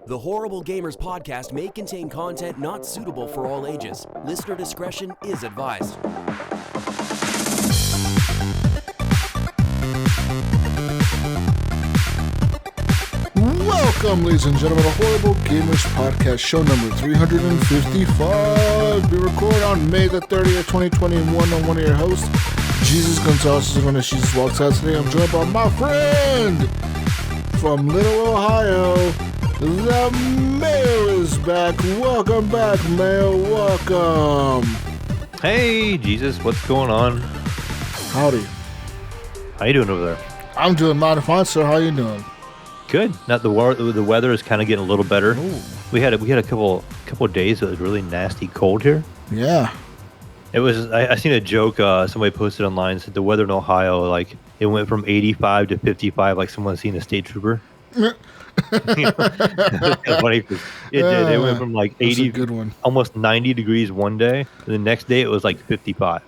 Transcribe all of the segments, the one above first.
The Horrible Gamers podcast may contain content not suitable for all ages. Listener discretion is advised. Welcome, ladies and gentlemen, to Horrible Gamers podcast, show number 355. We record on May the 30th, 2021. I'm one of your hosts, Jesus Gonzalez. Is when Jesus walks out today. I'm joined by my friend from Little Ohio. The Mayo is back. Welcome back, Mayo. Welcome. Hey, Jesus, what's going on? Howdy. How you doing over there? I'm doing mighty fine, sir. How you doing? Good. Not the weather is kind of getting a little better. Ooh. We had a couple of days that was really nasty cold here. Yeah. It was. I seen a joke. Somebody posted online, said the weather in Ohio, like it went from 85 to 55, like someone seen a state trooper. You know, it's kind of funny 'cause it did. It went from like 80, good one. Almost 90 degrees one day, and the next day it was like 55.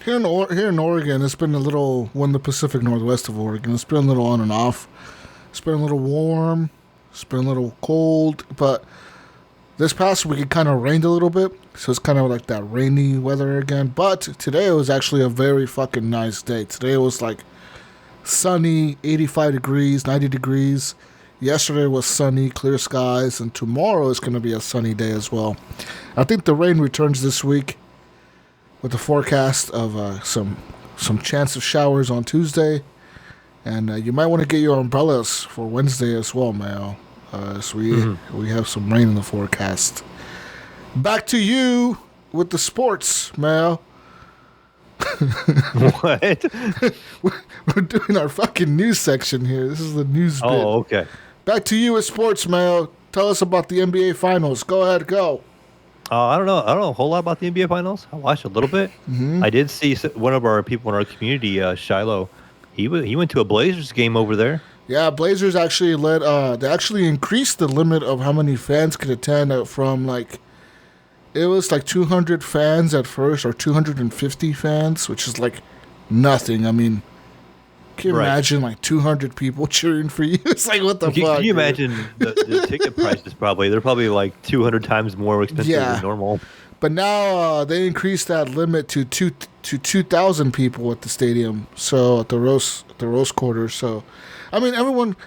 Here in Oregon, it's been a little, in the Pacific Northwest of Oregon, it's been a little on and off. It's been a little warm, it's been a little cold, but this past week it kind of rained a little bit, so it's kind of like that rainy weather again. But today it was actually a very fucking nice day. Today it was like sunny, 85 degrees, 90 degrees. Yesterday was sunny, clear skies, and tomorrow is going to be a sunny day as well. I think the rain returns this week with the forecast of some chance of showers on Tuesday. And you might want to get your umbrellas for Wednesday as well, Mayo. So we have some rain in the forecast. Back to you with the sports, Mayo. What? We're doing our fucking news section here. This is the news bit. Oh, okay. Back to you with sports, Mayo. Tell us about the NBA Finals. Go ahead, go. I don't know a whole lot about the NBA Finals. I watched a little bit. Mm-hmm. I did see one of our people in our community, Shiloh. He went to a Blazers game over there. Yeah, Blazers actually they actually increased the limit of how many fans could attend from it was like 200 fans at first, or 250 fans, which is like nothing. I mean, can you imagine like 200 people cheering for you? It's like, what the fuck? Can you imagine the ticket prices? They're probably like 200 times more expensive than normal. But now they increased that limit to 2,000 people at the stadium. So at the Rose Quarter. So, I mean, everyone.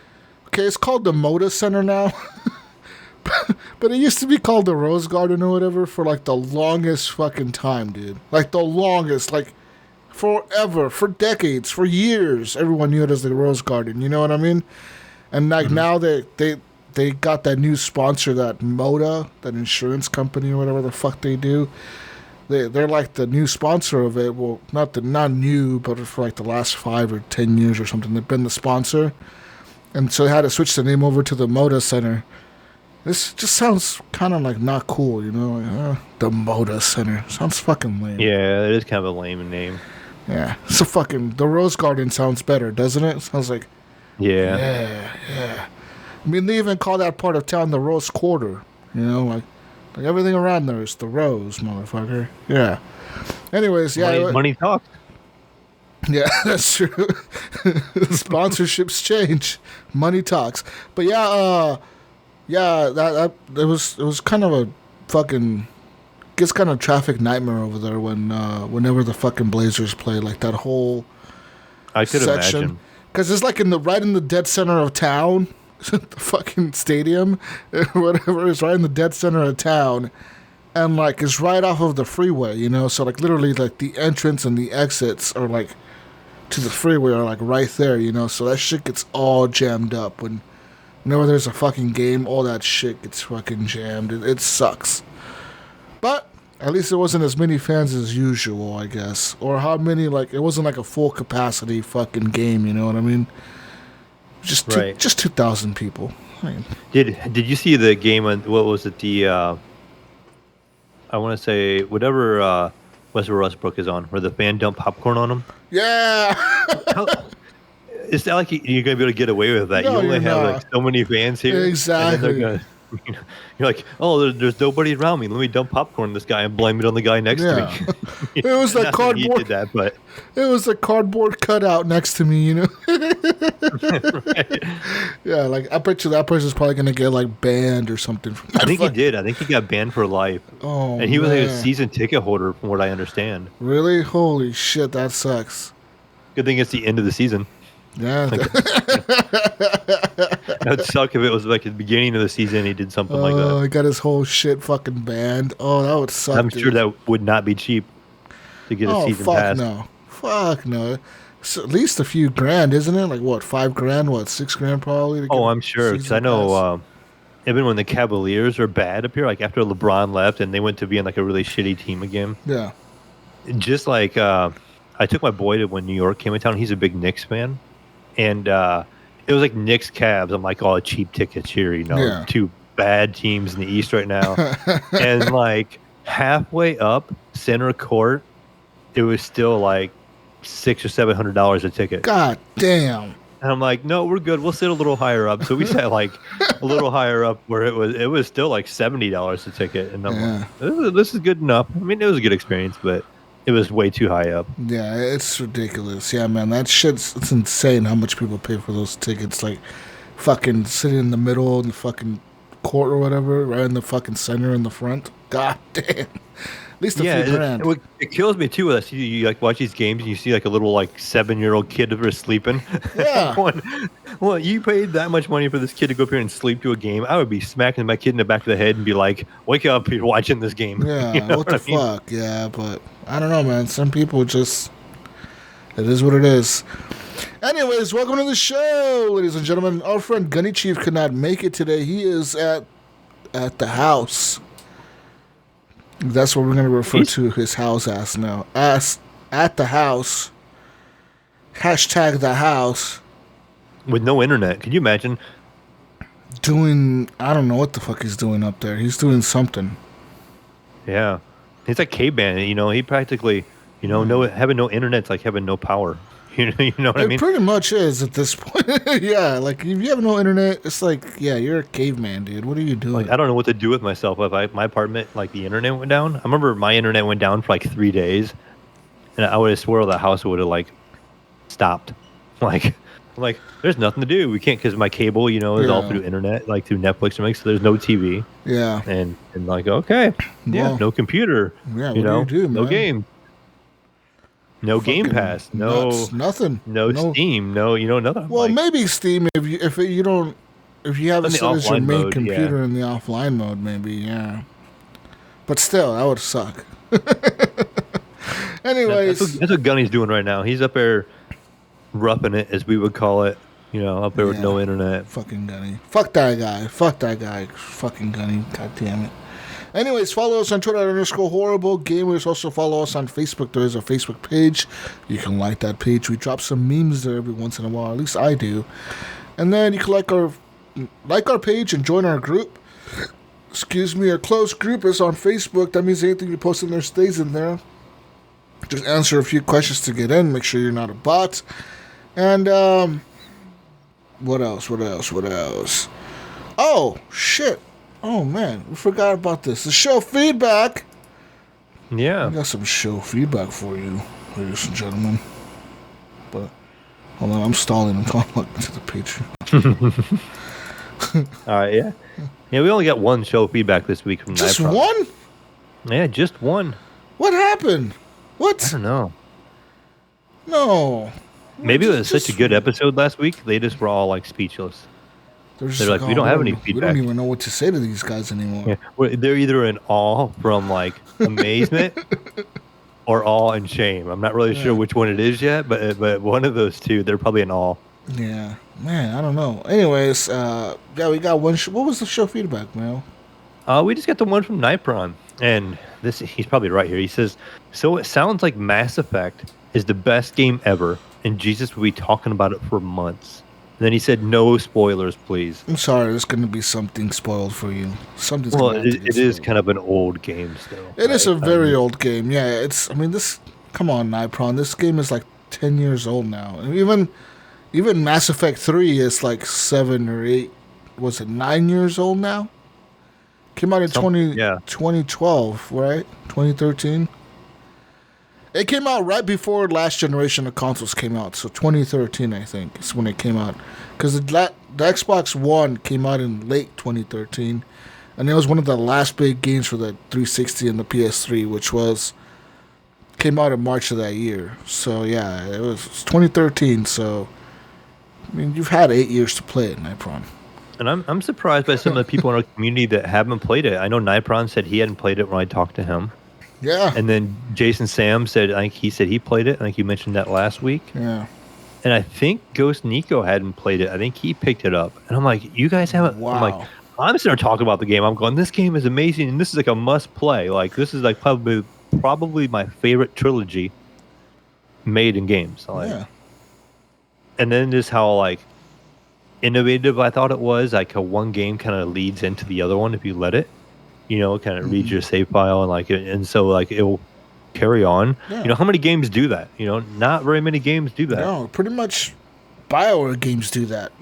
Okay, it's called the Moda Center now, but it used to be called the Rose Garden or whatever for like the longest fucking time, dude. Like the longest, like forever, for decades, for years. Everyone knew it as the Rose Garden. You know what I mean? And like now they got that new sponsor, that Moda, that insurance company or whatever the fuck they do. They're like the new sponsor of it. Well, not new, but for like the last 5 or 10 years or something, they've been the sponsor. And so they had to switch the name over to the Moda Center. This just sounds kind of like not cool, you know? Like, the Moda Center. Sounds fucking lame. Yeah, it is kind of a lame name. Yeah. So the Rose Garden sounds better, doesn't it? It sounds like... Yeah. Yeah. I mean, they even call that part of town the Rose Quarter. You know, like everything around there is the Rose, motherfucker. Yeah. Anyways, yeah. Money talks. Yeah, that's true. Sponsorships change. Money talks. But that it was kind of a fucking... Gets kind of traffic nightmare over there whenever the fucking Blazers play, like that whole I could section. imagine. Because it's like right in the dead center of town. The fucking stadium, whatever, is right in the dead center of town, and like it's right off of the freeway, you know. So like literally, like the entrance and the exits are like to the freeway are like right there, you know. So that shit gets all jammed up whenever there's a fucking game. All that shit gets fucking jammed. It sucks. But at least there wasn't as many fans as usual, I guess, or how many it wasn't like a full capacity fucking game. You know what I mean? Just 2,000 people. I mean, Did you see the game on, what was it, I want to say whatever Westbrook Westbrook is on, where the fan dumped popcorn on him? Yeah. It's not like you're going to be able to get away with that. No, you only have not. like so many fans here. Exactly. You're like, oh, there's nobody around me. Let me dump popcorn on this guy and blame it on the guy next to Yeah. me. It was like Not that he cardboard. did that, but It was a cardboard cutout next to me, you know. right. Yeah, like I bet you that person's probably gonna get like banned or something from that. I think he did. I think he got banned for life. Oh, And he was like a man. season ticket holder, from what I understand. Really? Holy shit, that sucks. Good thing it's the end of the season. Yeah. That would suck if it was like at the beginning of the season he did something like that. He got his whole shit fucking banned. Oh, that would suck. I'm dude. sure that would not be cheap to get a Oh, season fuck pass. no. Fuck no. It's at least a few grand, isn't it? Like what, $5,000? What, $6,000 probably? To get Oh, a I'm sure. Because I season know pass? even when the Cavaliers are bad up here, like after LeBron left and they went to being like a really shitty team again, Yeah. just like I took my boy to when New York came in town. He's a big Knicks fan. And it was like Knicks Cavs. I'm like, oh, cheap tickets here, you know, Yeah. two bad teams in the East right now. And like halfway up center court, it was still like $600 or $700 a ticket. God damn. And I'm like, no, we're good. We'll sit a little higher up. So we sat like a little higher up where it was still like $70 a ticket. And I'm like, this is good enough. I mean, it was a good experience, but it was way too high up. Yeah, it's ridiculous. Yeah, man, it's insane how much people pay for those tickets. Like, fucking sitting in the middle in the fucking court or whatever, right in the fucking center in the front. God damn. At least a few grand. It kills me too. I see you like watch these games and you see like a little like 7-year-old kid over sleeping. Yeah. Well, you paid that much money for this kid to go up here and sleep to a game. I would be smacking my kid in the back of the head and be like, "Wake up! You're watching this game." Yeah, You know what the I mean? fuck? Yeah, but I don't know, man. Some people just, it is what it is. Anyways, welcome to the show, ladies and gentlemen. Our friend Gunny Chief could not make it today. He is at the house. That's what we're going to refer to his house as now. As at the house. Hashtag the house. With no internet, can you imagine? Doing, I don't know what the fuck he's doing up there. He's doing something. Yeah, he's like caveman. You know, he practically, you know, having no internet's like having no power. You know what I It mean? pretty much is at this point. Yeah, like if you have no internet, it's like, yeah, you're a caveman, dude. What are you doing? Like I don't know what to do with myself if my apartment, like the internet went down. I remember my internet went down for like 3 days, and I would have swore the house would have like stopped. Like there's nothing to do. We can't because my cable, you know, is all Yeah. through internet, like through Netflix or something. So there's no TV, Yeah. and like okay, yeah, Well, no computer, yeah, you what know, do you do, no man? game, no Game Fucking Pass, no nuts. Nothing. no Steam, no nothing. I'm Well, like, maybe Steam if you have In it the set as your offline main mode, computer in the offline mode, maybe, yeah. But still, that would suck. Anyways, that's what Gunny's doing right now. He's up there roughing it, as we would call it. You know, up there with Yeah. no internet. fucking Gunny. Fuck that guy. Fuck that guy. Fucking Gunny. God damn it. Anyways, follow us on Twitter @_horriblegamers. Also follow us on Facebook. There is a Facebook page. You can like that page. We drop some memes there every once in a while. At least I do. And then you can like our page and join our group. Excuse me, our closed group is on Facebook. That means anything you post in there stays in there. Just answer a few questions to get in. Make sure you're not a bot. And what else? Oh shit. Oh man, we forgot about this. The show feedback. Yeah. I got some show feedback for you, ladies and gentlemen. But hold on, I'm stalling. I'm talking to the Patreon. All right. Yeah. Yeah. We only got one show feedback this week from Just Nightprop. one? Yeah, just one. What happened? I What? don't know. No. Maybe it was Just- such a good episode last week. They just were all like speechless. They're They're like, we don't have any We feedback. don't even know what to say to these guys anymore. Yeah. They're either in awe from like amazement or awe and shame. I'm not really sure which one it is yet, but one of those two, they're probably in awe. Yeah, man, I don't know. Anyways, yeah, we got one. What was the show feedback, man? We just got the one from Nightpron, and he's probably right here. He says, so it sounds like Mass Effect is the best game ever, and Jesus will be talking about it for months. And then he said, no spoilers, please. I'm sorry, there's going to be something spoiled for you. Something's Well, going to it is kind of an old game still. It is a right? very old game. Yeah, it's. I mean, this. Come on, Nipron. This game is like 10 years old now. And even Mass Effect 3 is like 7 or 8. Was it 9 years old now? Came out in 2012, right? 2013. It came out right before last generation of consoles came out, so 2013 I think is when it came out. Because the Xbox One came out in late 2013, and it was one of the last big games for the 360 and the PS3, which came out in March of that year. So yeah, it was 2013. So I mean, you've had 8 years to play it, Nipron. And I'm surprised by some of the people in our community that haven't played it. I know Nipron said he hadn't played it when I talked to him. Yeah. And then Jason Sam said, I think he said he played it. I think you mentioned that last week. Yeah. And I think Ghost Nico hadn't played it. I think he picked it up. And I'm like, you guys haven't. Wow. I'm like, I'm sitting there talking about the game. I'm going, this game is amazing, and this is like a must play. Like, this is like probably my favorite trilogy made in games. Like, yeah. And then just how like innovative I thought it was. Like how one game kind of leads into the other one if you let it. You know, kind of reads your save file and so like it will carry on. Yeah. You know, how many games do that? You know, not very many games do that. No, pretty much BioWare games do that.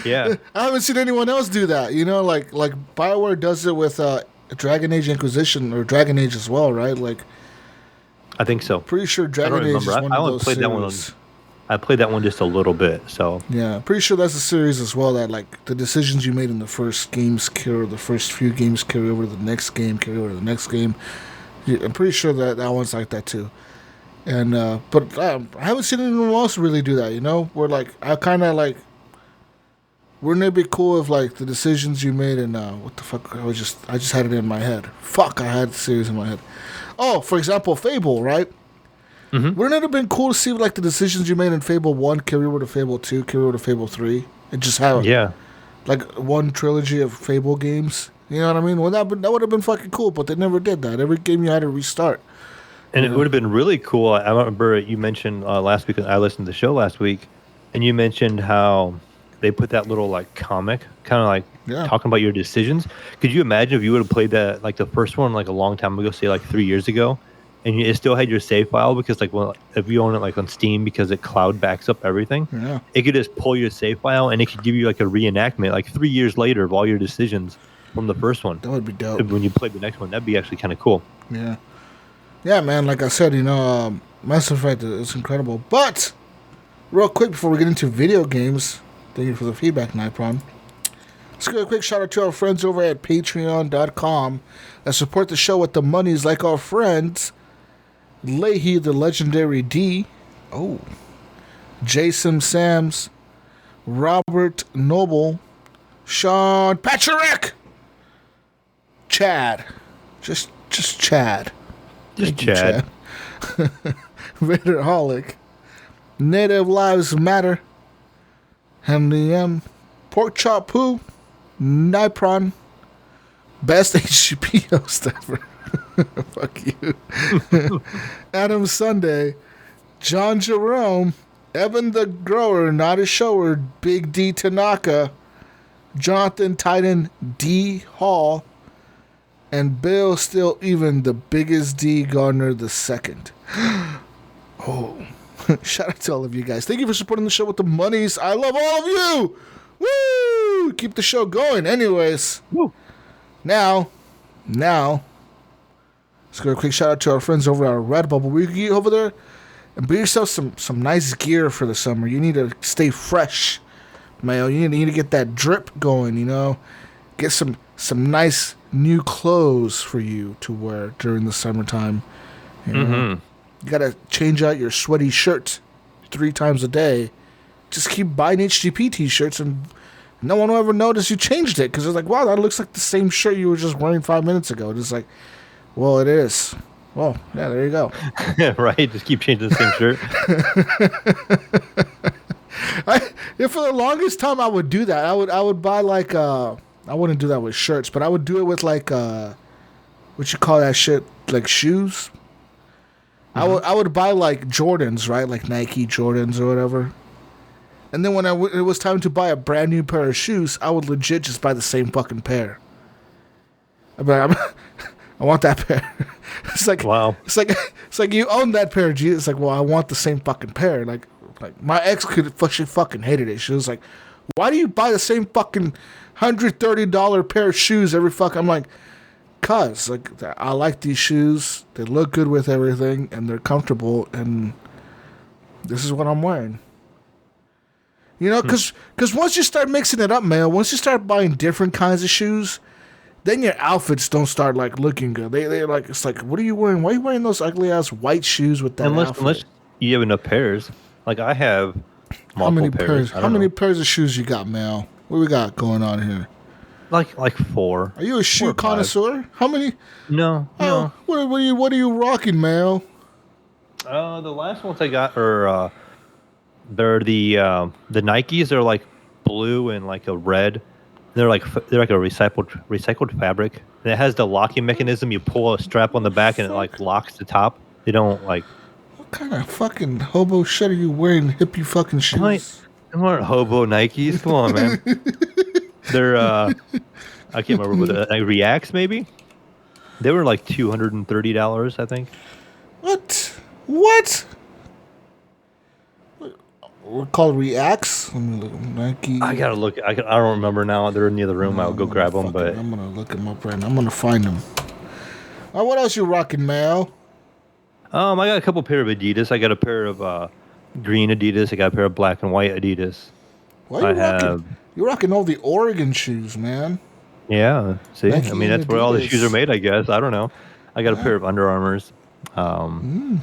Yeah. I haven't seen anyone else do that. You know, like BioWare does it with Dragon Age Inquisition or Dragon Age as well, right? Like, I think so. Pretty sure Dragon Age is one of those series. I played that one just a little bit, so yeah, pretty sure that's a series as well. That like the decisions you made in the first games carry, the first few games carry over to the next game, carry over to the next game. Yeah, I'm pretty sure that one's like that too. And but I haven't seen anyone else really do that. You know, where like I kind of like, wouldn't it be cool if like the decisions you made and what the fuck? I just had it in my head. Fuck, I had the series in my head. Oh, for example, Fable, right? Mm-hmm. Wouldn't it have been cool to see like the decisions you made in Fable 1 carry over to Fable 2, carry over to Fable 3, and just have like one trilogy of Fable games? You know what I mean? Well, that would have been fucking cool, but they never did that. Every game you had to restart. And it would have been really cool. I remember you mentioned last week, I listened to the show last week, and you mentioned how they put that little like comic, kind of like talking about your decisions. Could you imagine if you would have played that, like the first one, like a long time ago, say like 3 years ago, and it still had your save file because like, well, if you own it like on Steam because it cloud backs up everything, it could just pull your save file and it could give you like a reenactment like 3 years later of all your decisions from the first one. That would be dope. When you played the next one, that'd be actually kind of cool. Yeah. Yeah, man, like I said, you know, Mass Effect is incredible. But, real quick before we get into video games, thank you for the feedback, Nipron. Let's give a quick shout out to our friends over at patreon.com that support the show with the monies, like our friends Leahy the Legendary D, Jason Sams, Robert Noble, Sean Patrick, Chad, just Chad. Just Chad. Raiderholic, Native Lives Matter, Henry M, Pork Chop Poo, Nipron, Best HGP host ever. Fuck you. Adam Sunday, John Jerome, Evan the Grower, Not a Shower, Big D Tanaka, Jonathan Titan D Hall, and Bill Still Even, the biggest D Gardner the second. Shout out to all of you guys. Thank you for supporting the show with the monies. I love all of you. Woo! Keep the show going. Anyways, now, let's give a quick shout out to our friends over at Redbubble. We can get over there and buy yourself some nice gear for the summer. You need to stay fresh, Mayo. You need to get that drip going, you know. Get some nice new clothes for you to wear during the summertime. You know? You got to change out your sweaty shirt 3 times a day. Just keep buying HGP t-shirts and no one will ever notice you changed it because it's like, wow, that looks like the same shirt you were just wearing 5 minutes ago. It's like, well, it is. Well, yeah, there you go. Right, just keep changing the same shirt. For the longest time, I would do that. I would buy like I wouldn't do that with shirts, but I would do it with like what you call that shit, like shoes. I would buy like Jordans, right, like Nike Jordans or whatever. And then when it was time to buy a brand new pair of shoes, I would legit just buy the same fucking pair. I'd be like, I want that pair. It's like, wow. It's like you own that pair, G. It's like, well, I want the same fucking pair. Like my ex she fucking hated it. She was like, why do you buy the same fucking $130 pair of shoes every fuck. I'm like, cuz, like, I like these shoes. They look good with everything, and they're comfortable, and this is what I'm wearing. You know, because once you start mixing it up, man, once you start buying different kinds of shoes, then your outfits don't start, like, looking good. They like, it's like, what are you wearing? Why are you wearing those ugly-ass white shoes with that outfit? Unless you have enough pairs. Like, I have multiple pairs. How many pairs of shoes you got, Mal? What we got going on here? Like 4. Are you a shoe connoisseur? How many? No. What are you rocking, Mal? The last ones I got are they're the Nikes. They're like blue and like a red. They're like a recycled fabric. And it has the locking mechanism. You pull a strap on the back and it like locks the top. They don't like. What kind of fucking hobo shit are you wearing? Hippie fucking shoes. I'm wearing hobo Nikes. Come on, man. They're I can't remember what the Reacts maybe. They were like $230, I think. What? We're called Reacts. Let me look. Nike. I gotta look. I don't remember now. They're in the other room. I'll go grab them. But I'm gonna look them up right now. I'm gonna find them. What else you rocking, Mal? I got a couple pair of Adidas. I got a pair of green Adidas. I got a pair of black and white Adidas. Why are you rocking? You're rocking all the Oregon shoes, man. Yeah. See, Nike, I mean that's where all the shoes are made. I guess. I don't know. I got a pair of Under Armours. And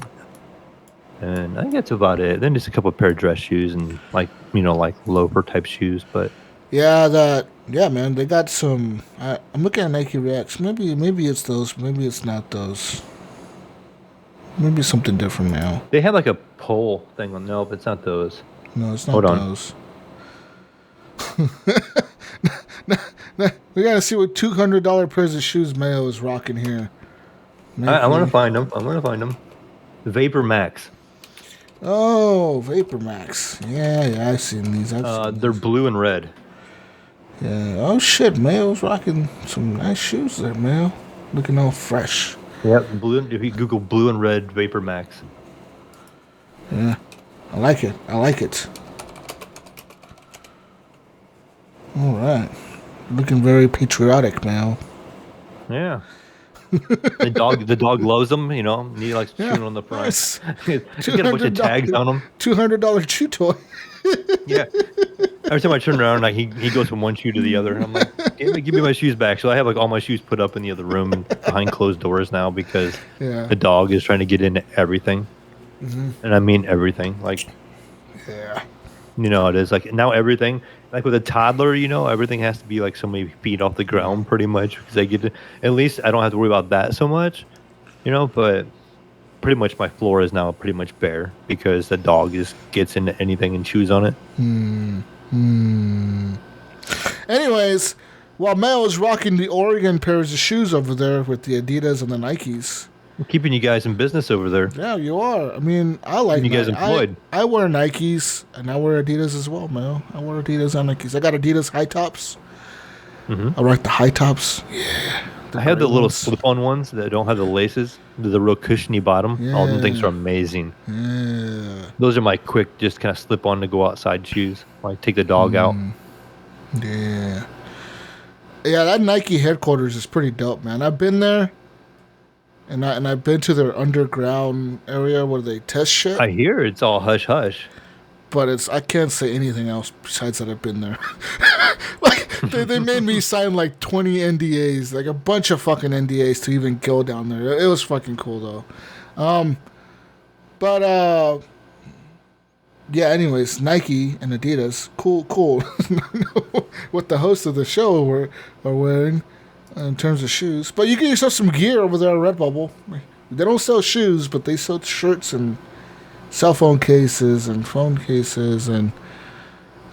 I think that's about it. Then just a couple of pair of dress shoes and like loafer type shoes. But yeah, man, they got some. I'm looking at Nike Reacts. Maybe it's those. Maybe it's not those. Maybe something different now. They have like a pole thing on. Nope, it's not those. No, it's not those. We gotta see what $200 pairs of shoes Mayo is rocking here. I want to find them. Vapor Max. Oh, Vapor Max. Yeah, I've seen these. They're blue and red. Yeah. Oh shit, Mayo's rocking some nice shoes there, Mayo. Looking all fresh. Yep. Blue. If you Google blue and red Vapor Max. Yeah, I like it. All right. Looking very patriotic, Mayo. Yeah. The dog loves them, you know. And he likes chewing on the front. Nice. Get a bunch of tags on them. $200 chew toy. Yeah. Every time I turn around, like he goes from one shoe to the other, and I'm like, give me my shoes back. So I have like all my shoes put up in the other room and behind closed doors now because the dog is trying to get into everything, and I mean everything. Like, you know, it is like now everything. Like with a toddler, you know, everything has to be like so many feet off the ground pretty much because I get to, at least I don't have to worry about that so much, you know, but pretty much my floor is now pretty much bare because the dog just gets into anything and chews on it. Anyways, while Mel is rocking the Oregon pairs of shoes over there with the Adidas and the Nikes. I'm keeping you guys in business over there. Yeah, you are. I mean, I like you guys employed. I wear Nikes and I wear Adidas as well, Mel. I wear Adidas and Nikes. I got Adidas high tops. I rock the high tops. Yeah. I have the little slip-on ones that don't have the laces. They're the real cushiony bottom. Yeah. All them things are amazing. Yeah. Those are my quick, just kind of slip-on to go outside shoes. Like take the dog out. Yeah. Yeah, that Nike headquarters is pretty dope, man. I've been there. And I've been to their underground area where they test shit. I hear it's all hush-hush. But I can't say anything else besides that I've been there. Like, they made me sign like 20 NDAs, like a bunch of fucking NDAs to even go down there. It was fucking cool, though. Yeah, anyways, Nike and Adidas, cool. What the hosts of the show are wearing in terms of shoes. But you get yourself some gear over there at Redbubble. They don't sell shoes, but they sell shirts and cell phone cases and phone cases and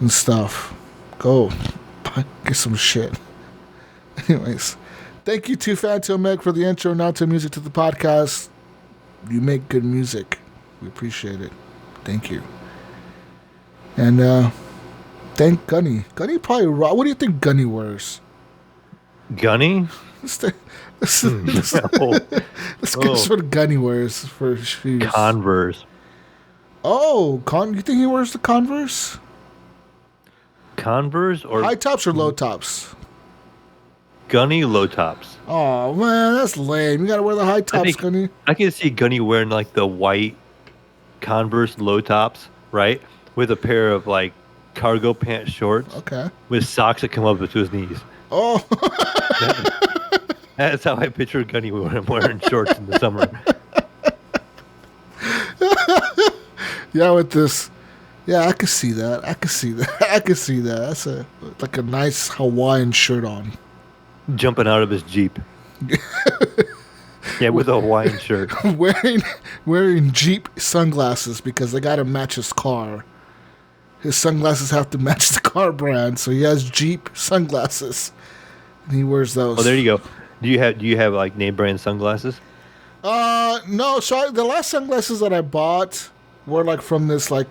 stuff. Go get some shit. Anyways, thank you to Phantom Meg for the intro and outro music to the podcast. You make good music. We appreciate it. Thank you. And thank Gunny. Gunny probably what do you think Gunny wears? Gunny? Let's guess what Gunny wears for shoes. Converse. Oh, you think he wears the Converse? Converse or high tops or low tops? Gunny low tops? Oh man, that's lame. You gotta wear the high tops, Gunny. I can see Gunny wearing like the white Converse low tops, right, with a pair of like cargo pant shorts. Okay. With socks that come up to his knees. Oh. That's how I picture Gunny wearing shorts in the summer. Yeah, with this. Yeah, I could see that. I could see that. That's like a nice Hawaiian shirt on. Jumping out of his Jeep. Yeah, with a Hawaiian shirt. wearing Jeep sunglasses because they gotta match his car. His sunglasses have to match the car brand, so he has Jeep sunglasses. And he wears those. Oh, there you go. Do you have like name brand sunglasses? No. So the last sunglasses that I bought were like from this from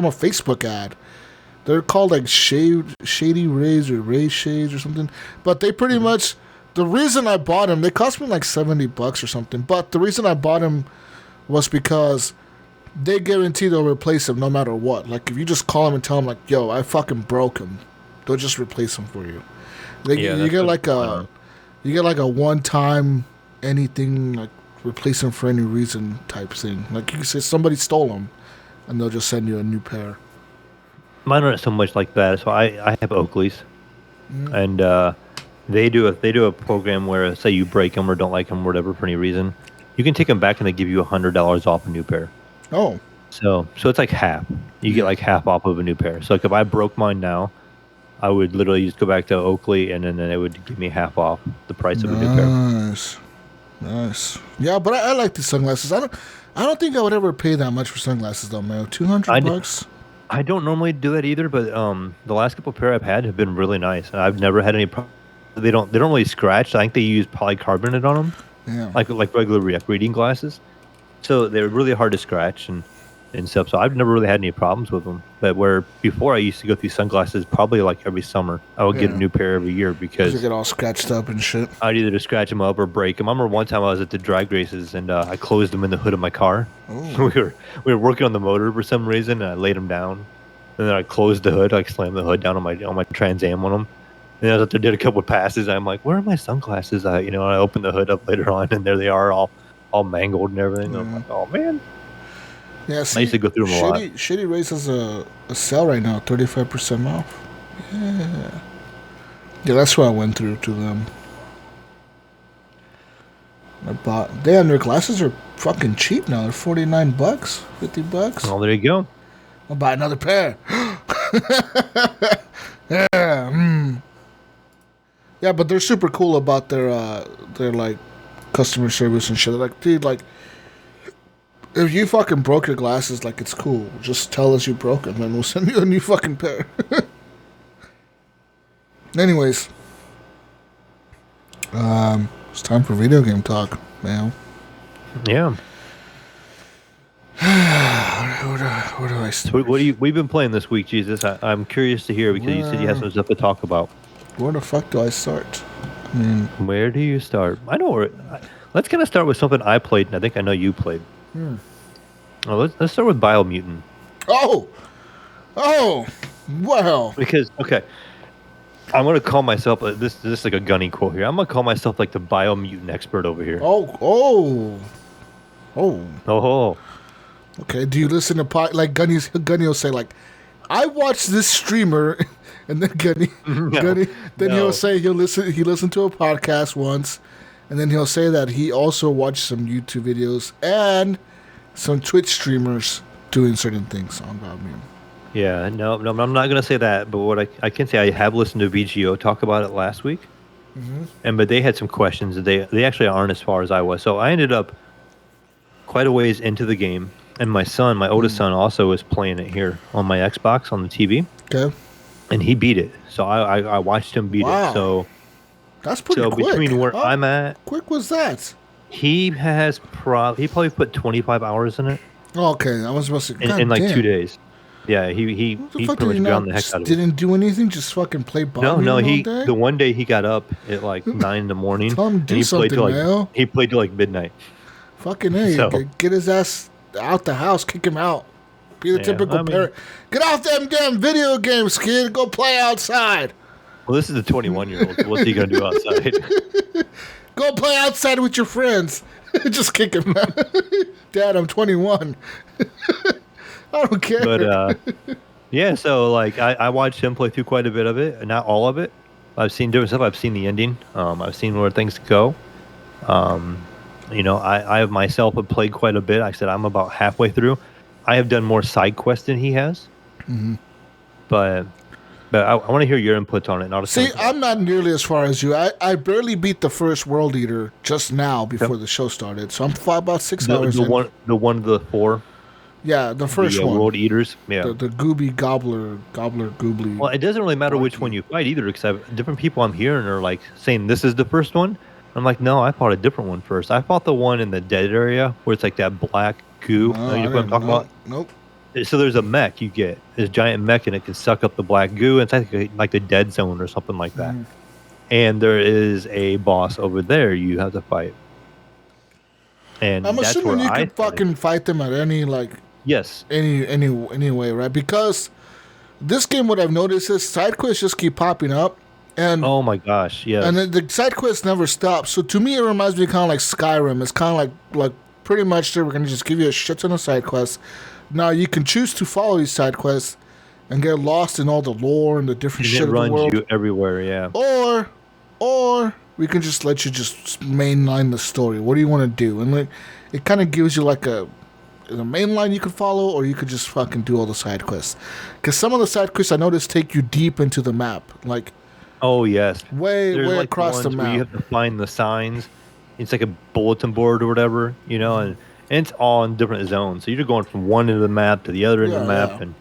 a Facebook ad. They're called like Shady Rays or Ray Shades or something. But they pretty much, the reason I bought them, they cost me like $70 or something. But the reason I bought them was because they guarantee they'll replace them no matter what. Like if you just call them and tell them like, "Yo, I fucking broke them," they'll just replace them for you. You get like a one-time anything, like replace them for any reason type thing. Like you can say somebody stole them, and they'll just send you a new pair. Mine aren't so much like that. So I have Oakleys, and they do a program where say you break them or don't like them or whatever for any reason, you can take them back and they give you $100 off a new pair. Oh. So it's like half. You get like half off of a new pair. So like if I broke mine now, I would literally just go back to Oakley and then it would give me half off the price of a new pair. Nice. Yeah, but I like these sunglasses. I don't think I would ever pay that much for sunglasses though, man. $200. I don't normally do that either, but the last couple pair I've had have been really nice, and I've never had any problem. They don't really scratch. I think they use polycarbonate on them, like regular reading glasses. So they're really hard to scratch and stuff. So I've never really had any problems with them. But where before I used to go through sunglasses probably like every summer, I would get a new pair every year because you get all scratched up and shit. I'd either just scratch them up or break them. I remember one time I was at the drag races and I closed them in the hood of my car. We were working on the motor for some reason, and I laid them down, and then I closed the hood, like slammed the hood down on my Trans Am on them. And I was out there, did a couple of passes. And I'm like, where are my sunglasses at? And I opened the hood up later on, and there they are, all mangled and everything. I'm like, oh man. Yeah, see, I used to go through them a lot. Shady Rays has a sale right now, 35% off. Yeah, that's what I went through to them. Damn, their glasses are fucking cheap now. They're $49, $50. Oh, there you go. I'll buy another pair. Yeah, yeah, but they're super cool about their like customer service and shit. They're like, dude, like, if you fucking broke your glasses, like, it's cool. Just tell us you broke them, and we'll send you a new fucking pair. Anyways, it's time for video game talk, man. Yeah. Where do I start? So we've been playing this week, Jesus? I'm curious to hear because you said you had some stuff to talk about. Where the fuck do I start? I mean, where do you start? I know where. Let's kind of start with something I played, and I think I know you played. Well, let's start with Biomutant. Oh, wow. Because I'm gonna call myself this is like a gunny quote here. I'm gonna call myself like the Biomutant expert over here. Oh. Okay. Do you listen to like Gunny will say like, I watched this streamer, and then Gunny, he'll say he listened to a podcast once, and then he'll say that he also watched some YouTube videos and some Twitch streamers doing certain things on Biomutant. Yeah, no, I'm not gonna say that, but what I can say, I have listened to VGO talk about it last week, but they had some questions that they actually aren't as far as I was. So I ended up quite a ways into the game, and my oldest son, also is playing it here on my Xbox on the TV. Okay. And he beat it, so I watched him beat it. So that's pretty quick. So between where I'm at, quick was that? He has he probably put 25 hours in it. Oh, okay, I was supposed to in like 2 days. Yeah, he pretty much ground the heck out of it. Didn't do anything, just fucking play Biomutant all day? The one day he got up at like 9 in the morning. Tell him to do something, man. He played till like midnight. Fucking A, get his ass out the house, kick him out. Be the typical parent. Get off them damn video games, kid. Go play outside. Well, this is a 21-year-old. What's he gonna do outside? Go play outside with your friends. Just kick him out. Dad, I'm 21. I don't care. But yeah, so like I watched him play through quite a bit of it, not all of it. I've seen different stuff. I've seen the ending. I've seen where things go. I myself have played quite a bit. Like I said, I'm about halfway through. I have done more side quests than he has. Mm-hmm. But I want to hear your inputs on it. And see, I'm not nearly as far as you. I barely beat the first World Eater just now before the show started. So I'm about 6 hours in. The one of the four? Yeah, the first one. World Eaters? Yeah. The Gooby Gobbler Goobly. Well, it doesn't really matter which one you fight either, because different people I'm hearing are like saying this is the first one. I'm like, no, I fought a different one first. I fought the one in the dead area where it's like that black goo. No, you know what I'm talking about? Nope. So there's a mech you get. This giant mech, and it can suck up the black goo. It's like the dead zone or something like that. Mm. And there is a boss over there you have to fight. And I'm assuming you can fucking fight them at any yes, any way, right? Because this game, what I've noticed is side quests just keep popping up, and oh my gosh, yes, and the side quests never stop. So to me, it reminds me kind of like Skyrim. It's kind of like pretty much they're gonna just give you a shit ton of side quests. Now you can choose to follow these side quests and get lost in all the lore and the different shit of the world. It runs you everywhere, yeah. Or we can just let you just mainline the story. What do you want to do? And it kind of gives you like a main line you could follow, or you could just fucking do all the side quests. Because some of the side quests I noticed take you deep into the map, like oh yes, way like across the map. Where you have to find the signs. It's like a bulletin board or whatever, and it's all in different zones. So you're going from one end of the map to the other end of the map, and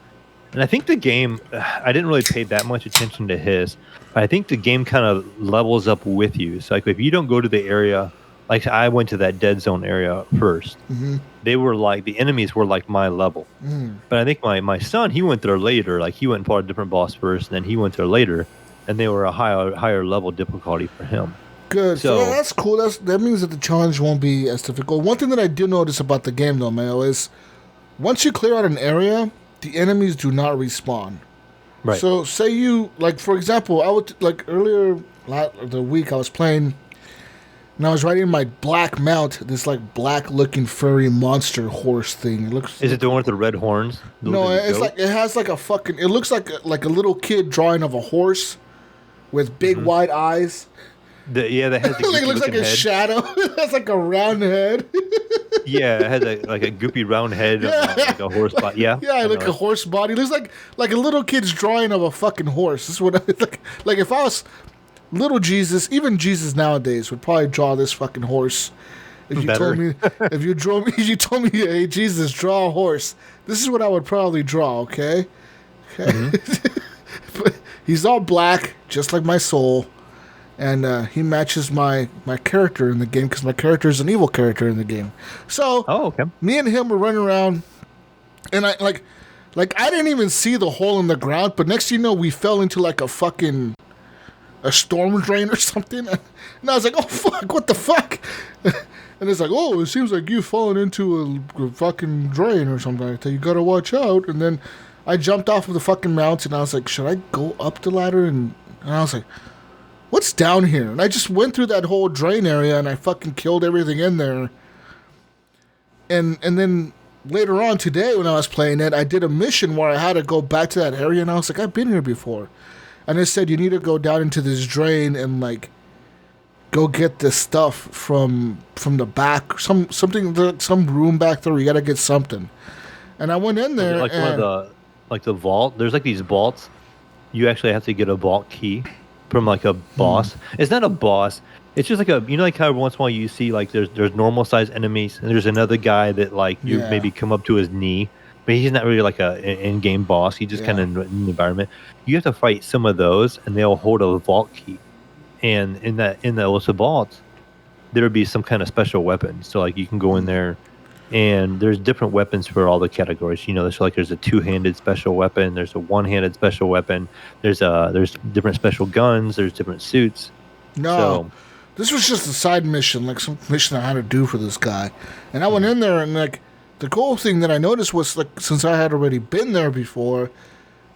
I think the game, I didn't really pay that much attention to his. But I think the game kind of levels up with you. So like if you don't go to the area, like I went to that dead zone area first. Mm-hmm. They were like, the enemies were like my level. Mm. But I think my son, he went there later. Like he went and fought a different boss first, and then he went there later, and they were a higher level difficulty for him. Good. So that's cool. That means that the challenge won't be as difficult. One thing that I do notice about the game, though, Mayo, is once you clear out an area, the enemies do not respawn. Right. So say you, like, for example, I would, like, earlier the week I was playing, and I was riding my black mount, this, like, black-looking furry monster horse thing. It looks. Is it the one with the red horns? No, it's like, it has, like, it looks like a little kid drawing of a horse with big, wide eyes. That has a it looks like a shadow. It has like a round head. Yeah, it has like a goopy round head, like a horse body. Yeah, like a horse body. It looks like a little kid's drawing of a fucking horse. This is what like if I was little Jesus, even Jesus nowadays would probably draw this fucking horse. If you told me, hey Jesus, draw a horse. This is what I would probably draw. Okay. Mm-hmm. But he's all black, just like my soul. And he matches my character in the game because my character is an evil character in the game. So, me and him were running around, and I I didn't even see the hole in the ground. But next thing you know, we fell into like a storm drain or something. And I was like, "Oh fuck! What the fuck?" And it's like, "Oh, it seems like you've fallen into a fucking drain or something like that. You gotta watch out." And then I jumped off of the fucking mountain. And I was like, "Should I go up the ladder?" And I was like, what's down here? And I just went through that whole drain area and I fucking killed everything in there. And then later on today when I was playing it, I did a mission where I had to go back to that area and I was like, I've been here before. And it said you need to go down into this drain and like go get this stuff from the back, some room back there where you gotta get something. And I went in there like one of the vault. There's like these vaults. You actually have to get a vault key from like a boss. It's not a boss. It's just like like how every once in a while you see like there's normal sized enemies and there's another guy that like you maybe come up to his knee, but he's not really like an in-game boss. He's just kind of in the environment. You have to fight some of those and they'll hold a vault key. And in those vaults, there would be some kind of special weapon. So like you can go in there and there's different weapons for all the categories. There's a two-handed special weapon. There's a one-handed special weapon. There's different special guns. There's different suits. No, this was just a side mission, like some mission I had to do for this guy. And I went in there and like the cool thing that I noticed was like since I had already been there before,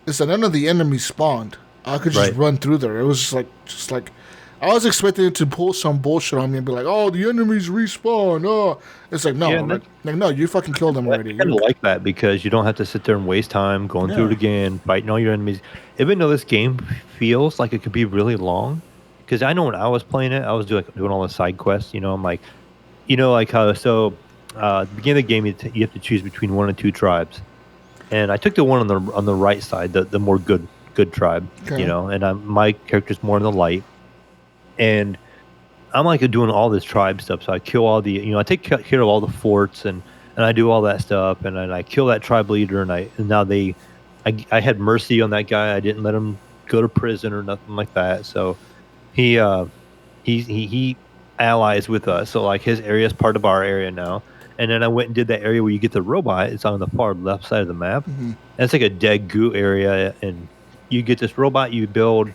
is that none of the enemies spawned. I could just run through there. It was just like I was expecting it to pull some bullshit on me and be like, "Oh, the enemies respawn." Oh, it's like no, no, you fucking killed them already. I kind of like that because you don't have to sit there and waste time going through it again, fighting all your enemies. Even though this game feels like it could be really long, because I know when I was playing it, I was doing all the side quests. You know, I'm like, like how at the beginning of the game you have to choose between one or two tribes, and I took the one on the right side, the more good tribe. Okay. And my character's more in the light. And I'm like doing all this tribe stuff. So I kill all the, I take care of all the forts and I do all that stuff. And then I kill that tribe leader. And now I had mercy on that guy. I didn't let him go to prison or nothing like that. So he allies with us. So like his area is part of our area now. And then I went and did that area where you get the robot. It's on the far left side of the map. Mm-hmm. And it's like a dead goo area. And you get this robot you build.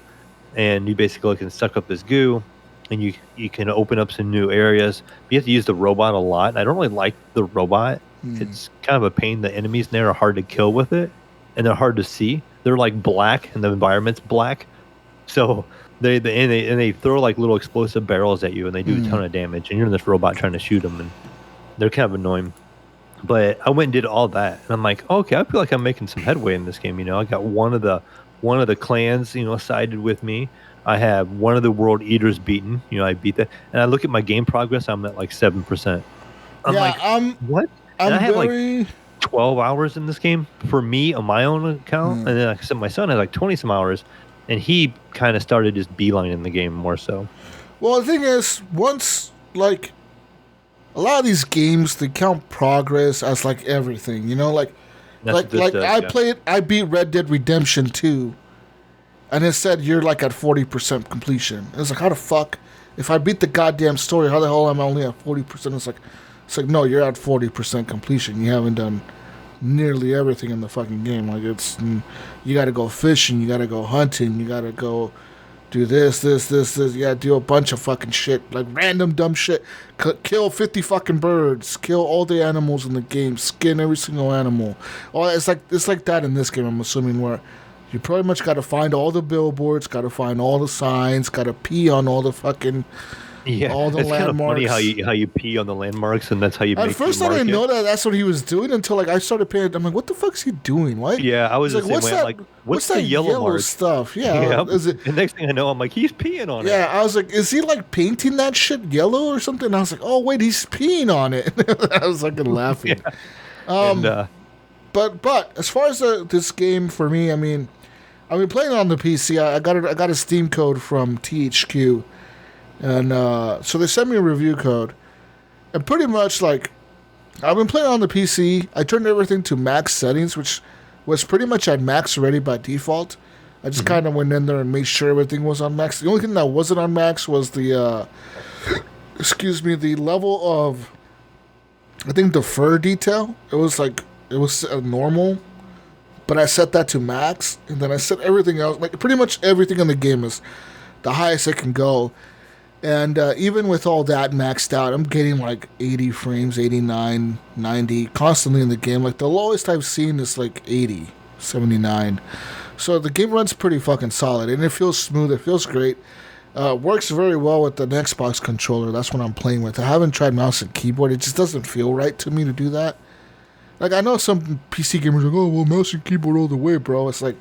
And you basically can suck up this goo, and you can open up some new areas. You have to use the robot a lot. I don't really like the robot. It's kind of a pain. The enemies in there are hard to kill with it, and they're hard to see. They're like black, and the environment's black. So they throw like little explosive barrels at you, and they do a ton of damage. And you're in this robot trying to shoot them, and they're kind of annoying. But I went and did all that, and I'm like, okay, I feel like I'm making some headway in this game. I got one of the clans, sided with me. I have one of the world eaters beaten. I beat that. And I look at my game progress, I'm at like 7%. I'm like, what? And I have like 12 hours in this game for me on my own account. And then like I said, my son has like 20 some hours. And he kind of started just beelining the game more so. Well, the thing is, once, like, a lot of these games, they count progress as like everything, I beat Red Dead Redemption 2, and it said you're like at 40% completion. And it's like, how the fuck? If I beat the goddamn story, how the hell am I only at 40%? It's like no, you're at 40% completion. You haven't done nearly everything in the fucking game. Like you got to go fishing, you got to go hunting, you got to go do this. You gotta do a bunch of fucking shit, like random dumb shit. Kill 50 fucking birds. Kill all the animals in the game. Skin every single animal. It's like that in this game. I'm assuming where you pretty much gotta find all the billboards, gotta find all the signs, gotta pee on all the fucking all the it's landmarks. Kind of funny how you pee on the landmarks, and that's how you. At first, I didn't know that's what he was doing until like I started paying. I'm like, what the fuck's he doing? Why? Yeah, I was like, what's that yellow stuff? Yeah, Is it? And next thing I know, I'm like, he's peeing on it. Yeah, I was like, is he like painting that shit yellow or something? And I was like, oh wait, he's peeing on it. I was like laughing. But as far as this game for me, I've been playing it on the PC. I got a Steam code from THQ. And so they sent me a review code. And pretty much, like, I've been playing on the PC. I turned everything to max settings, which was pretty much at max already by default. I just kind of went in there and made sure everything was on max. The only thing that wasn't on max was the, the level of, I think, the fur detail. It was normal. But I set that to max. And then I set everything else. Like, pretty much everything in the game is the highest it can go. And even with all that maxed out, I'm getting like 80 frames, 89, 90, constantly in the game. Like the lowest I've seen is like 80, 79. So the game runs pretty fucking solid, and it feels smooth. It feels great. Works very well with the Xbox controller. That's what I'm playing with. I haven't tried mouse and keyboard. It just doesn't feel right to me to do that. Like I know some PC gamers are like, oh, well, mouse and keyboard all the way, bro. It's like,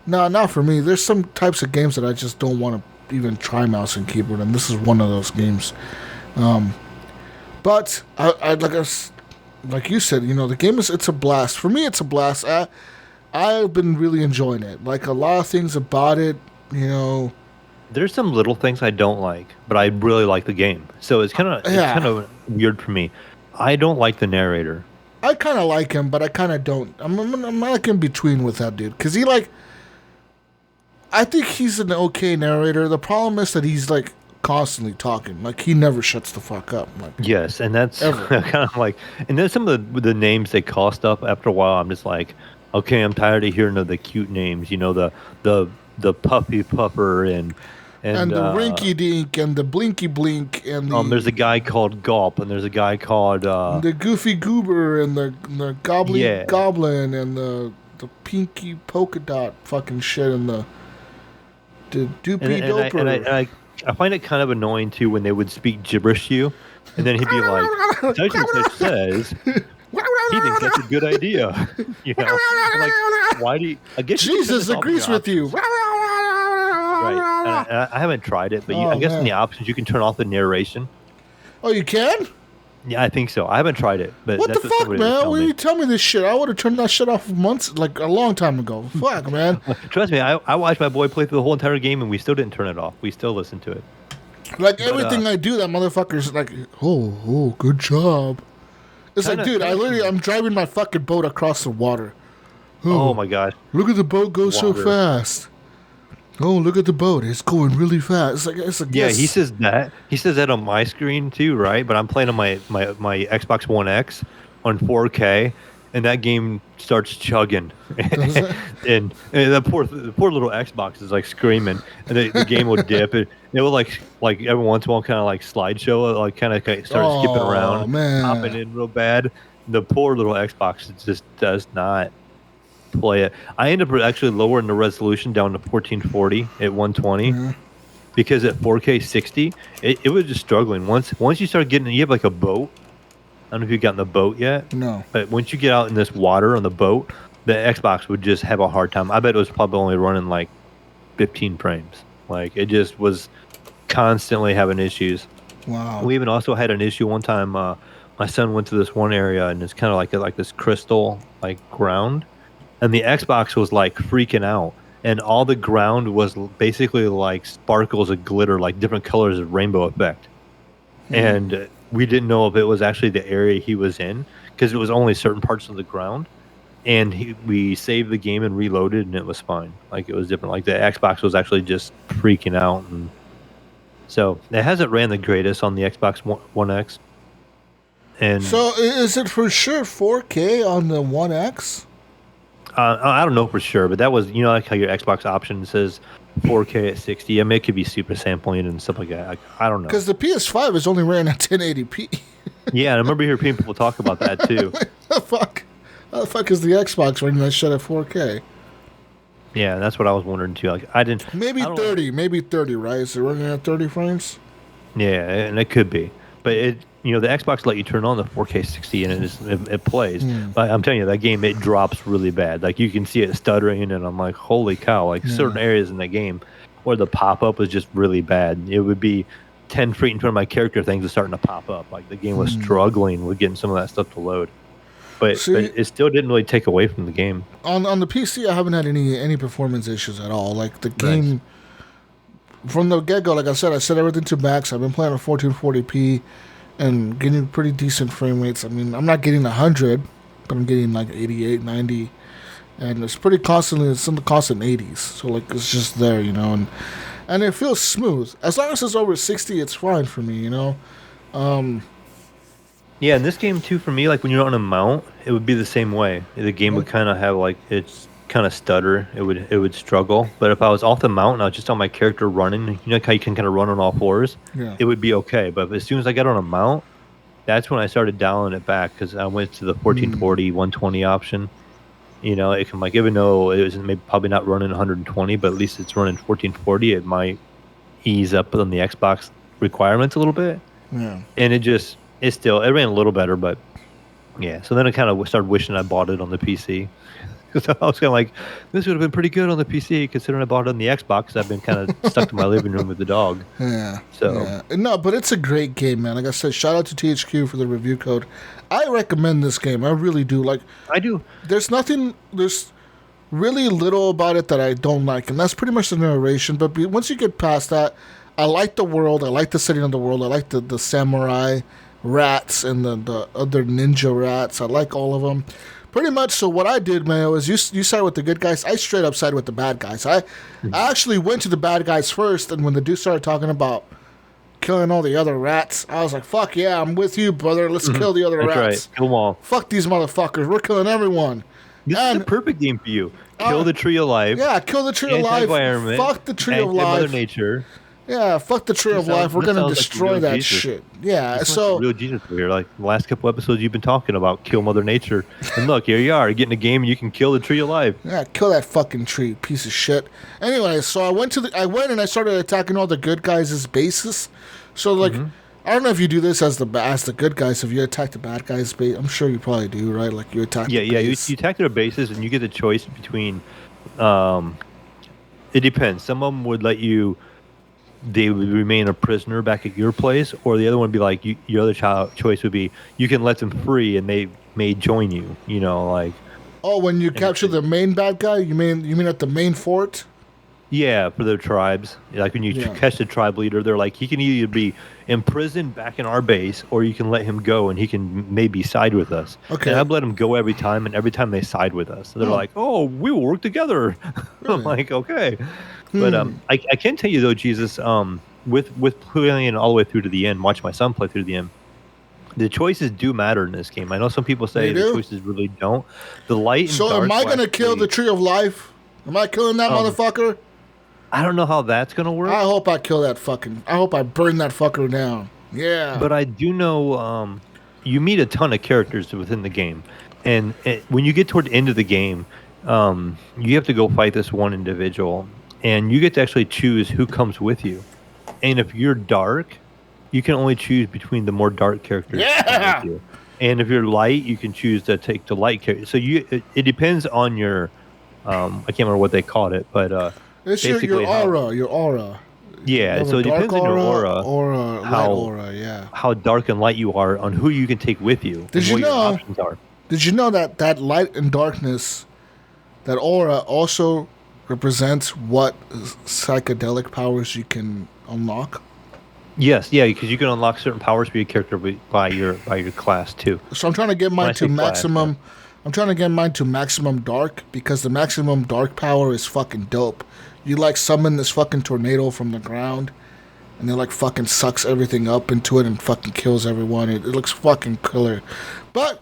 nah, not for me. There's some types of games that I just don't want to even try mouse and keyboard, and this is one of those games. But I like you said, the game it's a blast. For me, it's a blast. I've been really enjoying it. Like a lot of things about it, There's some little things I don't like, but I really like the game. So it's kind of weird for me. I don't like the narrator. I kind of like him, but I kind of don't. I'm like in between with that dude, because I think he's an okay narrator. The problem is that he's like constantly talking. Like he never shuts the fuck up. Like yes, and that's kind of like. And then some of the names they call stuff. After a while, I'm just like, okay, I'm tired of hearing the cute names. The puffy puffer and the Rinky Dink and the Blinky Blink and there's a guy called Gulp, and there's a guy called the Goofy Goober and the Gobbly Goblin and the Pinky Polka Dot fucking shit and the Doopy Doper. I find it kind of annoying too when they would speak gibberish to you, and then he'd be like, "Such and such says." He thinks that's a good idea. You know, I'm like, why do you? I guess Jesus agrees with you. Right. And I haven't tried it, but I guess in the options you can turn off the narration. Oh, you can? Yeah, I think so. I haven't tried it, but what the fuck, man? Why you tell me this shit? I would have turned that shit off like a long time ago. Fuck, man. Trust me, I watched my boy play through the whole entire game, and we still didn't turn it off. We still listened to it. Like everything I do, that motherfucker's like, oh, good job. It's like, dude, I'm driving my fucking boat across the water. Oh my gosh! Look at the boat go so fast. Oh, look at the boat. It's going really fast. It's like yeah, he says that. He says that on my screen too, right? But I'm playing on my Xbox One X on 4K, and that game starts chugging. and the poor little Xbox is like screaming, and the game will dip. It will like every once in a while kind of like slideshow, like kind of start skipping around, hopping in real bad. The poor little Xbox just does not play it. I ended up actually lowering the resolution down to 1440 at 120 because at 4K 60 it was just struggling. Once you start getting, you have like a boat. I don't know if you've gotten the boat yet. No. But once you get out in this water on the boat, the Xbox would just have a hard time. I bet it was probably only running like 15 frames. Like it just was constantly having issues. Wow. We even also had an issue one time. My son went to this one area and it's kind of like this crystal like ground. And the Xbox was like freaking out, and all the ground was basically like sparkles of glitter, like different colors of rainbow effect. And we didn't know if it was actually the area he was in because it was only certain parts of the ground. And we saved the game and reloaded, and it was fine. Like it was different. Like the Xbox was actually just freaking out, and so it hasn't ran the greatest on the Xbox One X. And so is it for sure 4K on the One X? I don't know for sure, but that was, like how your Xbox option says 4K at 60. I mean, it could be super sampling and stuff like that. I don't know. Because the PS5 is only ran at 1080p. Yeah, and I remember hearing people talk about that too. How the fuck is the Xbox running that shit at 4K? Yeah, that's what I was wondering too. Like, maybe 30, right? Is it running at 30 frames? Yeah, and it could be, but the Xbox let you turn on the 4K 60 and it plays. But I'm telling you, that game, it drops really bad. Like you can see it stuttering, and I'm like, holy cow! Like certain areas in that game where the pop up was just really bad. It would be 10 feet in front of my character, things are starting to pop up. Like the game was struggling with getting some of that stuff to load. But it still didn't really take away from the game. On the PC, I haven't had any performance issues at all. Like the game from the get go, like I set everything to max. I've been playing on 1440p. And getting pretty decent frame rates. I mean, I'm not getting 100, but I'm getting like 88, 90. And it's pretty constantly, it's in the constant 80s. So, like, it's just there, and it feels smooth. As long as it's over 60, it's fine for me, Yeah, in this game, too, for me, like, when you're on a mount, it would be the same way. The game would kind of have, like, it's kind of stutter. It would struggle. But if I was off the mount and I was just on my character running, how you can kind of run on all fours, it would be okay. But as soon as I got on a mount, that's when I started dialing it back because I went to the 1440, 120 option. It can, like, even though it was probably not running 120, but at least it's running 1440, it might ease up on the Xbox requirements a little bit. Yeah. And it ran a little better, but yeah. So then I kind of started wishing I bought it on the PC. Because I was kind of like, this would have been pretty good on the PC considering I bought it on the Xbox. I've been kind of stuck in my living room with the dog. Yeah. So no, but it's a great game, man. Like I said, shout out to THQ for the review code. I recommend this game. I really do. Like I do. There's really little about it that I don't like, and that's pretty much the narration. But once you get past that, I like the world. I like the setting of the world. I like the samurai rats and the other ninja rats. I like all of them. Pretty much. So what I did, Mayo, is you side with the good guys. I straight up side with the bad guys. I actually went to the bad guys first, and when the dude started talking about killing all the other rats, I was like, "Fuck yeah, I'm with you, brother. Let's kill the other rats. Right. Kill them all. Fuck these motherfuckers. We're killing everyone." This is the perfect game for you. Kill the tree of life. Yeah, kill the tree of life. Environment. Fuck the tree of life. Mother Nature. Yeah, fuck the tree of life. We're gonna destroy that shit. Yeah, so real Jesus over here. Like the last couple episodes you've been talking about, kill Mother Nature, and look, here you are, getting a game and you can kill the tree of life. Yeah, kill that fucking tree, piece of shit. Anyway, so I went and I started attacking all the good guys' bases. So like, I don't know if you do this as the good guys. If you attack the bad guys' base, I'm sure you probably do, right? Like you attack. Yeah, you attack their bases, and you get the choice between. It depends. Some of them would let you. They would remain a prisoner back at your place, or the other one would be like your other choice would be you can let them free and they may join you. You know, like. Oh, when you capture the main bad guy, you mean at the main fort? Yeah, for their tribes. Like when you catch the tribe leader, they're like he can either be imprisoned back in our base, or you can let him go and he can maybe side with us. Okay. And I've let him go every time, and every time they side with us. So they're like, "Oh, we will work together." I'm like, "Okay." But I can tell you though, Jesus, with playing all the way through to the end, watch my son play through to the end. The choices do matter in this game. I know some people say the choices really don't. The light and dark. So am I gonna kill the tree of life? Am I killing that motherfucker? I don't know how that's gonna work. I hope I kill that I hope I burn that fucker down. Yeah. But I do know you meet a ton of characters within the game, and when you get toward the end of the game, you have to go fight this one individual. And you get to actually choose who comes with you. And if you're dark, you can only choose between the more dark characters. Yeah! With you. And if you're light, you can choose to take the light character. So it depends on your, I can't remember what they called it, but it's your aura. Yeah, so it depends on your aura, light aura, yeah. How dark and light you are, on who you can take with you. Did you what know? Your options are. Did you know that light and darkness, that aura also represents what psychedelic powers you can unlock? Yes, yeah, because you can unlock certain powers for your character by your class too. So I'm trying to get mine to maximum. I'm trying to get mine to maximum dark, because the maximum dark power is fucking dope. You like summon this fucking tornado from the ground, and it like fucking sucks everything up into it and fucking kills everyone. It looks fucking killer. But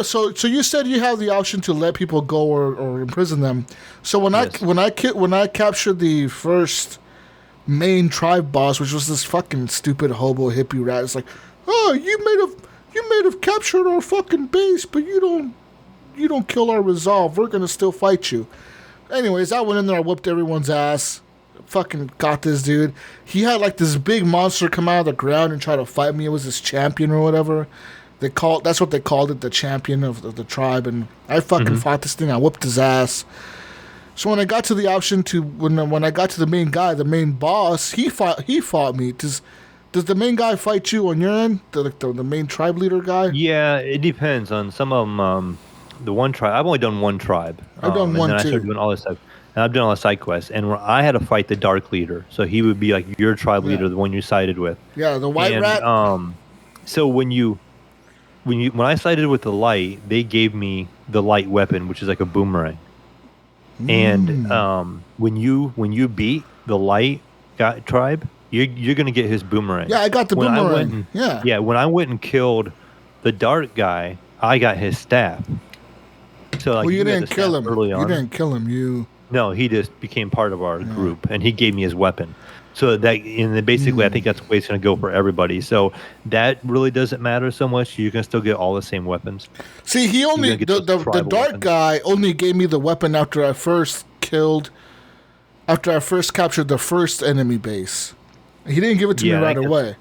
so you said you have the option to let people go or imprison them. So when I captured the first main tribe boss, which was this fucking stupid hobo hippie rat, it's like, oh, you may have captured our fucking base, but you don't kill our resolve. We're gonna still fight you. Anyways, I went in there, I whooped everyone's ass. Fucking got this dude. He had like this big monster come out of the ground and try to fight me. It was this champion or whatever. That's what they called it, the champion of the tribe, and I fucking fought this thing. I whooped his ass. So when I got to the option to when I got to the main guy, the main boss, he fought me. Does the main guy fight you on your end? The main tribe leader guy? Yeah, it depends on some of them. The one tribe, I've only done one tribe. I've done one too. I started doing all this stuff. And I've done all the side quests, and where I had to fight the dark leader, so he would be like your tribe leader, the one you sided with. Yeah, the white rat. So when I sided with the light, they gave me the light weapon, which is like a boomerang. And when you beat the light tribe, you're gonna get his boomerang. Yeah, I got the boomerang. When I went and killed the dark guy, I got his staff. So like, well, you didn't kill him. Early on. You didn't kill him. No, he just became part of our group, and he gave me his weapon. So that, and basically, I think that's the way it's going to go for everybody. So that really doesn't matter so much. You can still get all the same weapons. See, he only the dark weapons. Guy only gave me the weapon after I first captured the first enemy base. He didn't give it to me right away.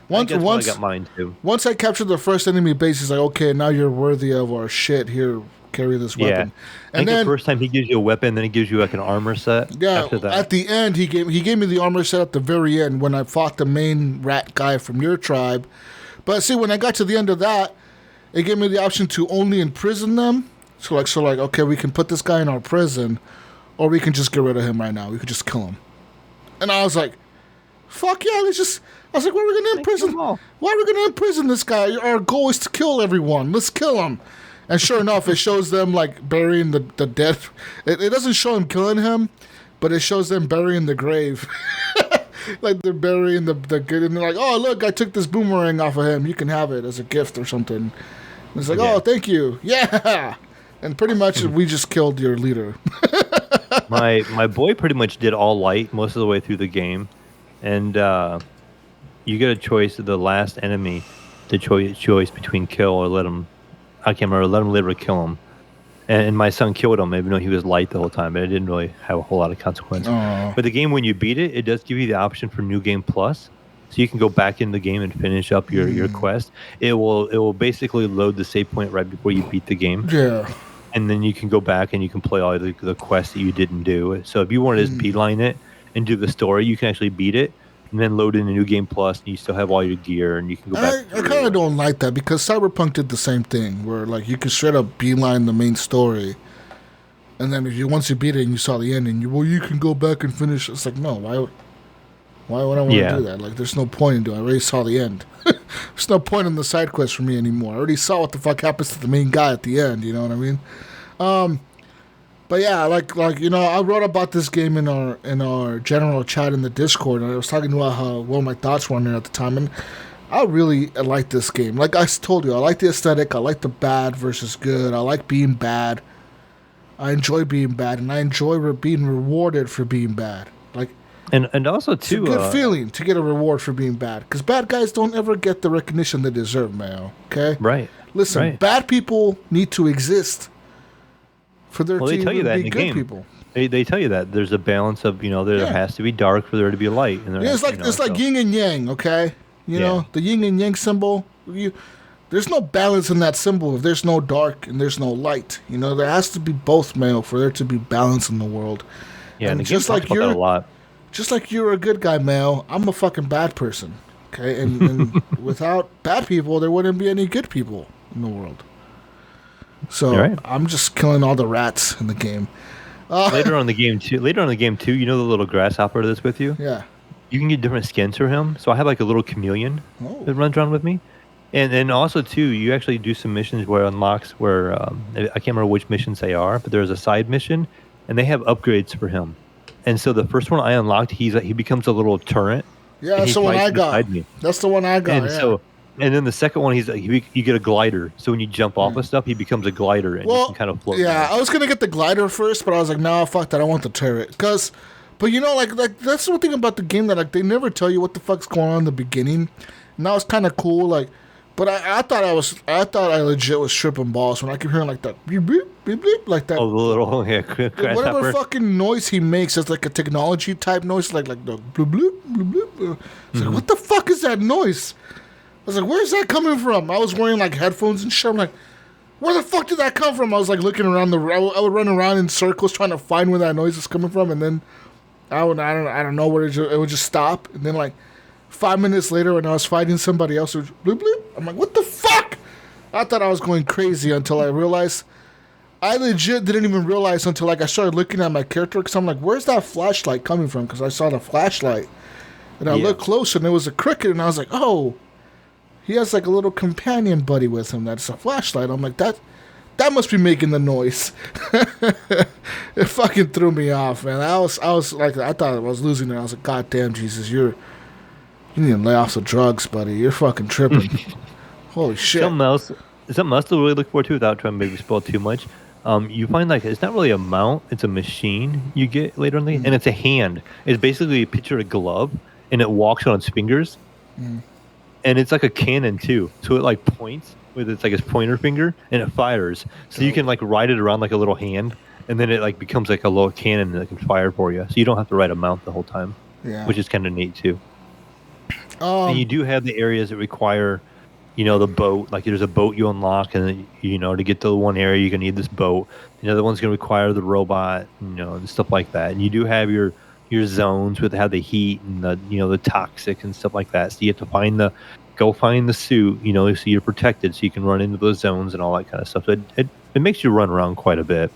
Once I got mine too. Once I captured the first enemy base, he's like, okay, now you're worthy of our shit. Here, carry this weapon. And then the first time he gives you a weapon, then he gives you like an armor set. Yeah, after that. At the end, he gave me the armor set at the very end when I fought the main rat guy from your tribe. But see, when I got to the end of that, it gave me the option to only imprison them. So like, okay, we can put this guy in our prison, or we can just get rid of him right now. We could just kill him. And I was like, fuck yeah, let's just. I was like, why are we going to imprison? Why are we going to imprison this guy? Our goal is to kill everyone. Let's kill him. And sure enough, it shows them like burying the dead. It doesn't show him killing him, but it shows them burying the grave. Like they're burying the good, and they're like, "Oh, look, I took this boomerang off of him. You can have it as a gift or something." And it's like, "Oh, thank you, yeah." And pretty much, we just killed your leader. My boy pretty much did all light most of the way through the game. and you get a choice of the last enemy, the choice between kill or let him. I can't remember. Let him live or kill him. And my son killed him, even though he was light the whole time, but it didn't really have a whole lot of consequence. But the game, when you beat it, it does give you the option for New Game Plus, so you can go back in the game and finish up your quest. It will basically load the save point right before you beat the game. Yeah. And then you can go back and you can play all the quests that you didn't do. So if you want to just beeline it and do the story, you can actually beat it and then load in a New Game Plus, and you still have all your gear, and you can go back. I kind of don't like that, because Cyberpunk did the same thing, where like you could straight up beeline the main story, and then once you beat it and you saw the ending, you can go back and finish. It's like, no, why would I want to do that? Like, there's no point in doing it. I already saw the end. There's no point in the side quest for me anymore. I already saw what the fuck happens to the main guy at the end. You know what I mean? But yeah, like I wrote about this game in our general chat in the Discord, and I was talking about what my thoughts were on it at the time, and I really like this game. Like I told you, I like the aesthetic, I like the bad versus good, I like being bad, I enjoy being bad, and I enjoy being rewarded for being bad. Like, and also too, it's a good feeling to get a reward for being bad, because bad guys don't ever get the recognition they deserve, Mayo. Okay, right? Listen, bad people need to exist. For their they tell you that in the game. People. They tell you that there's a balance of there has to be dark for there to be light. And it's like yin and yang, okay? You know, the yin and yang symbol. There's no balance in that symbol if there's no dark and there's no light. You know, there has to be both, Mayo, for there to be balance in the world. Yeah, and just like you're a lot. Just like you're a good guy, Mayo, I'm a fucking bad person. Okay, and without bad people, there wouldn't be any good people in the world. So I'm just killing all the rats in the game. Later on in the game too, you know the little grasshopper that's with you? Yeah. You can get different skins for him. So I have like a little chameleon that runs around with me. And also too, you actually do some missions where it unlocks where I can't remember which missions they are, but there's a side mission and they have upgrades for him. And so the first one I unlocked, he becomes a little turret. Yeah, that's the one I got. That's the one I got. And then the second one, you get a glider. So when you jump off of stuff, he becomes a glider and you can kind of float. Yeah, I was gonna get the glider first, but I was like, no, fuck that. I want the turret. But you know, like that's the thing about the game, that like they never tell you what the fuck's going on in the beginning. And that was kind of cool. Like, but I thought I legit was tripping balls when I keep hearing like that beep beep beep beep like that. Oh, the little whatever fucking noise he makes is like a technology type noise, like the bloop bloop bloop bloop. It's like, what the fuck is that noise? I was like, where's that coming from? I was wearing like headphones and shit. I'm like, where the fuck did that come from? I was like looking around I would run around in circles trying to find where that noise is coming from, and then I don't know where it would just stop, and then like 5 minutes later when I was fighting somebody else, it was bloop bloop. I'm like, what the fuck? I thought I was going crazy until I realized. I legit didn't even realize until like I started looking at my character, because I'm like, where's that flashlight coming from? Because I saw the flashlight, and I looked closer and it was a cricket, and I was like, oh. He has like a little companion buddy with him that's a flashlight. I'm like, that must be making the noise. It fucking threw me off, man. I was like, I thought I was losing it. I was like, God damn, Jesus, you need to lay off the drugs, buddy. You're fucking tripping. Holy shit. Something else to really look forward to without trying to maybe spoil too much. You find like it's not really a mount, it's a machine you get later in the and it's a hand. It's basically a picture of a glove, and it walks on its fingers. And it's like a cannon too, so it like points with its like its pointer finger, and it fires. So you can like ride it around like a little hand, and then it like becomes like a little cannon that can fire for you. So you don't have to ride a mount the whole time, which is kind of neat too. And you do have the areas that require, the boat. Like there's a boat you unlock, and to get to one area you're gonna need this boat. The other one's gonna require the robot, and stuff like that. And you do have your zones with how the heat and the toxic and stuff like that. So you have to go find the suit, so you're protected, so you can run into those zones and all that kind of stuff. So it makes you run around quite a bit.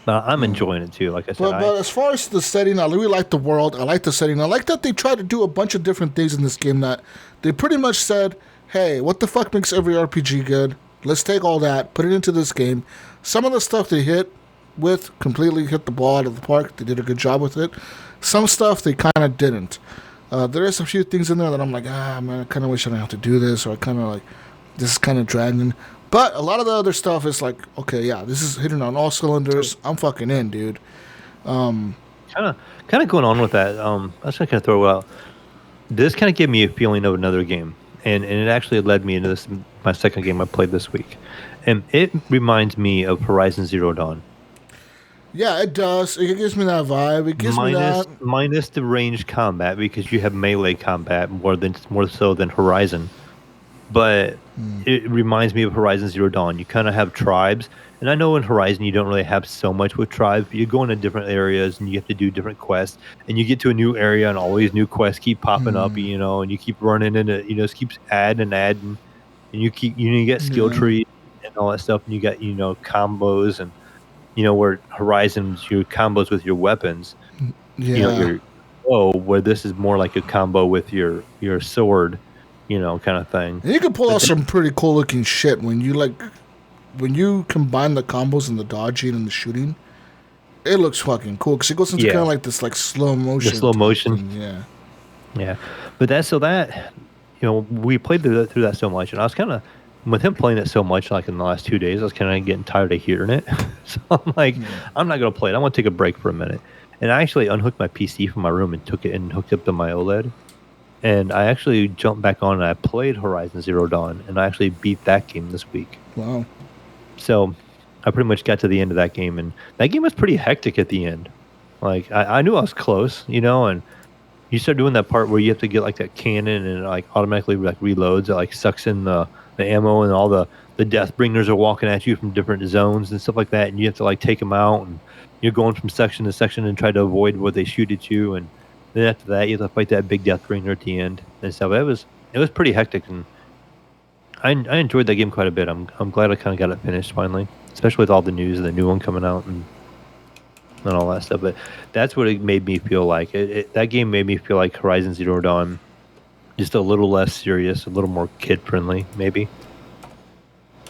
I'm enjoying it too. Like I said, but as far as the setting, I really like the world. I like the setting. I like that they try to do a bunch of different things in this game. That they pretty much said, "Hey, what the fuck makes every RPG good? Let's take all that, put it into this game." Some of the stuff they completely hit the ball out of the park. They did a good job with it. Some stuff they kind of didn't. There is a few things in there that I'm like, man, I kind of wish I didn't have to do this, or I kind of like, this is kind of dragging. But a lot of the other stuff is like, okay, yeah, this is hitting on all cylinders. I'm fucking in, dude. kind of going on with that. I was just gonna throw out. This kind of gave me a feeling of another game, and it actually led me into this my second game I played this week, and it reminds me of Horizon Zero Dawn. Yeah, it does. It gives me that vibe. It gives me that. Minus the ranged combat because you have melee combat more so than Horizon. But it reminds me of Horizon Zero Dawn. You kind of have tribes, and I know in Horizon you don't really have so much with tribes, but you go into different areas and you have to do different quests, and you get to a new area and always new quests keep popping up, and you keep running into, it keeps adding, and you get skill trees and all that stuff, and you got, combos and, where Horizons, your combos with your weapons, your where this is more like a combo with your sword, kind of thing. And you can pull out some pretty cool looking shit when you combine the combos and the dodging and the shooting. It looks fucking cool because it goes into kind of like this like slow motion. The slow motion, thing, yeah. But we played through that so much, and I was kind of with him playing it so much, like in the last 2 days, I was kind of getting tired of hearing it. So I'm like, I'm not gonna play it. I want to take a break for a minute. And I actually unhooked my PC from my room and took it and hooked up to my OLED. And I actually jumped back on and I played Horizon Zero Dawn, and I actually beat that game this week. Wow. So I pretty much got to the end of that game, and that game was pretty hectic at the end. Like, I knew I was close, and you start doing that part where you have to get like that cannon and it like automatically like reloads. It like sucks in the ammo, and all the death bringers are walking at you from different zones and stuff like that, and you have to like take them out, and you're going from section to section and try to avoid what they shoot at you, and then after that, you have to fight that big death bringer at the end and stuff. It was pretty hectic, and I enjoyed that game quite a bit. I'm glad I kind of got it finished finally, especially with all the news and the new one coming out and all that stuff. But that's what it made me feel like. That game made me feel like Horizon Zero Dawn, just a little less serious, a little more kid friendly, maybe.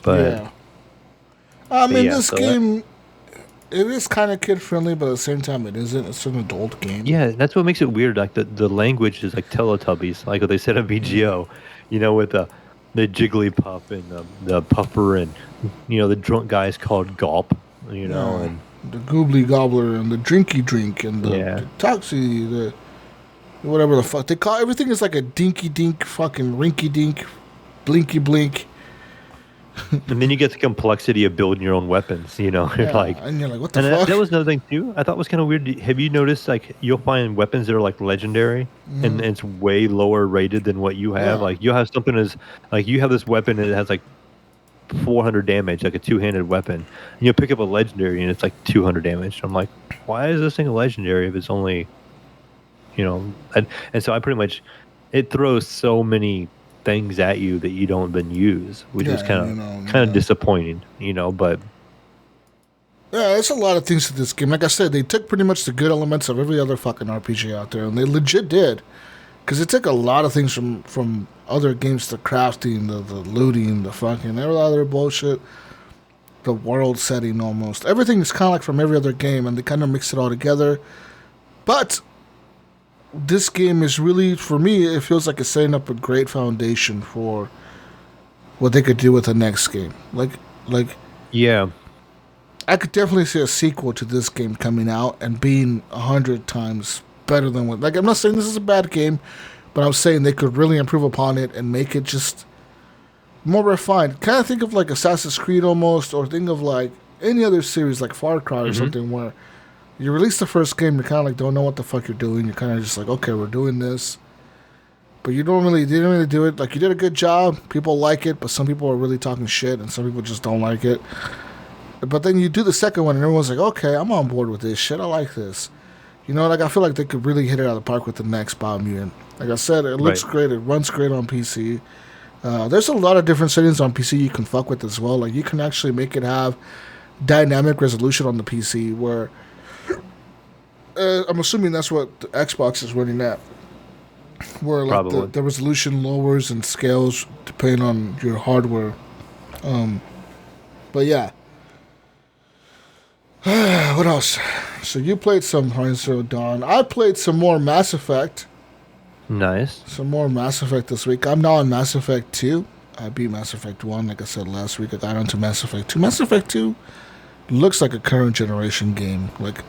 But I mean, this game. It is kind of kid friendly, but at the same time, it isn't. It's an adult game. Yeah, that's what makes it weird. Like the language is like Teletubbies, like what they said on VGO, with the Jigglypuff and the Puffer, and the drunk guy is called Gulp, and the Goobly Gobbler and the Drinky Drink and the Toxie, the whatever the fuck they call everything is like a dinky dink, fucking rinky dink, blinky blink. And then you get the complexity of building your own weapons, you're like, and you're like, what the fuck? That was another thing too. I thought was kind of weird. Have you noticed like you'll find weapons that are like legendary, and it's way lower rated than what you have? Like you'll have something as like you have this weapon and it has like 400 damage, like a two-handed weapon, and you'll pick up a legendary and it's like 200 damage. I'm like, why is this thing a legendary if it's only, and so I pretty much it throws so many things at you that you don't then use, which is kind of disappointing, but there's a lot of things to this game. Like I said, they took pretty much the good elements of every other fucking RPG out there, and they legit did, because it took a lot of things from other games, the crafting, the looting, the fucking every other bullshit, the world setting, almost everything is kind of like from every other game, and they kind of mix it all together. But this game is really, for me, it feels like it's setting up a great foundation for what they could do with the next game. Like, yeah, I could definitely see a sequel to this game coming out and being 100 times better than what. Like, I'm not saying this is a bad game, but I'm saying they could really improve upon it and make it just more refined. Kind of think of like Assassin's Creed almost, or think of like any other series like Far Cry or something where you release the first game, you kind of like don't know what the fuck you're doing. You're kind of just like, okay, we're doing this, but you didn't really do it. Like, you did a good job. People like it, but some people are really talking shit, and some people just don't like it. But then you do the second one, and everyone's like, okay, I'm on board with this shit. I like this. Like, I feel like they could really hit it out of the park with the next Biomutant. Like I said, it looks great. It runs great on PC. There's a lot of different settings on PC you can fuck with as well. Like, you can actually make it have dynamic resolution on the PC, where I'm assuming that's what the Xbox is running at, where like the resolution lowers and scales depending on your hardware. But yeah. What else? So you played some Horizon Zero Dawn. I played some more Mass Effect. Nice. Some more Mass Effect this week. I'm now on Mass Effect 2. I beat Mass Effect 1, like I said last week. I got onto Mass Effect 2. Mass Effect 2 looks like a current generation game. Like,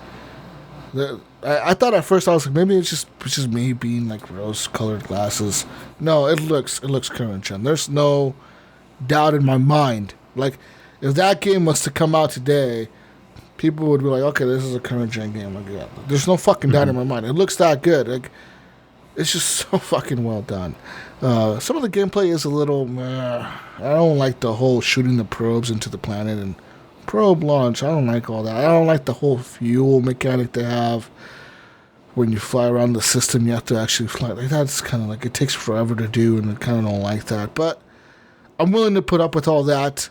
I thought at first I was like, maybe it's just me being like rose-colored glasses. No, it looks current gen. There's no doubt in my mind. Like, if that game was to come out today, people would be like, okay, this is a current gen game. Like, yeah, there's no fucking doubt in my mind. It looks that good. Like, it's just so fucking well done. Some of the gameplay is a little. I don't like the whole shooting the probes into the planet and probe launch. I don't like all that. I don't like the whole fuel mechanic they have. When you fly around the system, you have to actually fly. Like, that's kind of like, it takes forever to do, and I kind of don't like that. But I'm willing to put up with all that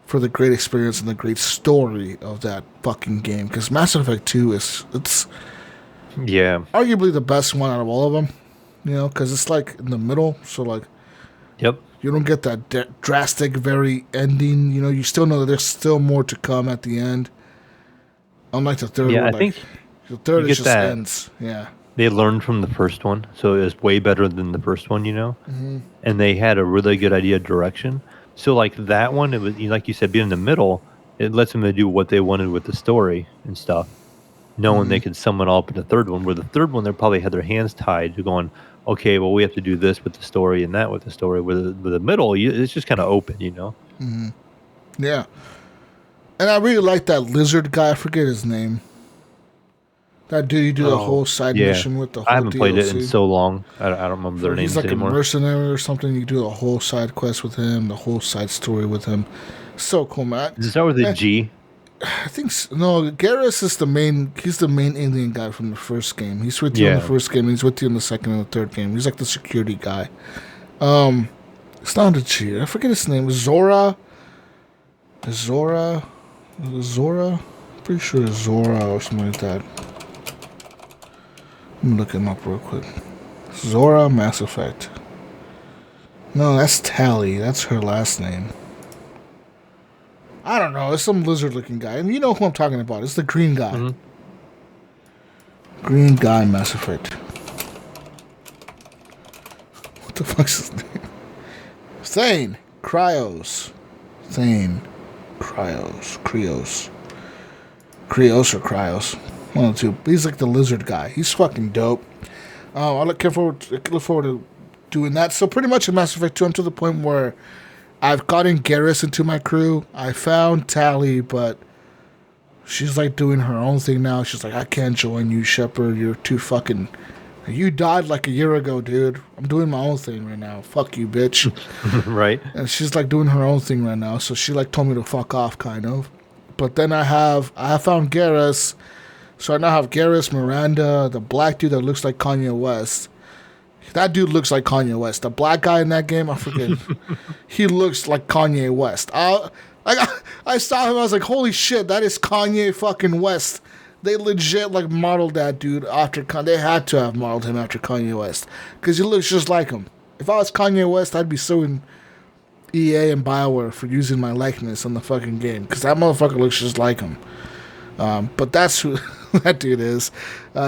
for the great experience and the great story of that fucking game. Because Mass Effect 2 it's arguably the best one out of all of them. You know, because it's like in the middle. So like, Yep. you don't get that drastic, very ending. You know, you still know that there's still more to come at the end. Unlike the third one. I think the third you is get just that. ends. Yeah. They learned from the first one, so it was way better than the first one, you know? And they had a really good idea of direction. So, like, that one, it was, like you said, being in the middle, it lets them do what they wanted with the story and stuff, knowing they could sum it all up in the third one, where the third one, they probably had their hands tied to going, okay, well, we have to do this with the story and that with the story. With the middle, it's just kind of open, you know? Yeah. And I really like that lizard guy. I forget his name. That dude you do the whole side mission with the whole I haven't played it in DLC. so long. I don't remember their names He's like anymore. a mercenary or something. You do the whole side quest with him, the whole side story with him. So cool, man. Does it start with a G? I think no. Garrus is the main. He's the main alien guy from the first game. He's with you in the first game. He's with you in the second and the third game. He's like the security guy. It's not a G. I forget his name. Zora. Zora. Pretty sure it's Zora or something like that. Let me look him up real quick. Zora Mass Effect. No, that's Tally. That's her last name. I don't know. It's some lizard-looking guy. And you know who I'm talking about. It's the green guy. Green guy Mass Effect. What the fuck's his name? Thane. Cryos. Thane. Cryos. Krios or Cryos. One of the two. He's like the lizard guy. He's fucking dope. I look forward to doing that. So pretty much in Mass Effect 2, I'm to the point where I've gotten Garrus into my crew. I found Tally, but she's like doing her own thing now. She's like, I can't join you, Shepard. You're too fucking... You died like a year ago, dude. I'm doing my own thing right now. Fuck you, bitch. Right. And she's like doing her own thing right now. So she like told me to fuck off, kind of. But then I have found Garrus. So I now have Garrus, Miranda, the black dude that looks like Kanye West. That dude looks like Kanye West. The black guy in that game, I forget. He looks like Kanye West. I saw him, I was like, holy shit, that is Kanye fucking West. They legit like modeled that dude after They had to have modeled him after Kanye West. Because he looks just like him. If I was Kanye West, I'd be suing EA and BioWare for using my likeness on the fucking game. Because that motherfucker looks just like him. But that's who that dude is.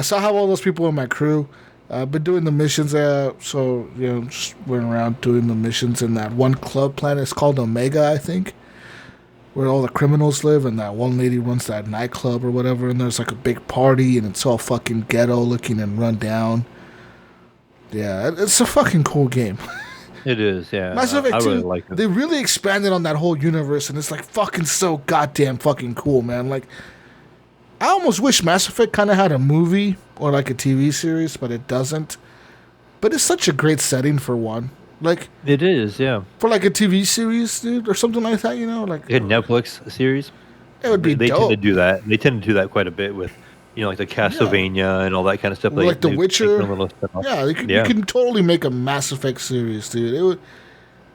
So I have all those people in my crew. I've been doing the missions, so, you know, just went around doing the missions in that one club planet. It's called Omega, I think, where all the criminals live, and that one lady runs that nightclub or whatever, and there's like a big party, and it's all fucking ghetto looking and run down. Yeah, it's a fucking cool game. It is, yeah. Mass Effect I 2, really like it. they really expanded on that whole universe, and it's like fucking so goddamn fucking cool, man. Like, I almost wish Mass Effect kind of had a movie or like a TV series, but it doesn't. But it's such a great setting for one. Like, It is, yeah. for like a TV series, dude, or something like that, you know? Like, A Netflix series. it would be They dope. tend to do that. They tend to do that quite a bit with, like the Castlevania and all that kind of stuff. Or like The they Witcher. take their little stuff. Yeah, you can totally make a Mass Effect series, dude.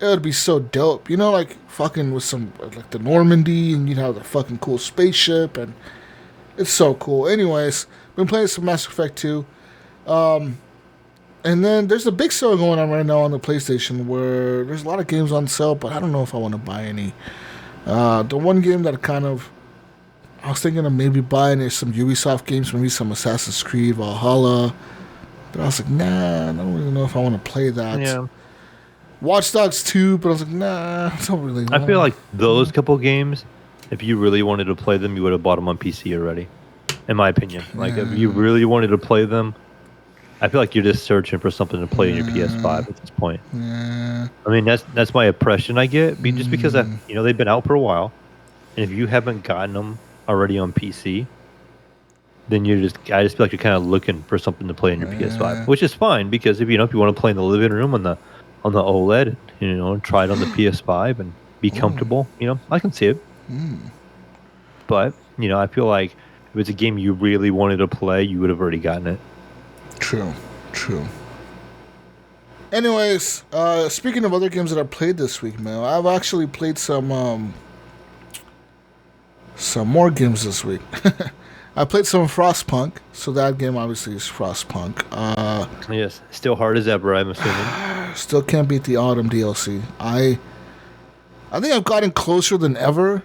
It would be so dope. You know, like fucking with some like the Normandy, and you'd have the fucking cool spaceship, and it's so cool. Anyways, been playing some Mass Effect 2. And then there's a big sale going on right now on the PlayStation where there's a lot of games on sale, but I don't know if I want to buy any. The one game that I was thinking of maybe buying is some Ubisoft games, maybe some Assassin's Creed, Valhalla. But I was like, nah, I don't really know if I want to play that. Yeah. Watch Dogs 2, but I was like, nah, I don't really know. I feel like those couple games, if you really wanted to play them, you would have bought them on PC already. in my opinion. Like, if you really wanted to play them, I feel like you're just searching for something to play in your PS5 at this point. Yeah. I mean, that's my impression I get, just because they've been out for a while, and if you haven't gotten them already on PC, then I just feel like you're kind of looking for something to play in your PS5, which is fine because if you want to play in the living room on the OLED, try it on the PS5 and be comfortable, I can see it. But I feel like if it's a game you really wanted to play, you would have already gotten it. True. Anyways, speaking of other games that I played this week, man, I've actually played some more games this week. I played some Frostpunk, so that game obviously is Frostpunk. Yes, still hard as ever, I'm assuming. Still can't beat the Autumn DLC. I think I've gotten closer than ever,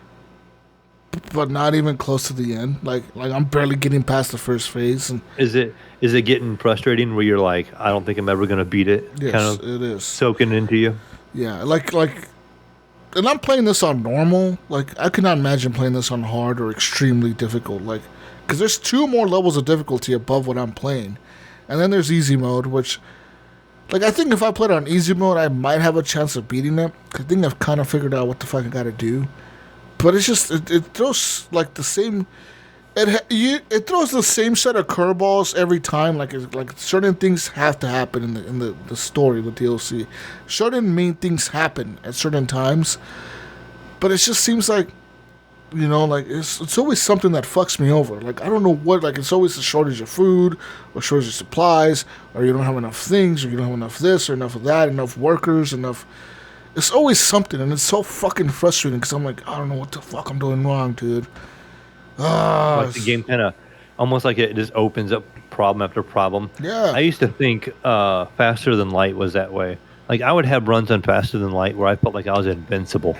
but not even close to the end. Like I'm barely getting past the first phase. And is it getting frustrating where you're like, I don't think I'm ever gonna beat it? Yes, kind of it is soaking into you. Yeah, like, and I'm playing this on normal. Like, I cannot imagine playing this on hard or extremely difficult. Like, because there's 2 more levels of difficulty above what I'm playing, and then there's easy mode, which, like, I think if I played on easy mode, I might have a chance of beating it. I think I've kind of figured out what the fuck I gotta do. But it's just it throws like the same. It throws the same set of curveballs every time. Like certain things have to happen in the story, the DLC. Certain main things happen at certain times, but it just seems like, like it's always something that fucks me over. Like, I don't know what. Like, it's always a shortage of food, or shortage of supplies, or you don't have enough things, or you don't have enough this or enough of that, enough workers, enough. It's always something, and it's so fucking frustrating because I'm like, I don't know what the fuck I'm doing wrong, dude. Like the game kind of, almost like it just opens up problem after problem. Yeah. I used to think Faster Than Light was that way. Like, I would have runs on Faster Than Light where I felt like I was invincible.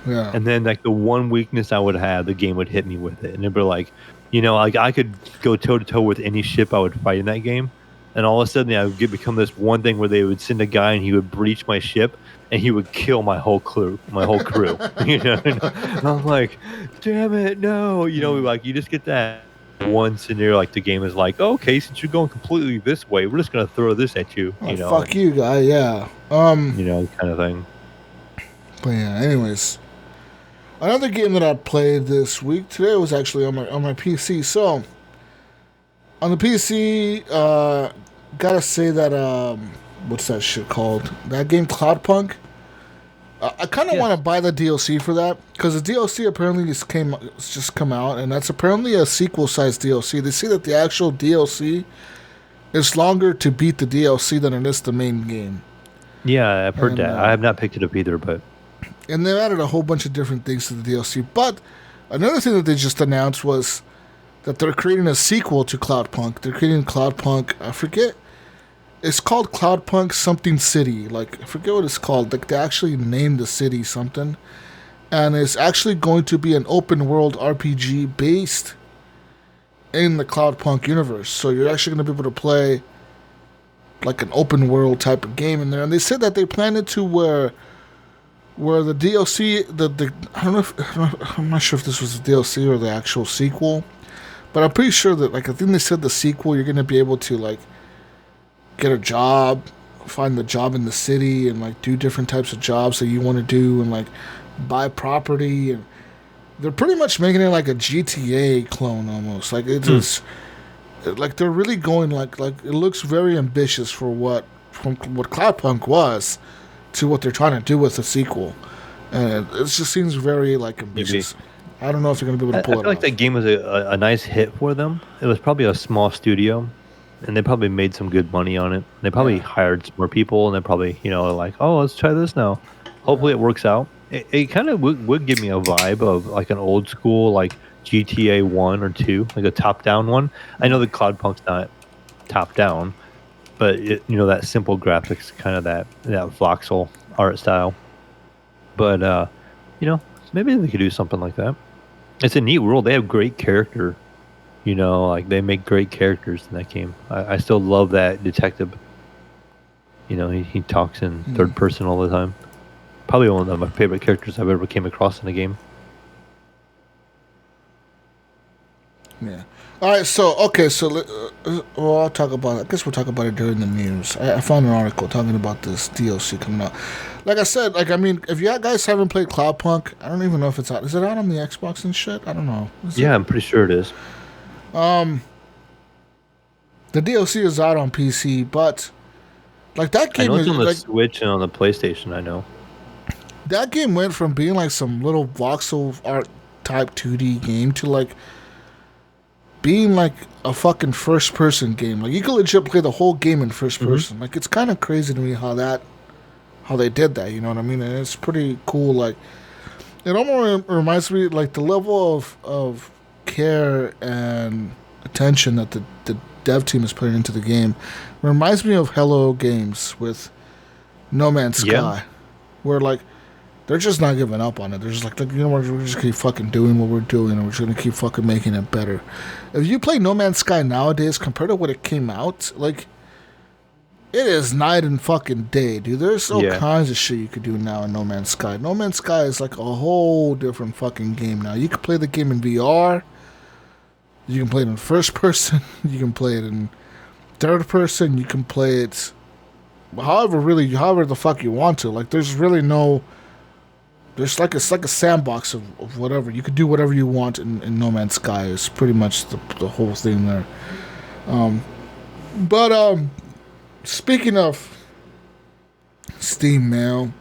Yeah. And then, like, the one weakness I would have, the game would hit me with it. And it'd be like, like, I could go toe-to-toe with any ship I would fight in that game. And all of a sudden, I would become this one thing where they would send a guy and he would breach my ship and he would kill my whole crew. And I'm like, damn it, no. Like, you just get that one scenario, like the game is like, okay, since you're going completely this way, we're just going to throw this at you. Fuck you, guy, yeah. Kind of thing. But yeah, anyways. Another game that I played this week, today was actually on my PC. So, on the PC, gotta say that, what's that shit called? That game, CloudPunk? I kind of want to buy the DLC for that, because the DLC apparently it's just come out, and that's apparently a sequel-sized DLC. They say that the actual DLC is longer to beat the DLC than it is the main game. Yeah, I've heard that. I have not picked it up either, but... And they've added a whole bunch of different things to the DLC. But another thing that they just announced was that they're creating a sequel to CloudPunk. They're creating CloudPunk, I forget... It's called CloudPunk something city. Like, I forget what it's called. Like, they actually named the city something. And it's actually going to be an open world RPG based in the CloudPunk universe. So you're actually going to be able to play like an open world type of game in there. And they said that they planned it to where the DLC, I'm not sure if this was the DLC or the actual sequel. But I'm pretty sure that, like, I think they said the sequel, you're going to be able to, like, get a job, find the job in the city, and like do different types of jobs that you want to do, and like buy property. And they're pretty much making it like a GTA clone almost. Like, it's just, like, they're really going like it looks very ambitious from what CloudPunk was to what they're trying to do with the sequel, and it just seems very like ambitious. Maybe. I don't know if they're gonna be able to pull it off. I feel like that game was a nice hit for them. It was probably a small studio. And they probably made some good money on it. They probably hired some more people, and they probably, like, oh, let's try this now. Hopefully it works out. It kind of would give me a vibe of like an old school, like GTA 1 or 2, like a top-down one. I know the CloudPunk's not top-down, but, that simple graphics, kind of that voxel art style. But, maybe they could do something like that. It's a neat world. They have great character. Like, they make great characters in that game. I still love that detective. He talks in third person all the time. Probably one of my favorite characters I've ever came across in a game. Yeah. All right, so okay, well, I'll talk about it. I guess we'll talk about it during the news. I found an article talking about this DLC coming out. Like I said, like I mean, if you guys haven't played CloudPunk, I don't even know if it's out. Is it out on the Xbox and shit? I don't know. Yeah, I'm pretty sure it is. The DLC is out on PC, but like that I game know it's is on the like Switch and on the PlayStation. I know. that game went from being like some little voxel art type 2D game to like being like a fucking first person game. Like you could legit play the whole game in first person. Like it's kind of crazy to me how they did that. You know what I mean? And it's pretty cool. Like it almost reminds me like the level of care and attention that the dev team is putting into the game reminds me of Hello Games with No Man's Sky, where like they're just not giving up on it. They're just like, you know what, we're just keep fucking doing what we're doing, and we're just gonna keep fucking making it better. If you play No Man's Sky nowadays compared to when it came out, like it is night and fucking day, dude. There's all kinds of shit you could do now in No Man's Sky. No Man's Sky is like a whole different fucking game now. You can play the game in VR. You can play it in first person. You can play it in third person. You can play it however the fuck you want to. Like there's really no. It's like a sandbox of whatever. You could do whatever you want in No Man's Sky. It's pretty much the whole thing there. But speaking of Steam Mail,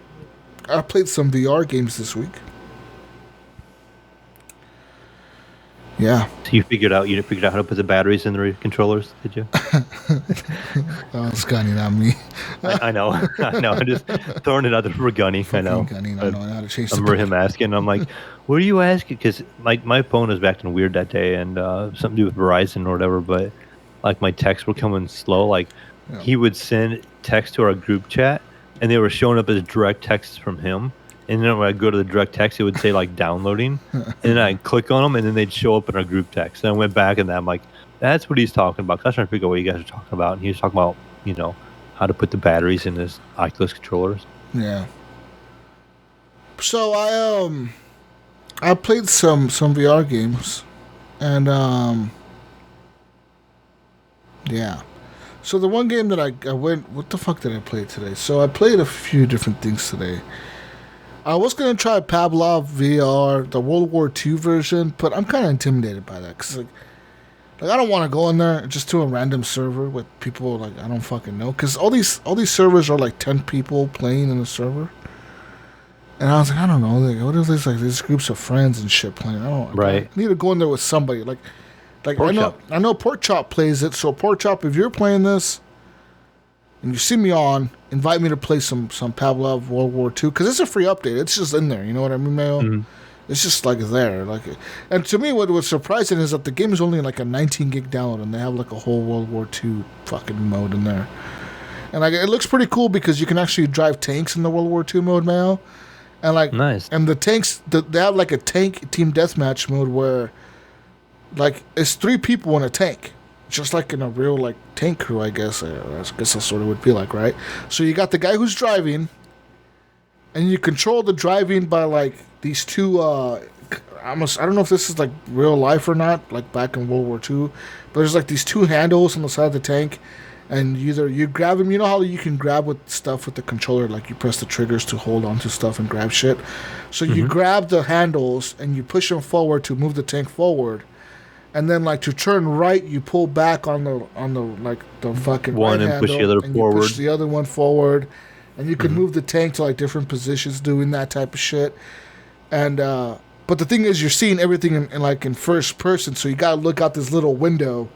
I played some VR games this week. Yeah. So you figured out how to put the batteries in the controllers, did you? Oh, it's Gunny, not me. I know. I'm just throwing it out there for Gunny. I know. Gunny, I know how to change I remember him asking. I'm like, what are you asking? Because my phone was acting weird that day, and something to do with Verizon or whatever. But like my texts were coming slow. Like he would send text to our group chat, and they were showing up as direct texts from him. And then when I go to the direct text, it would say like downloading, and then I'd click on them, and then they'd show up in our group text. And I went back and I'm like, that's what he's talking about. I was trying to figure out what you guys are talking about, and he was talking about how to put the batteries in his Oculus controllers. Yeah. So I played some VR games, and yeah. So the one game that I went, what the fuck did I play today? So I played a few different things today. I was going to try Pavlov VR, the World War II version, but I'm kind of intimidated by that. Because, like I don't want to go in there just to a random server with people, like, I don't fucking know. Because all these servers are, like, 10 people playing in a server. And I was like, I don't know. Like, what if there's, like, these groups of friends and shit playing? I need to go in there with somebody. Like I know Pork Chop plays it. So, Pork Chop, if you're playing this, and you see me on, invite me to play some Pavlov World War II, because it's a free update. It's just in there, you know what I mean, Mayo? Mm-hmm. It's just like there, and to me, what was surprising is that the game is only like a 19 gig download, and they have like a whole World War II fucking mode in there, and like it looks pretty cool because you can actually drive tanks in the World War II mode, Mayo, and like nice. And the tanks, they have like a tank team deathmatch mode where, like, it's 3 people in a tank. Just like in a real, like, tank crew, I guess. I guess that's what it would be like, right? So you got the guy who's driving, and you control the driving by, like, these two, I don't know if this is, like, real life or not, like, back in World War II, but there's, like, these 2 handles on the side of the tank, and either you grab them, you know how you can grab with stuff with the controller, like, you press the triggers to hold onto stuff and grab shit? So you grab the handles, and you push them forward to move the tank forward. And then, like, to turn right, you pull back on the like the fucking one right and handle, push the other and forward. You push the other one forward, and you can move the tank to like different positions, doing that type of shit. And but the thing is, you're seeing everything in first person, so you gotta look out this little window.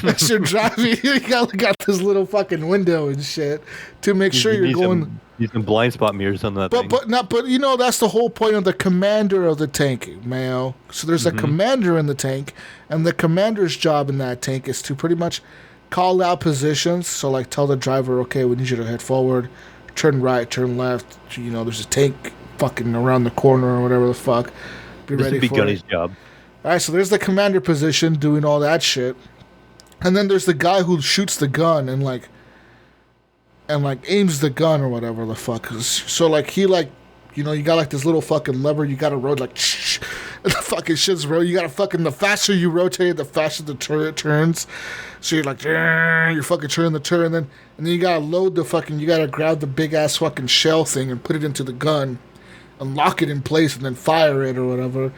As you're driving, you gotta look out this little fucking window and shit to make sure you're going. Use some blind spot mirrors on that thing. But you know, that's the whole point of the commander of the tank, Mayo. So there's a commander in the tank, and the commander's job in that tank is to pretty much call out positions. So like tell the driver, okay, we need you to head forward, turn right, turn left. You know, there's a tank fucking around the corner or whatever the fuck. Be ready for it. This would be Gunny's job. All right, so there's the commander position doing all that shit, and then there's the guy who shoots the gun and aims the gun or whatever the fuck. So like he like, you know, you got like this little fucking lever you got to roll like, the fucking shit's you gotta fucking, the faster you rotate, the faster the turret turns. So you're like, you're fucking turning the turret, and then you gotta load the fucking, you gotta grab the big ass fucking shell thing and put it into the gun and lock it in place and then fire it or whatever.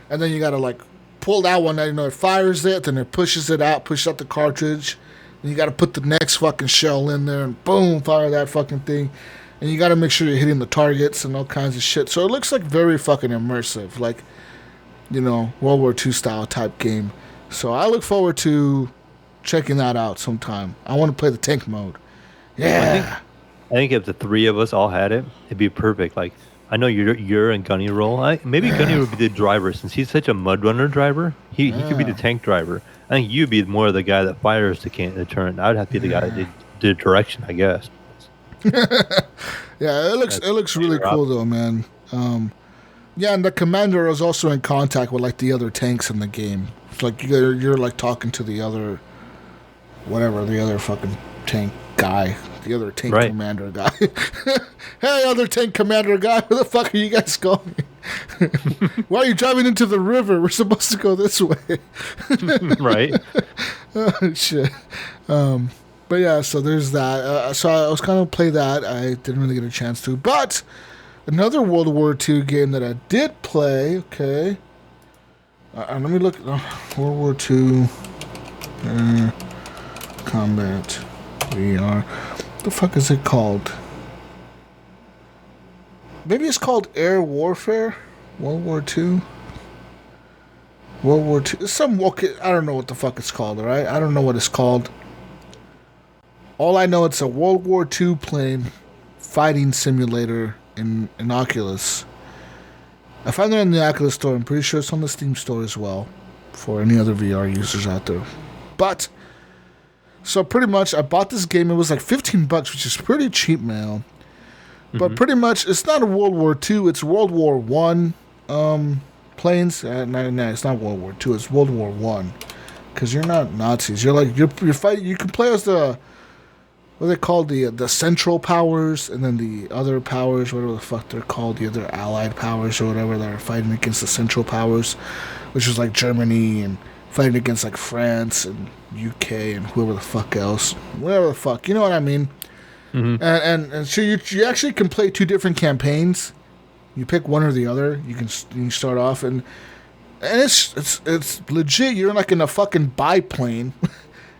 And then you gotta like pull that one, it fires it, then it pushes it out, pushes out the cartridge. And you gotta put the next fucking shell in there and boom, fire that fucking thing. And you gotta make sure you're hitting the targets and all kinds of shit. So it looks like very fucking immersive, like, World War II style type game. So I look forward to checking that out sometime. I want to play the tank mode. Yeah. I think if the three of us all had it, it'd be perfect. Like, I know you're in Gunny role. Maybe Gunny would be the driver since he's such a mud runner driver. He could be the tank driver. I think you'd be more the guy that fires the turret. I would have to be the guy that did the direction, I guess. Yeah, it looks really cool though, man. Yeah, and the commander is also in contact with like the other tanks in the game. It's like you're like talking to the other, whatever, the other fucking tank guy, the other tank commander guy. Hey, other tank commander guy, where the fuck are you guys going? Why are you driving into the river? We're supposed to go this way. Right. Oh, shit. But yeah, so there's that. So I was going to play that. I didn't really get a chance to. But another World War II game that I did play. Okay. Let me look. World War II combat VR. What the fuck is it called? Maybe it's called Air Warfare. World War II. World War II. It's some. Okay, I don't know what the fuck it's called. All right, I don't know what it's called. All I know, it's a World War II plane fighting simulator in Oculus. I found it in the Oculus store. I'm pretty sure it's on the Steam store as well for any other VR users out there. But, so pretty much, I bought this game. It was like $15, which is pretty cheap, man. But pretty much, it's not a World War II. It's World War I planes. No, it's not World War II. It's World War I. Because you're not Nazis. You're like, you're fighting. You can play as the, what are they called? The Central Powers, and then the other powers, whatever the fuck they're called, the other Allied powers or whatever, that are fighting against the Central Powers, which is like Germany, and fighting against like France and UK and whoever the fuck else. Whatever the fuck. You know what I mean? And so you actually can play two different campaigns. You pick one or the other. You can start off, and it's legit. You're like in a fucking biplane,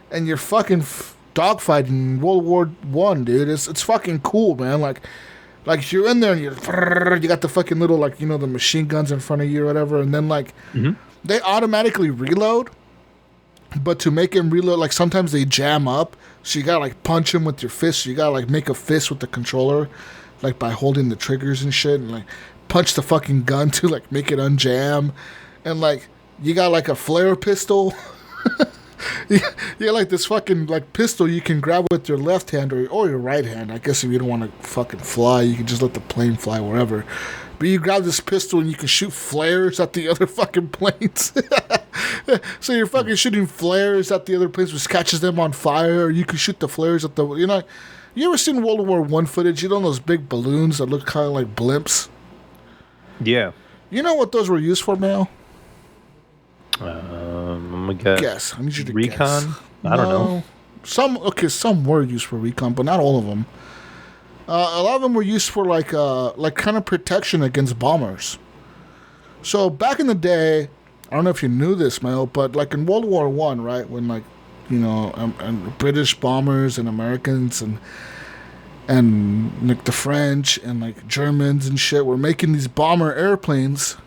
and you're fucking dogfighting in World War I, dude. It's fucking cool, man. Like you're in there and you got the fucking little, like, the machine guns in front of you or whatever, and then like they automatically reload. But to make him reload, like, sometimes they jam up, so you gotta like punch him with your fist. So you gotta like make a fist with the controller, like by holding the triggers and shit, and like punch the fucking gun to like make it unjam. And like you got like a flare pistol. You got like this fucking like pistol you can grab with your left hand or your right hand. I guess if you don't want to fucking fly, you can just let the plane fly wherever. But you grab this pistol and you can shoot flares at the other fucking planes. So you're fucking shooting flares at the other planes, which catches them on fire. Or you can shoot the flares at the, you ever seen World War I footage? You know those big balloons that look kind of like blimps? Yeah. You know what those were used for, Mayo? I'm gonna guess. I need you to recon? guess. I don't know. Some were used for recon, but not all of them. A lot of them were used for like kind of protection against bombers. So back in the day, I don't know if you knew this, Mayo, but like in World War I, right, when like, and British bombers and Americans and like the French and like Germans and shit were making these bomber airplanes.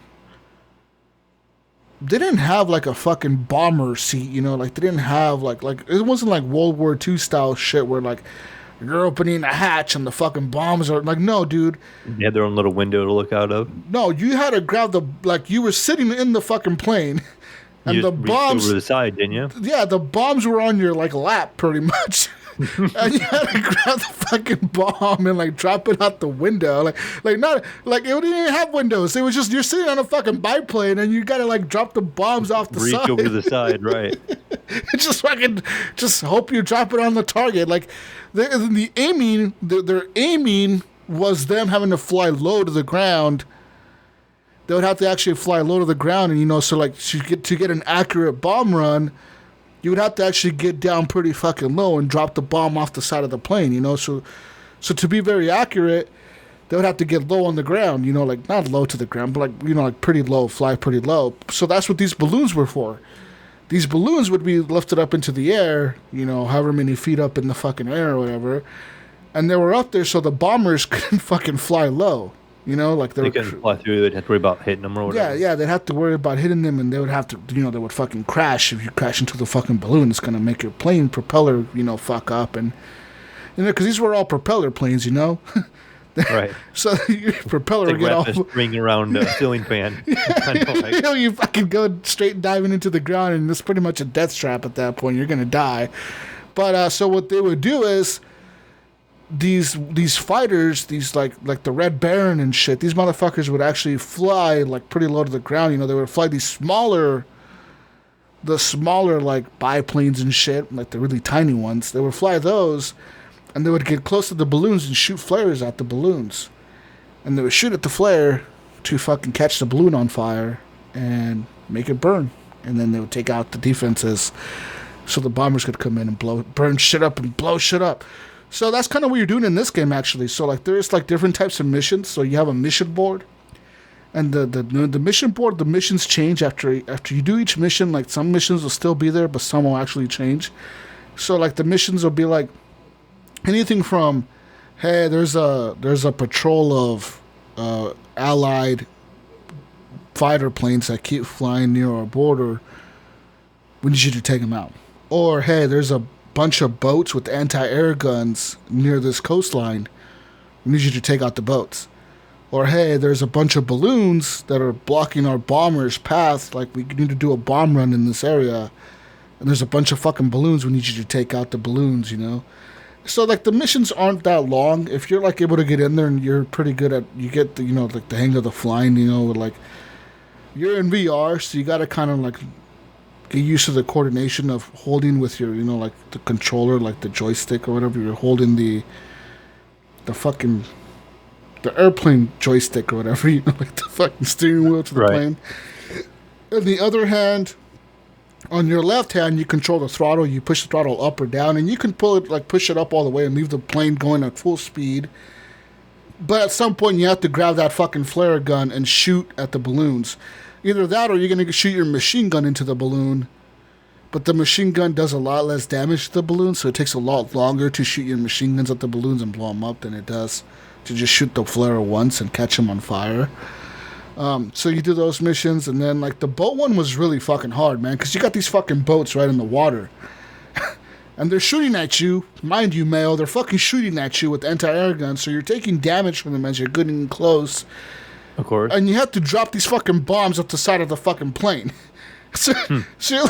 They didn't have like a fucking bomber seat, like they didn't have like it wasn't like World War II style shit where like you're opening a hatch and the fucking bombs are like, no, dude. They had their own little window to look out of. No, you had to grab you were sitting in the fucking plane, and you the bombs over the side, didn't you? Yeah, the bombs were on your like lap pretty much. And you had to grab the fucking bomb and like drop it out the window, like not like it didn't even have windows. It was just you're sitting on a fucking biplane and you gotta like drop the bombs off the side. Reach over the side, right? just hope you drop it on the target. Like the aiming, their aiming was them having to fly low to the ground. they would have to actually fly low to the ground, and so like to get an accurate bomb run, you would have to actually get down pretty fucking low and drop the bomb off the side of the plane, So to be very accurate, they would have to get low on the ground, like not low to the ground, but like like pretty low, fly pretty low. So that's what these balloons were for. These balloons would be lifted up into the air, however many feet up in the fucking air or whatever, and they were up there so the bombers couldn't fucking fly low. Like they couldn't fly through. They'd have to worry about hitting them or whatever. Yeah, they'd have to worry about hitting them, and they would have to, they would fucking crash. If you crash into the fucking balloon, it's gonna make your plane propeller, fuck up, and because these were all propeller planes, Right. So your propeller would get off. Ring around a ceiling fan. You fucking go straight diving into the ground, and it's pretty much a death trap at that point. You're gonna die. But so what they would do is, these fighters, these like the Red Baron and shit, these motherfuckers would actually fly like pretty low to the ground. They would fly the smaller like biplanes and shit, like the really tiny ones. They would fly those, and they would get close to the balloons and shoot flares at the balloons, and they would shoot at the flare to fucking catch the balloon on fire and make it burn, and then they would take out the defenses, so the bombers could come in and burn shit up and blow shit up. So that's kind of what you're doing in this game, actually. So like there's like different types of missions. So you have a mission board, and the mission board, the missions change after you do each mission. Like some missions will still be there, but some will actually change. So like the missions will be like anything from, hey, there's a patrol of allied fighter planes that keep flying near our border. We need you to take them out. Or hey, there's a bunch of boats with anti-air guns near this coastline. We need you to take out the boats. Or hey, there's a bunch of balloons that are blocking our bombers' path. Like we need to do a bomb run in this area, and there's a bunch of fucking balloons. We need you to take out the balloons. So like the missions aren't that long if you're like able to get in there and you're pretty good at. You get the like the hang of the flying. Like you're in VR, so you got to kind of like get used to the coordination of holding with your, like the controller, like the joystick or whatever. You're holding the airplane joystick or whatever, like the fucking steering wheel to the plane. On the other hand, on your left hand, you control the throttle. You push the throttle up or down, and you can push it up all the way and leave the plane going at full speed. But at some point, you have to grab that fucking flare gun and shoot at the balloons. Either that or you're going to shoot your machine gun into the balloon, but the machine gun does a lot less damage to the balloon, so it takes a lot longer to shoot your machine guns at the balloons and blow them up than it does to just shoot the flare once and catch them on fire. So you do those missions, and then like the boat one was really fucking hard, man, because you got these fucking boats right in the water. And they're shooting at you. Mind you, Mayo, they're fucking shooting at you with anti-air guns, so you're taking damage from them as you're getting close. Of course. And you have to drop these fucking bombs up the side of the fucking plane. So you're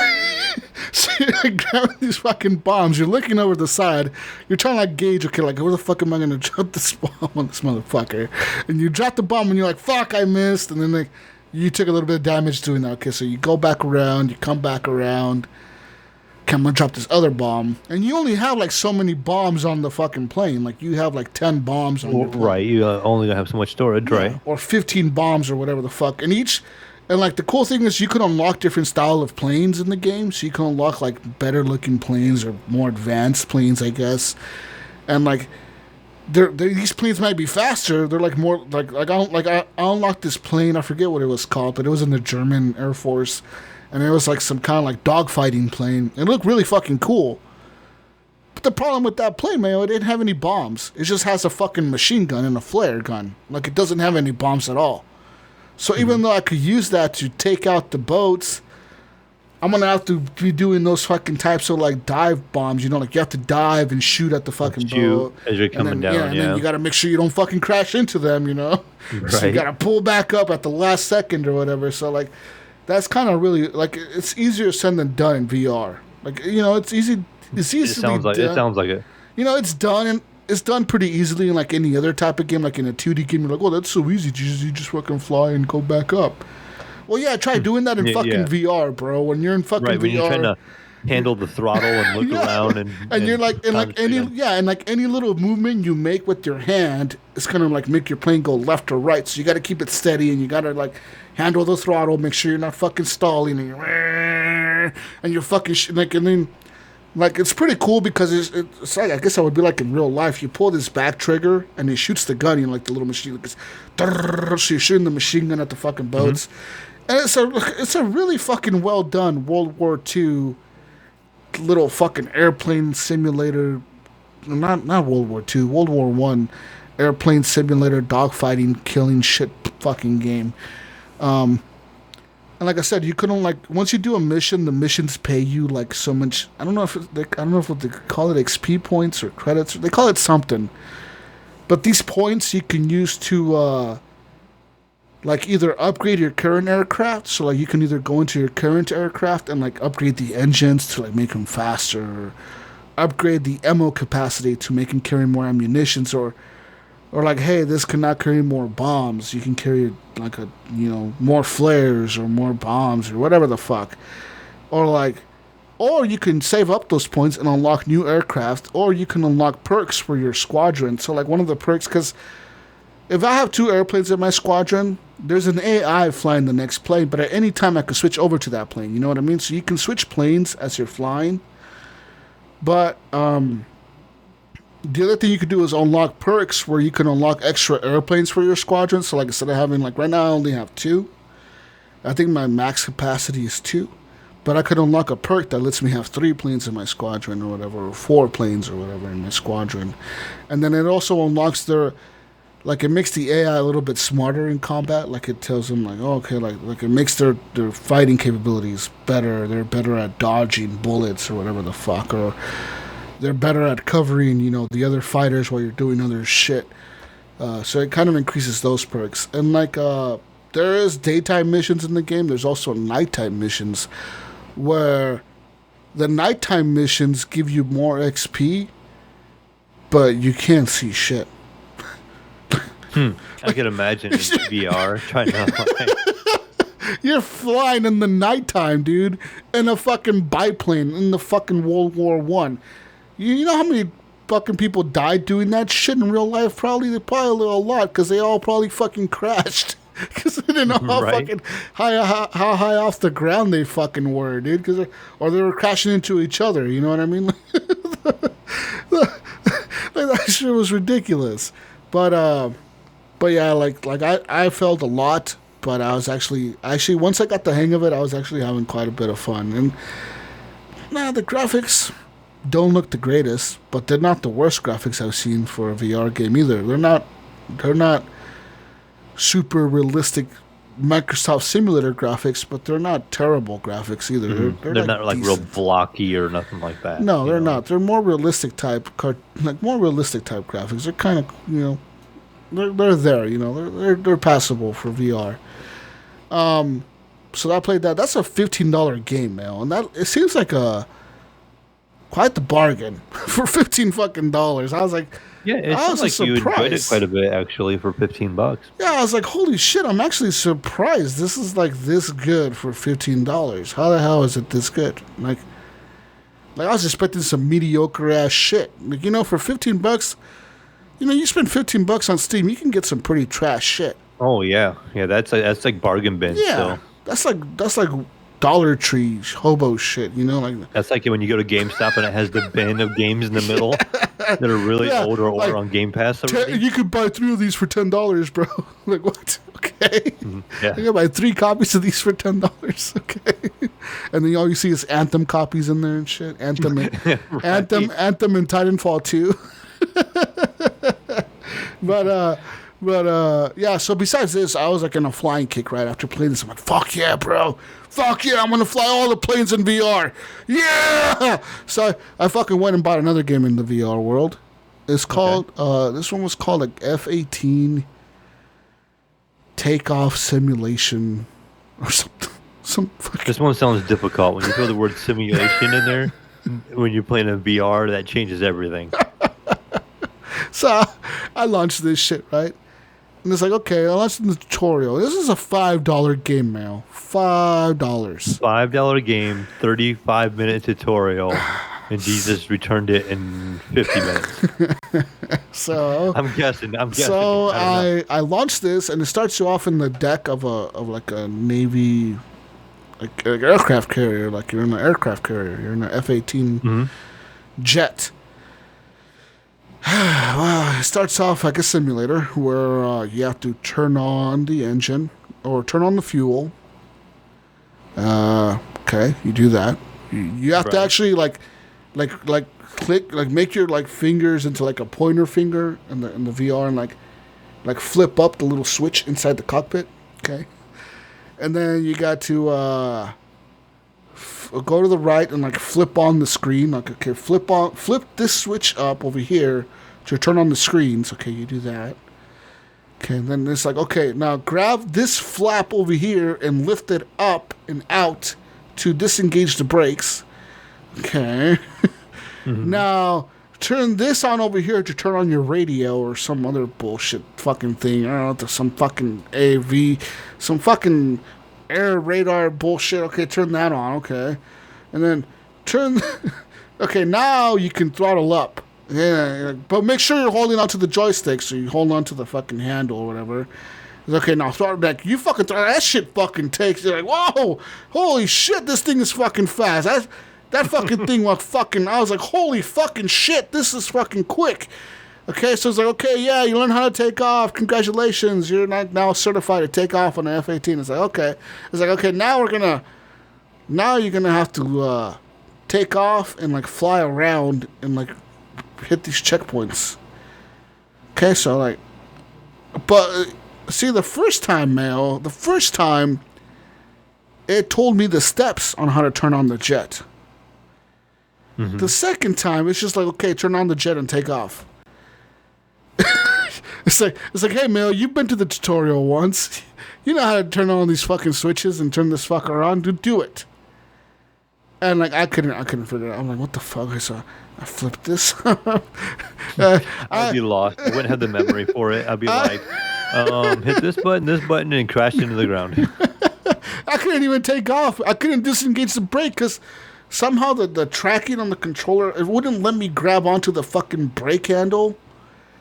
like grabbing these fucking bombs. You're looking over the side. You're trying to like gauge, okay, like where the fuck am I going to drop this bomb on this motherfucker? And you drop the bomb and you're like, fuck, I missed. And then like you took a little bit of damage doing that. Okay, so you go back around. You come back around. Okay, I'm going to drop this other bomb. And you only have like so many bombs on the fucking plane. Like you have like 10 bombs on your plane. Right, you only going to have so much storage, right? Or 15 bombs or whatever the fuck. And like the cool thing is you can unlock different style of planes in the game. So you can unlock like better looking planes or more advanced planes, I guess. And like these planes might be faster. They're like more I unlocked this plane. I forget what it was called, but it was in the German Air Force, and it was like some kind of like dogfighting plane. It looked really fucking cool. But the problem with that plane, Mayo, it didn't have any bombs. It just has a fucking machine gun and a flare gun. Like it doesn't have any bombs at all. So even though I could use that to take out the boats, I'm going to have to be doing those fucking types of like dive bombs, like you have to dive and shoot at the fucking boat. As you're coming down, and then you got to make sure you don't fucking crash into them, Right. So you got to pull back up at the last second or whatever. So like that's kind of really like it's easier said than done in VR. Like, it's easy. It's easy. It sounds like it. It's done and it's done pretty easily in like any other type of game, like in a 2D game. You're like, oh, that's so easy. You just fucking fly and go back up. Well, yeah, try doing that in fucking VR, bro. When you're in fucking VR. When you're trying to handle the throttle and look around and you're like, and like any, concentrate yeah, and like any little movement you make with your hand is gonna like make your plane go left or right. So you got to keep it steady, and you got to like handle the throttle, make sure you're not fucking stalling, and you're fucking like, and then like it's pretty cool because it's like, I guess I would be like in real life. You pull this back trigger and it shoots the gun, you know, like the little machine, like so you're shooting the machine gun at the fucking boats, and it's a really fucking well done World War II little fucking airplane simulator. Not World War II, World War One airplane simulator, dogfighting, killing shit fucking game. And like I said, you couldn't like once you do a mission, the missions pay you like so much. I don't know if they call it XP points or credits. They call it something. But these points you can use to like either upgrade your current aircraft. So like you can either go into your current aircraft and like upgrade the engines to like make them faster, or upgrade the ammo capacity to make them carry more ammunitions, or like, hey, this cannot carry more bombs. You can carry like more flares or more bombs or whatever the fuck. Or you can save up those points and unlock new aircraft, or you can unlock perks for your squadron. So like one of the perks, because if I have 2 airplanes in my squadron, there's an AI flying the next plane, but at any time I can switch over to that plane. You know what I mean? So you can switch planes as you're flying. But the other thing you could do is unlock perks where you can unlock extra airplanes for your squadron. So like instead of having like right now I only have 2. I think my max capacity is 2. But I could unlock a perk that lets me have 3 planes in my squadron or whatever, or 4 planes or whatever in my squadron. And then it also unlocks it makes the AI a little bit smarter in combat. Like it tells them like, oh, okay, like it makes their fighting capabilities better. They're better at dodging bullets or whatever the fuck, or they're better at covering, the other fighters while you're doing other shit. So it kind of increases those perks. And like, there is daytime missions in the game. There's also nighttime missions where the nighttime missions give you more XP, but you can't see shit. I could imagine in VR trying to. You're flying in the nighttime, dude, in a fucking biplane in the fucking World War One. You know how many fucking people died doing that shit in real life? Probably a lot, because they all probably fucking crashed. Because they didn't know how fucking how high off the ground they fucking were, dude. Or they were crashing into each other. You know what I mean? That shit was ridiculous. But yeah, like I felt a lot. But I was actually once I got the hang of it, I was actually having quite a bit of fun. And the graphics don't look the greatest, but they're not the worst graphics I've seen for a VR game either. They're not super realistic Microsoft simulator graphics, but they're not terrible graphics either. Mm-hmm. They're not like real blocky or nothing like that. No, they're not. They're more realistic type graphics. They're kind of they're there. They're passable for VR. So I played that. That's a $15 game, man, and it seems like quite the bargain for $15 I was like, yeah, it sounds like you enjoyed it quite a bit actually for $15. Yeah, I was like, holy shit! I'm actually surprised. This is like this good for $15. How the hell is it this good? Like I was expecting some mediocre ass shit. Like for $15, you spend $15 on Steam, you can get some pretty trash shit. Oh yeah, that's like bargain bin. Yeah, so. that's like Dollar Tree hobo shit. That's like when you go to GameStop and it has the bin of games in the middle that are really old or older on Game Pass. You could buy 3 of these for $10, bro. Like what? Okay, yeah. You can buy 3 copies of these for $10. Okay, and then all you see is Anthem copies in there and shit. Anthem, and, right. Anthem, and Titanfall 2. But yeah, so besides this, I was like in a flying kick right after playing this. I'm like, fuck yeah, bro. Fuck yeah, I'm going to fly all the planes in VR. Yeah! So I fucking went and bought another game in the VR world. It's called, this one was called like F-18 Takeoff Simulation or something. This one sounds difficult. When you throw the word simulation in there, when you're playing in VR, that changes everything. So I launched this shit, right? And it's like, okay, well, that's the tutorial. This is a $5 game, Mayo. $5. $5 game, 35-minute tutorial, and Jesus returned it in 50 minutes. So I'm guessing. So I launched this, and it starts you off in the deck of a Navy like aircraft carrier, like you're in an aircraft carrier. You're in an F-18 jet. Well, it starts off like a simulator where you have to turn on the engine or turn on the fuel. Okay, you do that. You have to actually like click, like make your like fingers into like a pointer finger in the VR and like flip up the little switch inside the cockpit. Okay, and then you got to go to the right and like flip on the screen. Like, okay, flip this switch up over here to turn on the screens. Okay, you do that. Okay, and then it's like, okay, now grab this flap over here and lift it up and out to disengage the brakes. Okay. Now turn this on over here to turn on your radio or some other bullshit fucking thing. I don't know, some fucking AV, some fucking air radar bullshit. Okay, turn that on. Okay, and then turn. Okay, now you can throttle up. Yeah, but make sure you're holding onto the joystick, so you hold on to the fucking handle or whatever. It's okay, now throttle back. You fucking that shit fucking takes. You're like, whoa, holy shit, this thing is fucking fast. That fucking thing was fucking. I was like, holy fucking shit, this is fucking quick. Okay, so it's like, okay, yeah, you learn how to take off. Congratulations, you're now certified to take off on an F-18. It's like, okay. It's like, okay, now you're gonna have to take off and like fly around and like hit these checkpoints. Okay, so like, but see, the first time, it told me the steps on how to turn on the jet. The second time, it's just like, okay, turn on the jet and take off. It's like, hey, Mayo, you've been to the tutorial once. You know how to turn on these fucking switches and turn this fucker on. Do it. And like, I couldn't figure it out. I'm like, what the fuck? So I flipped this. I'd be lost. I wouldn't have the memory for it. I'd be like, hit this button, and crash into the ground. I couldn't even take off. I couldn't disengage the brake because somehow the tracking on the controller, it wouldn't let me grab onto the fucking brake handle.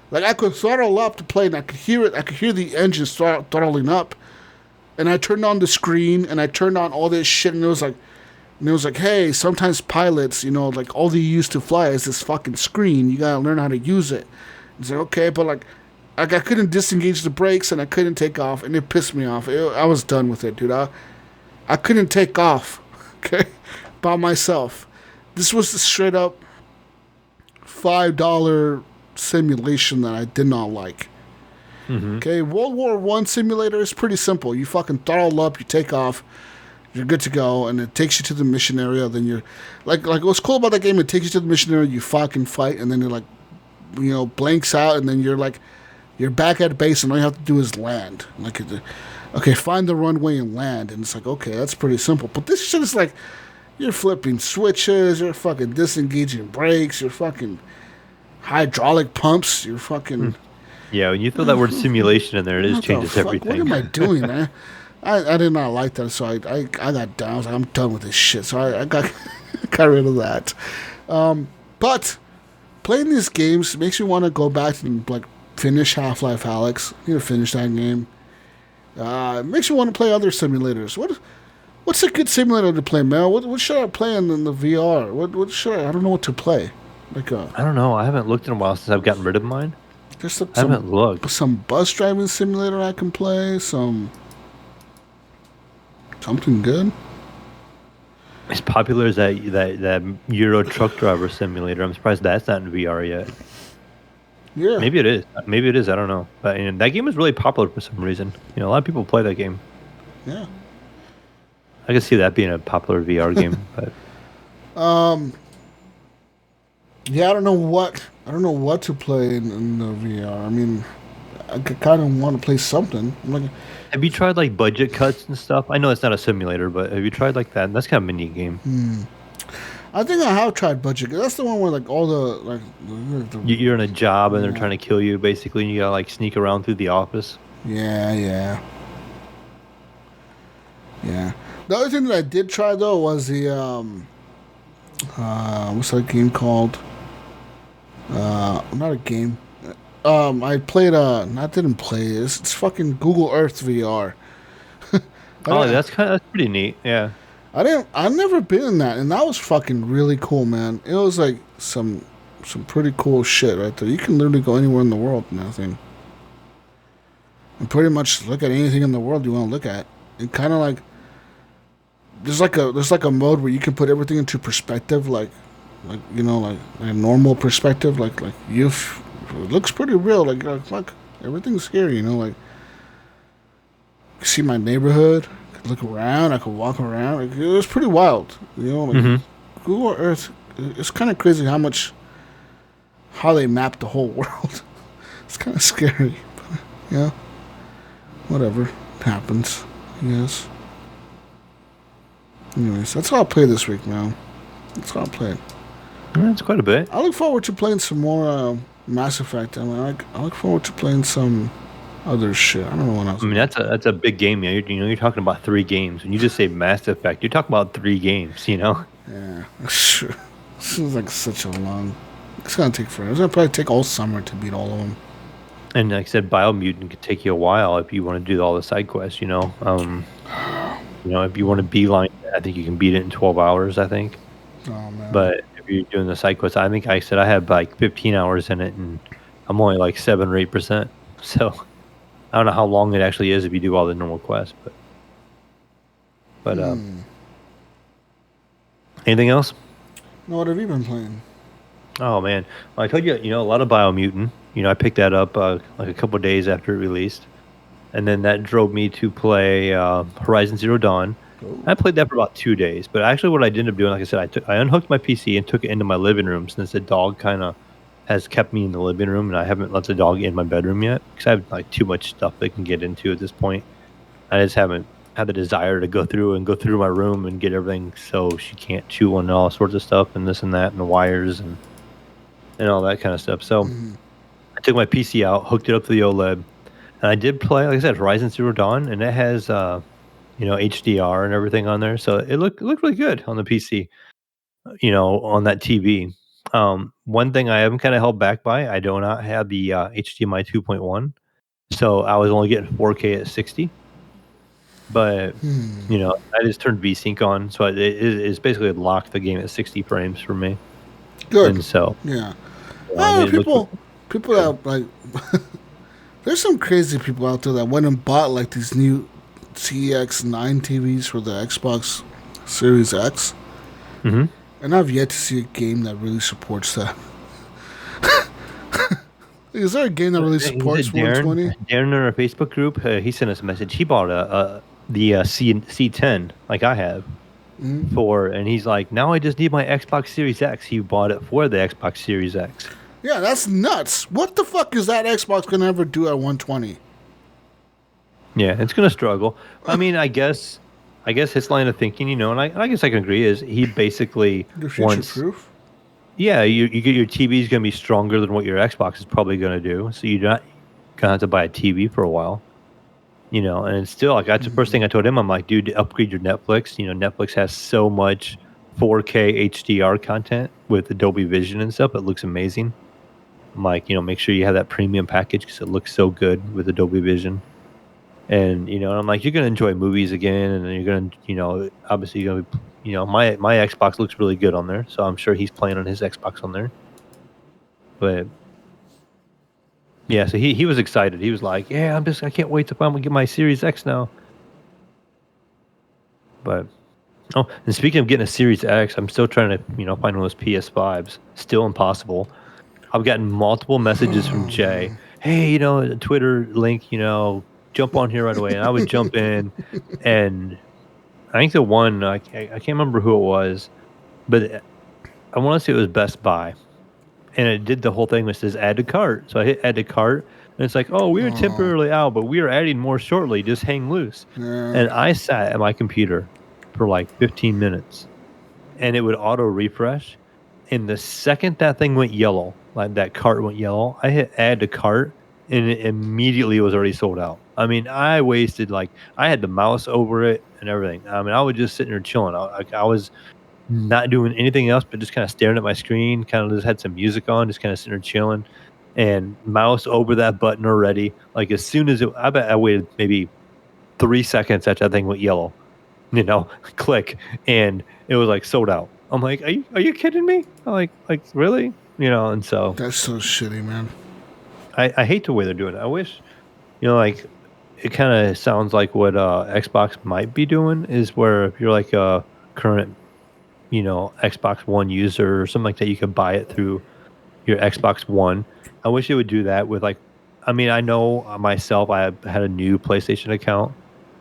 Like, I could throttle up to play, and I could hear it. I could hear the engine throttling up. And I turned on the screen, and I turned on all this shit, and it was like, hey, sometimes pilots, you know, like, all they use to fly is this fucking screen. You gotta learn how to use it. It's like, okay, but like I couldn't disengage the brakes, and I couldn't take off, and it pissed me off. I was done with it, dude. I couldn't take off, okay, by myself. This was the straight up $5 simulation that I did not like. Okay, World War I simulator is pretty simple. You fucking throttle up, you take off, you're good to go, and it takes you to the mission area. Then you're like what's cool about that game, it takes you to the mission area, you fucking fight, and then it like, you know, blanks out, and then you're back at base, and all you have to do is land. Like, okay, find the runway and land, and it's like, okay, that's pretty simple. But this shit is like, you're flipping switches, you're fucking disengaging brakes, you're fucking hydraulic pumps, you're fucking. Yeah, when you throw that word simulation in there, it changes everything. What am I doing, man? I did not like that, so I got down. I was like, I'm done with this shit. So I got rid of that. But playing these games makes me want to go back and like finish Half-Life Alyx. I need to finish that game. It makes me want to play other simulators. What's a good simulator to play, Mel? What should I play in the VR? What should I don't know what to play. Like I don't know. I haven't looked in a while since I've gotten rid of mine. There's I haven't looked. Some bus driving simulator I can play. Something good. As popular as that Euro truck driver simulator, I'm surprised that's not in VR yet. Yeah. Maybe it is. I don't know. But that game is really popular for some reason. You know, a lot of people play that game. Yeah. I can see that being a popular VR game. But yeah, I don't know what to play in the VR. I mean, I kind of want to play something. Have you tried like budget cuts and stuff? I know it's not a simulator, but have you tried like that? That's kind of a mini game. I think I have tried budget. That's the one where like all the you're in a job and they're trying to kill you basically, and you gotta like sneak around through the office. Yeah. The other thing that I did try though was the what's that game called? Not a game. I played I didn't play it. It's fucking Google Earth VR. Oh, that's pretty neat. Yeah. I've never been in that, and that was fucking really cool, man. It was like some pretty cool shit right there. You can literally go anywhere in the world and everything, and pretty much look at anything in the world you want to look at. And kind of like there's like a mode where you can put everything into perspective, like like a normal perspective, like it looks pretty real. Like fuck, everything's here, like see my neighborhood. I could look around. I could walk around. Like, it was pretty wild. Google Earth. It's kind of crazy how they map the whole world. It's kind of scary. But, yeah. Whatever. It happens. Yes. Anyways, that's all I played this week, man. That's all I played. That's quite a bit. I look forward to playing some more Mass Effect. I look forward to playing some other shit. I don't know what else. I mean, that's a big game. You're talking about 3 games. When you just say Mass Effect, you're talking about 3 games. Yeah, sure. Seems like such a long. It's gonna take forever. It's gonna probably take all summer to beat all of them. And like I said, Biomutant could take you a while if you want to do all the side quests. If you want to beeline, I think you can beat it in 12 hours. I think. Oh man. But if you're doing the side quests, I think I said I had like 15 hours in it, and I'm only like 7 or 8%. So. I don't know how long it actually is if you do all the normal quests, but anything else? No, what have you been playing? Oh man, well, I told you, a lot of Biomutant. I picked that up like a couple of days after it released, and then that drove me to play Horizon Zero Dawn. Oh. I played that for about 2 days, but actually, what I ended up doing, like I said, I unhooked my PC and took it into my living room since the dog kind of has kept me in the living room, and I haven't let the dog in my bedroom yet because I have like too much stuff they can get into at this point. I just haven't had the desire to go through my room and get everything so she can't chew on all sorts of stuff and this and that and the wires and all that kind of stuff. So I took my PC out, hooked it up to the OLED, and I did play, like I said, Horizon Zero Dawn, and it has HDR and everything on there, so it looked really good on the PC. On that TV. One thing I am kind of held back by, I do not have the HDMI 2.1, so I was only getting 4K at 60. But I just turned VSync on, so it's basically locked the game at 60 frames for me. Good. And so yeah, people that like there's some crazy people out there that went and bought like these new CX9 TVs for the Xbox Series X. Mm-hmm. And I've yet to see a game that really supports that. Is there a game that really supports 120? Darren in our Facebook group, he sent us a message. He bought the C10 like I have and he's like, now I just need my Xbox Series X. He bought it for the Xbox Series X. Yeah, that's nuts. What the fuck is that Xbox gonna ever do at 120? Yeah, it's gonna struggle. I mean, I guess his line of thinking, and I guess I can agree, is he basically wants. Proof? Yeah, you get your TV is going to be stronger than what your Xbox is probably going to do, so you're not going to have to buy a TV for a while. And it's still like that's the first thing I told him. I'm like, dude, upgrade your Netflix. Netflix has so much 4K HDR content with Adobe Vision and stuff. It looks amazing. I'm like, make sure you have that premium package because it looks so good with Adobe Vision. And I'm like, you're gonna enjoy movies again, and you're gonna, obviously you're gonna, my Xbox looks really good on there, so I'm sure he's playing on his Xbox on there. But yeah, so he was excited. He was like, yeah, I can't wait to finally get my Series X now. But and speaking of getting a Series X, I'm still trying to find one of those PS5s. Still impossible. I've gotten multiple messages from Jay. Hey, a Twitter link, jump on here right away, and I would jump in, and I think the one I can't remember who it was, but I want to say it was Best Buy, and it did the whole thing which says add to cart. So I hit add to cart, and it's like, oh, we are temporarily out, but we are adding more shortly. Just hang loose. Yeah. And I sat at my computer for like 15 minutes, and it would auto refresh. And the second that thing went yellow, like that cart went yellow, I hit add to cart. and it immediately was already sold out. I mean, I wasted I had the mouse over it and everything. I mean, I was just sitting there chilling. I was not doing anything else, but just kind of staring at my screen. Kind of just had some music on, just kind of sitting there chilling, and mouse over that button already. Like as soon as I bet I waited maybe 3 seconds after that thing went yellow. Click, and it was like sold out. I'm like, are you kidding me? I'm like really? And so That's so shitty, man. I hate the way they're doing it. I wish, like it kind of sounds like what Xbox might be doing is where if you're like a current, Xbox One user or something like that, you could buy it through your Xbox One. I wish they would do that with I mean, I know myself, I had a new PlayStation account,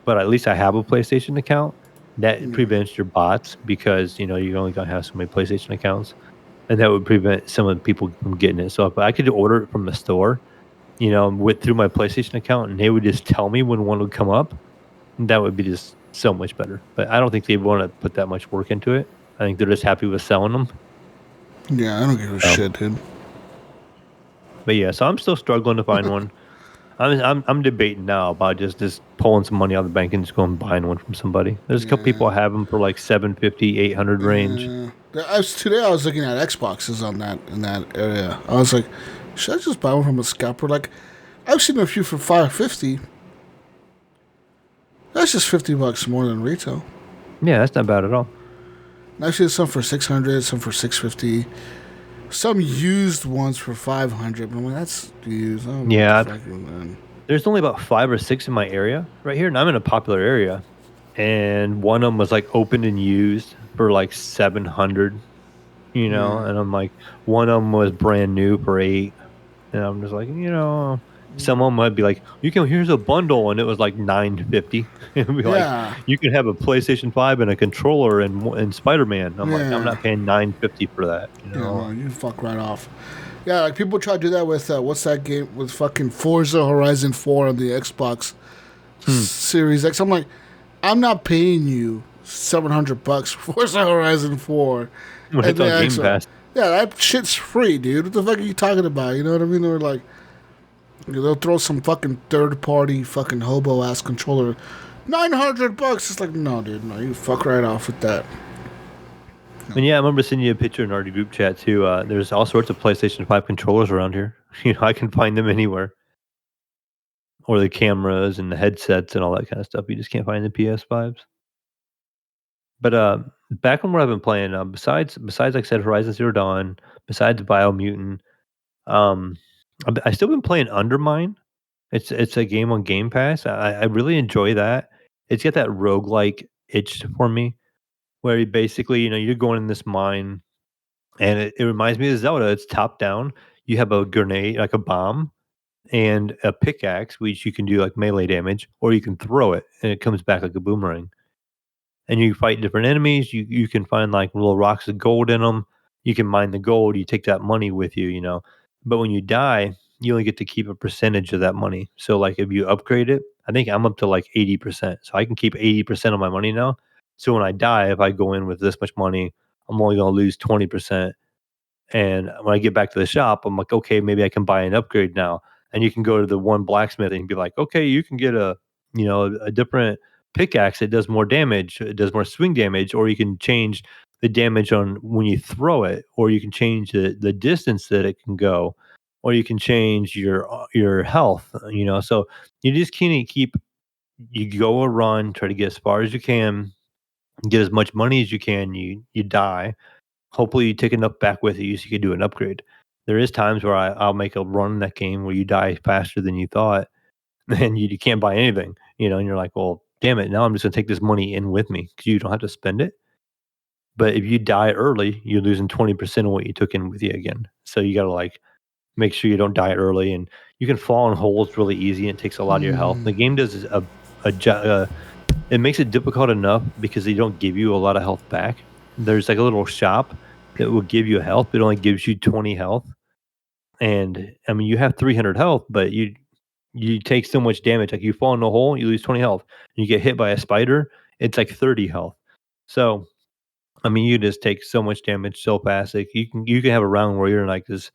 but at least I have a PlayStation account that Yeah. prevents your bots because, you're only going to have so many PlayStation accounts and that would prevent some of the people from getting it. So if I could order it from the store, with through my PlayStation account and they would just tell me when one would come up, that would be just so much better. But I don't think they want to put that much work into it. I think they're just happy with selling them. Yeah, I don't give a So, shit, dude. but yeah, so I'm still struggling to find one. I'm debating now about just pulling some money out of the bank and just going and buying one from somebody. There's a couple people have them for like 750, 800 range. Today I was looking at Xboxes on that in that area. I was like, should I just buy one from a scalper? Like, I've seen a few for $550. That's just $50 more than retail. Yeah, that's not bad at all. And I've seen some for $600, some for $650, some used ones for $500. But I'm like, that's used. Yeah, there's only about 5 or 6 in my area right here, and I'm in a popular area. And one of them was like opened and used for like 700, and I'm like, one of them was brand new for 8, and I'm just like, some of them might be like, here's a bundle, and it was like 950. It'd be like, Yeah. you can have a PlayStation 5 and a controller and Spider-Man. I'm like, I'm Yeah. not paying 950 for that. Yeah, no, you fuck right off. Yeah, like people try to do that with what's that game with fucking Forza Horizon 4 on the Xbox Series X. I'm like, I'm not paying you $700 for Forza Horizon 4. When it's on Game Pass. Yeah, that shit's free, dude. What the fuck are you talking about? You know what I mean? They're like, they'll throw some fucking third party fucking hobo ass controller, $900. It's like, no, dude, no, you fuck right off with that. And yeah, I remember sending you a picture in our group chat too. There's all sorts of PlayStation 5 controllers around here. I can find them anywhere. Or the cameras and the headsets and all that kind of stuff. You just can't find the PS5s. But back on what I've been playing, besides like I said, Horizon Zero Dawn, besides Biomutant, I still been playing Undermine. It's a game on Game Pass. I really enjoy that. It's got that roguelike itch for me, where you basically, you're going in this mine, and it reminds me of Zelda. It's top down. You have a grenade, like a bomb, and a pickaxe, which you can do like melee damage, or you can throw it, and it comes back like a boomerang. And you fight different enemies. You can find like little rocks of gold in them. You can mine the gold. You take that money with you. But when you die, you only get to keep a percentage of that money. So like if you upgrade it, I think I'm up to like 80%. So I can keep 80% of my money now. So when I die, if I go in with this much money, I'm only going to lose 20%. And when I get back to the shop, I'm like, okay, maybe I can buy an upgrade now. And you can go to the one blacksmith and be like, okay, you can get a different pickaxe that does more damage, it does more swing damage, or you can change the damage on when you throw it, or you can change the distance that it can go, or you can change your health. So you just can't you go a run, try to get as far as you can, get as much money as you can. You die. Hopefully, you take enough back with you so you can do an upgrade. There is times where I'll make a run in that game where you die faster than you thought, and you can't buy anything, and you're like, well, damn it, now I'm just gonna take this money in with me because you don't have to spend it. But if you die early, you're losing 20% of what you took in with you again. So you gotta like make sure you don't die early, and you can fall in holes really easy. And it takes a lot of your health. The game does it makes it difficult enough because they don't give you a lot of health back. There's like a little shop that will give you health, but it only gives you 20 health. And I mean, you have 300 health, but you take so much damage. Like you fall in a hole, you lose 20 health. You get hit by a spider, it's like 30 health. So I mean, you just take so much damage so fast. Like you can have a round where you're in like this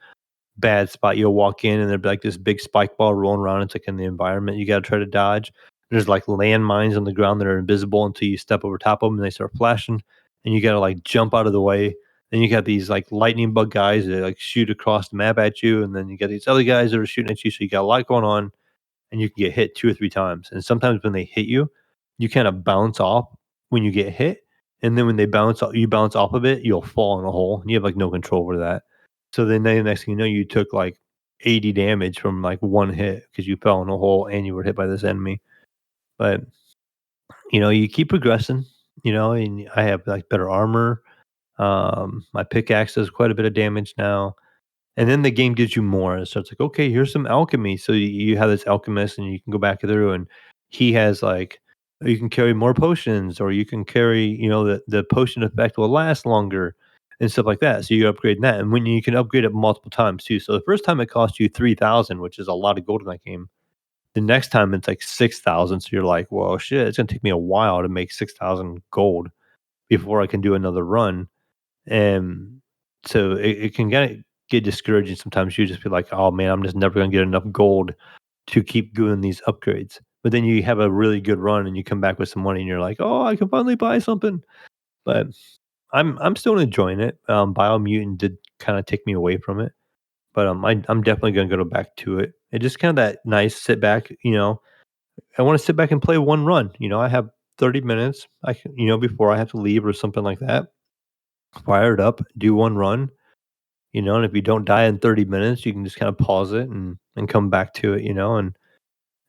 bad spot. You'll walk in and there'll be like this big spike ball rolling around. It's like in the environment. You got to try to dodge. There's like landmines on the ground that are invisible until you step over top of them and they start flashing. And you got to like jump out of the way. Then you got these like lightning bug guys that like shoot across the map at you. And then you got these other guys that are shooting at you. So you got a lot going on and you can get hit 2 or 3 times. And sometimes when they hit you, you kind of bounce off when you get hit. And then when you bounce off of it, you'll fall in a hole and you have like no control over that. So then the next thing you know, you took like 80 damage from like one hit because you fell in a hole and you were hit by this enemy. But you keep progressing, and I have like better armor. My pickaxe does quite a bit of damage now. And then the game gives you more. So it's like, okay, here's some alchemy. So you have this alchemist and you can go back through and he has like, you can carry more potions or you can carry, the potion effect will last longer and stuff like that. So you upgrade that. And when you can upgrade it multiple times too. So the first time it cost you 3,000, which is a lot of gold in that game. The next time it's like 6,000. So you're like, well, shit, it's going to take me a while to make 6,000 gold before I can do another run. And so it can get discouraging sometimes. You just be like, oh man, I'm just never going to get enough gold to keep doing these upgrades. But then you have a really good run and you come back with some money and you're like, oh, I can finally buy something. But I'm still enjoying it. Biomutant did kind of take me away from it, but I'm definitely going to go back to it. It just kind of that nice sit back. I want to sit back and play one run. I have 30 minutes. I can, before I have to leave or something like that. Fire it up, do one run, and if you don't die in 30 minutes, you can just kind of pause it and come back to it,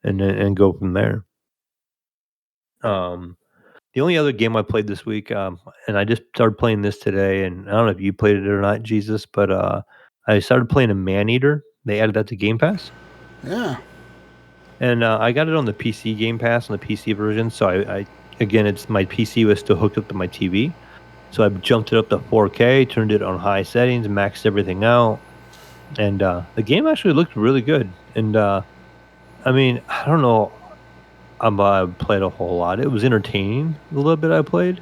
and go from there. The only other game I played this week, and I just started playing this today, and I don't know if you played it or not, Jesus, but I started playing a Maneater. They added that to Game Pass. Yeah. And I got it on the PC Game Pass on the PC version. So I again, it's my PC was still hooked up to my TV. So I jumped it up to 4K, turned it on high settings, maxed everything out, and the game actually looked really good. And I mean, I don't know, I played a whole lot. It was entertaining the little bit I played,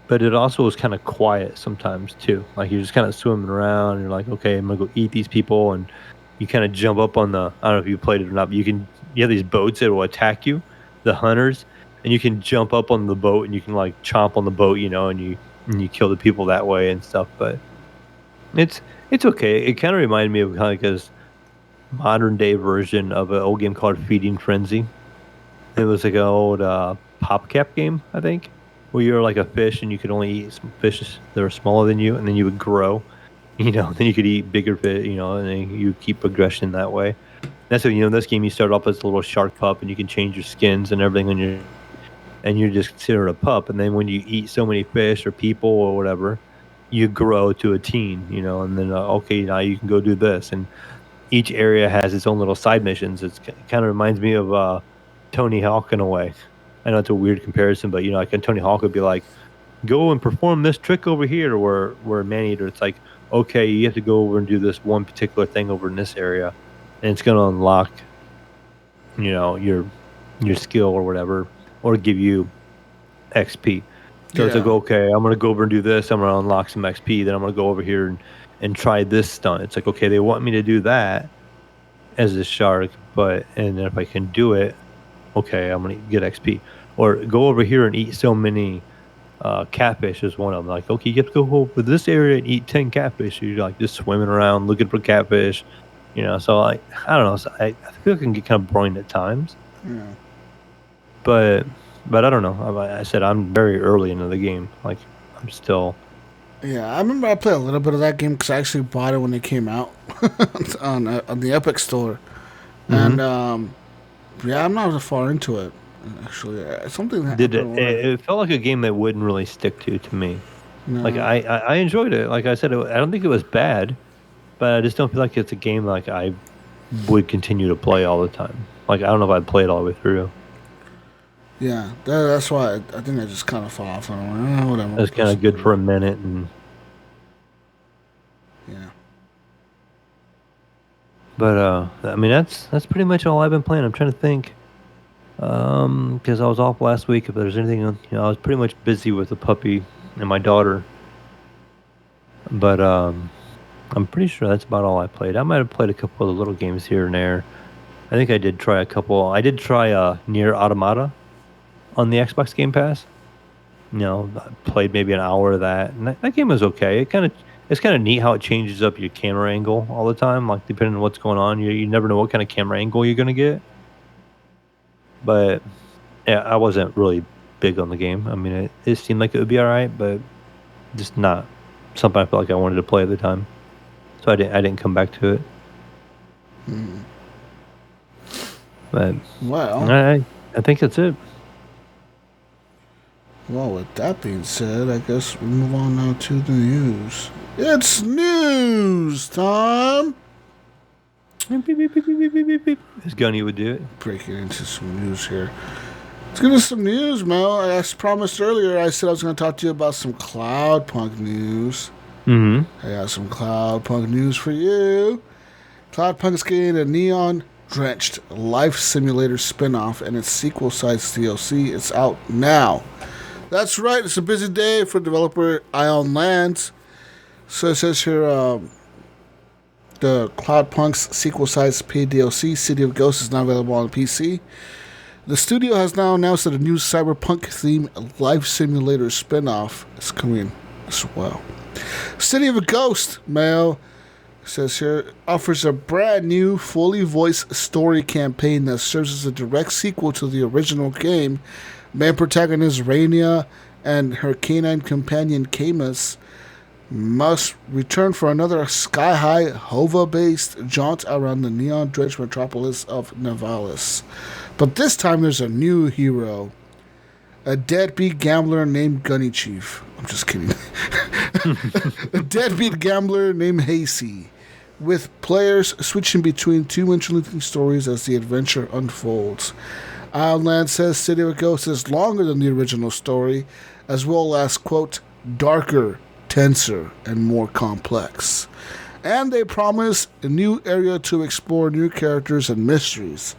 but it also was kind of quiet sometimes too. Like you're just kind of swimming around. And you're like, okay, I'm gonna go eat these people, and you kind of jump up on the. I don't know if you played it or not, but you have these boats that will attack you, the hunters, and you can jump up on the boat and you can like chomp on the boat, and you kill the people that way and stuff. But it's okay. It kind of reminded me of like this modern day version of an old game called Feeding Frenzy. It was like an old PopCap game, I think, where you're like a fish and you could only eat some fishes that are smaller than you, and then you would grow. Then you could eat bigger fish, and then you keep progression that way. That's what, in this game you start off as a little shark pup and you can change your skins and everything and you're just considered a pup. And then when you eat so many fish or people or whatever, you grow to a teen, and then, okay, now you can go do this. And each area has its own little side missions. It kind of reminds me of Tony Hawk in a way. I know it's a weird comparison, but, like Tony Hawk would be like, go and perform this trick over here, where Maneater, it's like, okay, you have to go over and do this one particular thing over in this area, and it's going to unlock, your skill or whatever, or give you XP. So it's like, okay, I'm going to go over and do this. I'm going to unlock some XP. Then I'm going to go over here and try this stunt. It's like, okay, they want me to do that as a shark, and then if I can do it, okay, I'm going to get XP. Or go over here and eat so many catfish is one of them. Like, okay, you have to go over this area and eat 10 catfish. So you're like just swimming around looking for catfish, So I don't know. So I feel it can get kind of boring at times. Yeah. But I don't know. I said I'm very early into the game. Like I'm still. Yeah, I remember I played a little bit of that game because I actually bought it when it came out on the Epic Store, and yeah, I'm not far into it. Actually, something that it felt like a game that wouldn't really stick to me. No. Like I enjoyed it. Like I said, I don't think it was bad, but I just don't feel like it's a game like I would continue to play all the time. Like I don't know if I'd play it all the way through. Yeah, that's why I think I just kind of fall off. And I'm like, whatever. It's kind of good for a minute, and yeah. But I mean that's pretty much all I've been playing. I'm trying to think. Because I was off last week. If there's anything, I was pretty much busy with the puppy and my daughter. But I'm pretty sure that's about all I played. I might have played a couple of the little games here and there. I think I did try a couple. I did try Near Automata on the Xbox Game Pass. I played maybe an hour of that, and that game was okay. It's kind of neat how it changes up your camera angle all the time, like depending on what's going on. You never know what kind of camera angle you're gonna get. But yeah, I wasn't really big on the game. I mean, it seemed like it would be all right, but just not something I felt like I wanted to play at the time. So I didn't come back to it. But Well, I think that's it. well, with that being said, I guess we move on now to the news. It's news time. As Gunny would do it. Breaking into some news here. Let's get into some news, Mel. As promised earlier, I said I was going to talk to you about some CloudPunk news. Mm-hmm. I got some CloudPunk news for you. CloudPunk is getting a neon-drenched life simulator spin-off and its sequel-sized DLC. It's out now. That's right. It's a busy day for developer Ion Lands. So it says here, the CloudPunk's sequel-sized paid DLC, City of Ghosts, is now available on PC. The studio has now announced that a new cyberpunk-themed life simulator spin-off is coming as well. City of Ghosts, Mayo, says here, offers a brand new, fully voiced story campaign that serves as a direct sequel to the original game. Main protagonist Raina and her canine companion Camus must return for another sky-high, Hova-based jaunt around the neon-drenched metropolis of Navalis. But this time there's a new hero. A deadbeat gambler named Gunny Chief. I'm just kidding. A deadbeat gambler named Hasey, with players switching between two interlinking stories as the adventure unfolds. Ironland says City of Ghosts is longer than the original story, as well as, quote, darker, tenser, and more complex. And they promise a new area to explore new characters and mysteries.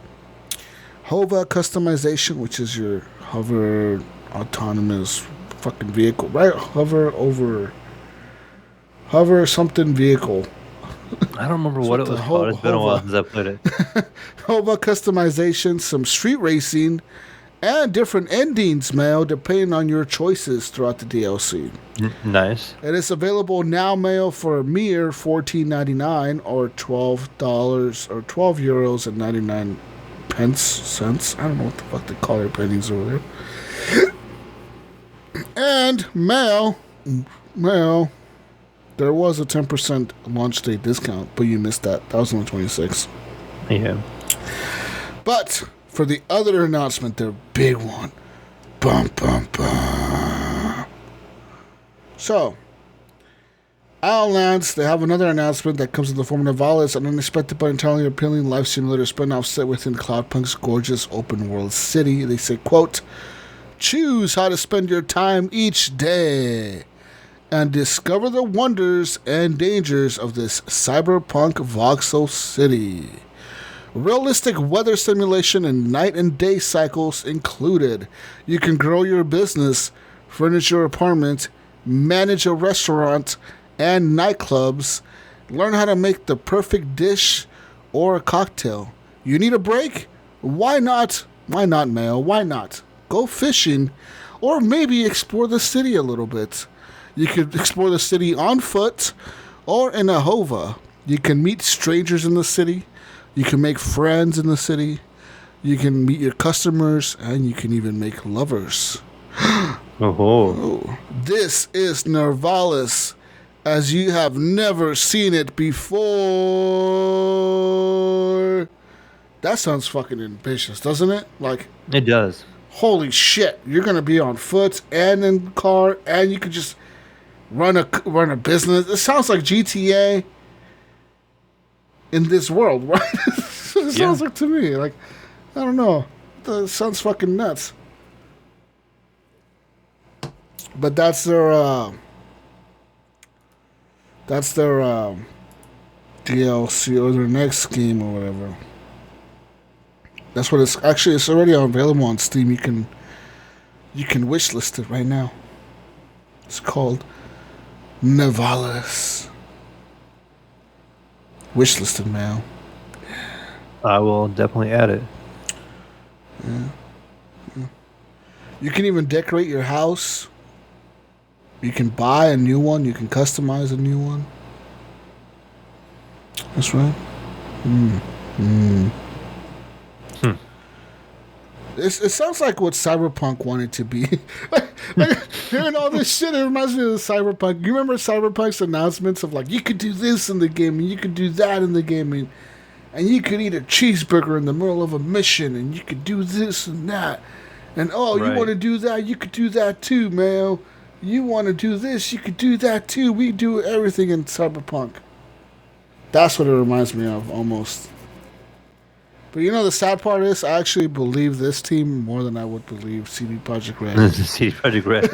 Hova customization, which is your hover autonomous fucking vehicle, right? Hover something vehicle. I don't remember what it was called. It's been a while since I played it. Hova customization, some street racing, and different endings, Mayo, depending on your choices throughout the DLC. Nice. And it's available now, Mayo, for a mere $14.99 or $12 or €12.99 cents. I don't know what the fuck they call their pennies over there. And Mayo, there was a 10% launch date discount, but you missed that. That was on the 26th. Yeah. But for the other announcement, their big one. Bum, bum, bum. So, Lands, they have another announcement that comes in the form of Navalis, an unexpected but entirely appealing life simulator spin-off set within CloudPunk's gorgeous open-world city. They say, quote, choose how to spend your time each day and discover the wonders and dangers of this cyberpunk voxel city. Realistic weather simulation and night and day cycles included. You can grow your business, furnish your apartment, manage a restaurant and nightclubs, learn how to make the perfect dish or a cocktail. You need a break? Why not? Why not, Mayo? Why not? Go fishing or maybe explore the city a little bit. You could explore the city on foot or in a Hova. You can meet strangers in the city. You can make friends in the city. You can meet your customers, and you can even make lovers. Oh. This is Nervalis, as you have never seen it before. That sounds fucking ambitious, doesn't it? Like, it does. Holy shit! You're gonna be on foot and in the car, and you could just run a business. It sounds like GTA. In this world, right? It sounds like to me. Like, I don't know. It sounds fucking nuts. But that's their DLC or their next game or whatever. That's what it's actually. It's already available on Steam. You can wishlist it right now. It's called Navalis. Wishlisted, man. I will definitely add it. You can even decorate your house. You can buy a new one. You can customize a new one. That's right. It sounds like what Cyberpunk wanted to be. like, hearing all this shit, it reminds me of the Cyberpunk. You remember Cyberpunk's announcements of like, you could do this in the game, and you could do that in the game, and you could eat a cheeseburger in the middle of a mission, and you could do this and that. And you want to do that, you could do that too, man. You want to do this, you could do that too. We do everything in Cyberpunk. That's what it reminds me of, almost. But you know, the sad part is, I actually believe this team more than I would believe CD Projekt Red. CD Projekt Red.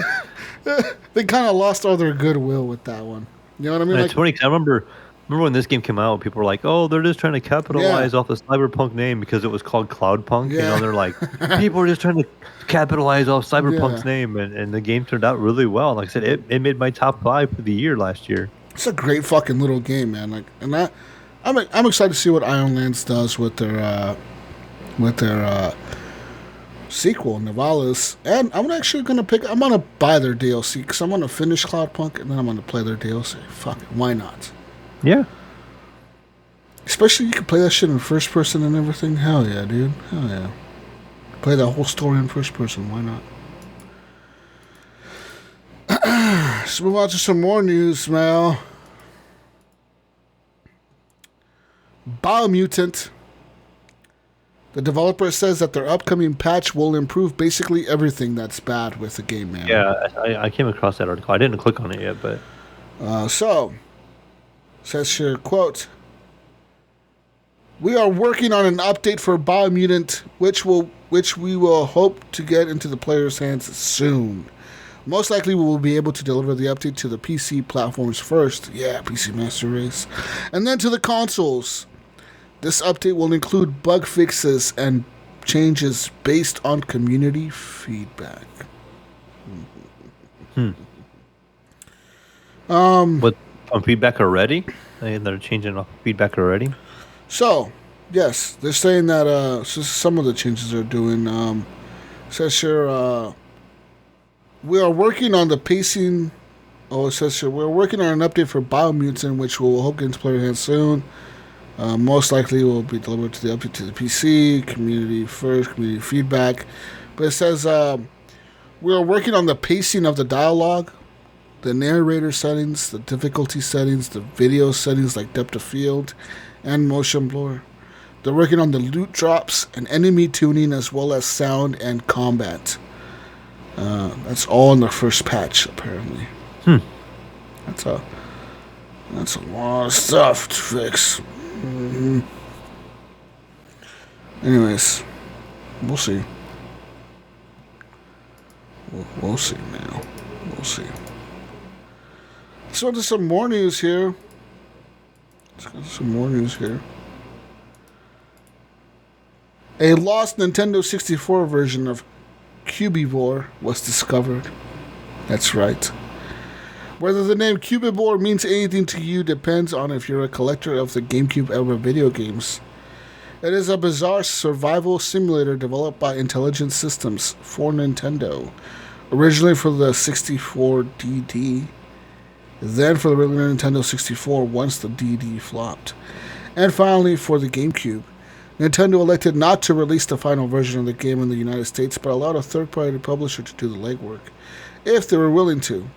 They kind of lost all their goodwill with that one. You know what I mean? It's funny, 'cause I remember when this game came out, people were like, "Oh, they're just trying to capitalize off the Cyberpunk name because it was called CloudPunk." Yeah. You know, they're like, people are just trying to capitalize off Cyberpunk's name, and the game turned out really well. Like I said, it made my top 5 for the year last year. It's a great fucking little game, man. Like, and I'm excited to see what Ironlands does with their sequel, Nivalis. And I'm actually gonna buy their DLC because I'm gonna finish CloudPunk and then I'm gonna play their DLC. Fuck it, why not? Yeah. Especially you can play that shit in first person and everything. Hell yeah, dude. Hell yeah. Play that whole story in first person. Why not? Let's move on to some more news, Mal. Biomutant. The developer says that their upcoming patch will improve basically everything that's bad with the game, man. Yeah, I came across that article. I didn't click on it yet, but... Says here, quote, "We are working on an update for Biomutant, which we will hope to get into the players' hands soon. Most likely we will be able to deliver the update to the PC platforms first." Yeah, PC Master Race. "And then to the consoles. This update will include bug fixes and changes based on community feedback." What, on feedback already? They're changing off feedback already? So, yes, they're saying that some of the changes they're doing. Says here, we are working on the pacing. Oh, it says here, we're working on an update for Biomutant, which we'll hope gets player hands soon. Most likely will be delivered to the update to the PC, community first, community feedback. But it says we are working on the pacing of the dialogue, the narrator settings, the difficulty settings, the video settings like depth of field, and motion blur. They're working on the loot drops and enemy tuning as well as sound and combat. That's all in the first patch, apparently. That's a lot of stuff to fix. Anyways, we'll see. We'll see now. We'll see. Let's go to some more news here. A lost Nintendo 64 version of Cubivore was discovered. That's right. Whether the name Cubivore means anything to you depends on if you're a collector of the GameCube era video games. It is a bizarre survival simulator developed by Intelligent Systems for Nintendo, originally for the 64DD, then for the regular Nintendo 64 once the DD flopped, and finally for the GameCube. Nintendo elected not to release the final version of the game in the United States, but allowed a third-party publisher to do the legwork, if they were willing to.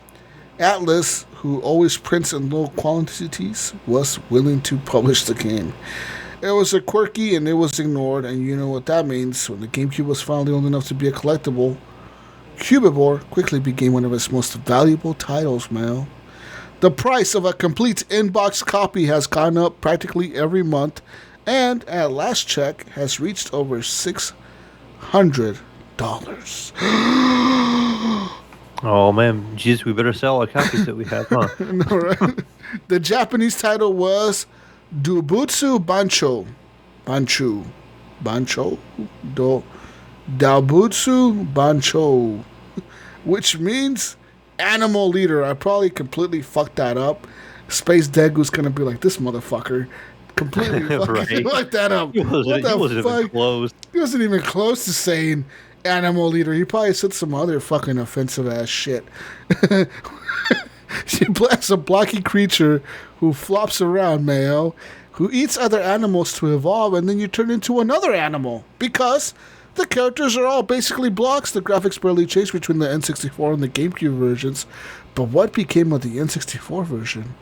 Atlas, who always prints in low quantities, was willing to publish the game. It was a quirky and it was ignored, and you know what that means. When the GameCube was finally old enough to be a collectible, Cubivore quickly became one of its most valuable titles, man. The price of a complete in-box copy has gone up practically every month, and at last check has reached over $600. Oh man, jeez, we better sell our copies that we have, huh? No, right? The Japanese title was Daibutsu Bancho, which means animal leader. I probably completely fucked that up. Space Degu's gonna be like, this motherfucker completely fucking looked that up. He wasn't even close. He wasn't even close to saying animal eater. He probably said some other fucking offensive ass shit. She blasts a blocky creature who flops around, Mayo, who eats other animals to evolve, and then you turn into another animal. Because the characters are all basically blocks. The graphics barely changed between the N64 and the GameCube versions. But what became of the N64 version?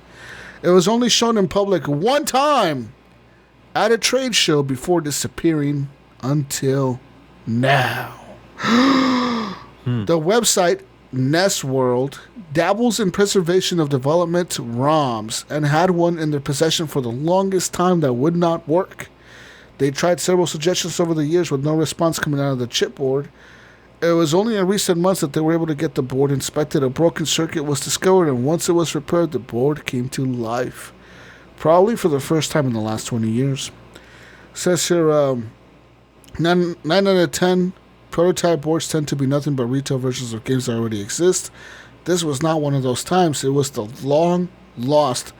It was only shown in public one time at a trade show before disappearing until now. The website Nest World dabbles in preservation of development ROMs and had one in their possession for the longest time that would not work. They tried several suggestions over the years with no response coming out of the chipboard. It was only in recent months that they were able to get the board inspected. A broken circuit was discovered, and once it was repaired, the board came to life. Probably for the first time in the last 20 years. It says here, 9 out of 10 prototype boards tend to be nothing but retail versions of games that already exist. This was not one of those times. It was the long-lost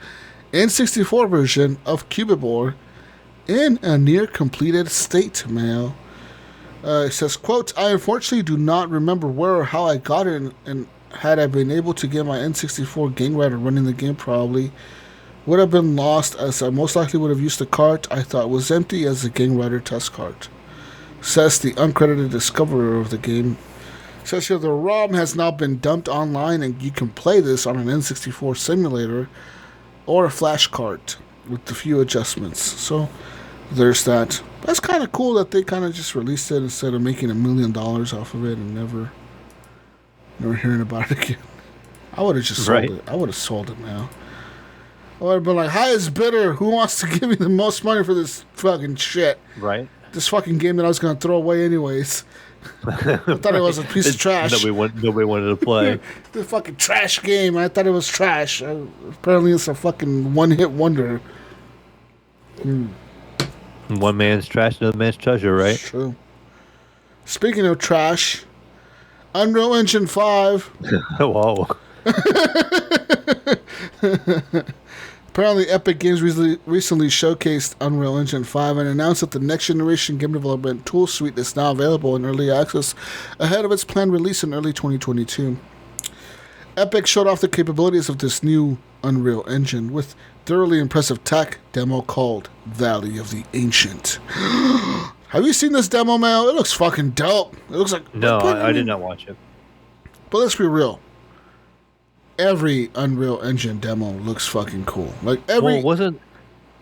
N64 version of Cubeboard in a near-completed state, Mayo. It says, quote, I unfortunately do not remember where or how I got it, and had I been able to get my N64 Game Rider running the game, probably would have been lost, as I most likely would have used the cart I thought was empty as a Game Rider test cart. Says the uncredited discoverer of the game. Says here the ROM has now been dumped online, and you can play this on an N64 simulator or a flash cart with a few adjustments. So there's that. That's kind of cool that they kind of just released it instead of making $1 million off of it and never hearing about it again. I would have just sold it. I would have sold it now. I would have been like, highest bidder, who wants to give me the most money for this fucking shit? Right. This fucking game that I was going to throw away anyways. I thought it was a piece of trash. Nobody wanted to play. The fucking trash game. I thought it was trash. Apparently it's a fucking one-hit wonder. One man's trash, another man's treasure, right? It's true. Speaking of trash, Unreal Engine 5. Whoa. Apparently, Epic Games recently showcased Unreal Engine 5 and announced that the next-generation game development tool suite is now available in early access ahead of its planned release in early 2022. Epic showed off the capabilities of this new Unreal Engine with thoroughly impressive tech demo called Valley of the Ancient. Have you seen this demo, Mayo? It looks fucking dope. It looks like... No, I did not watch it. But let's be real. Every Unreal Engine demo looks fucking cool. Like every... Didn't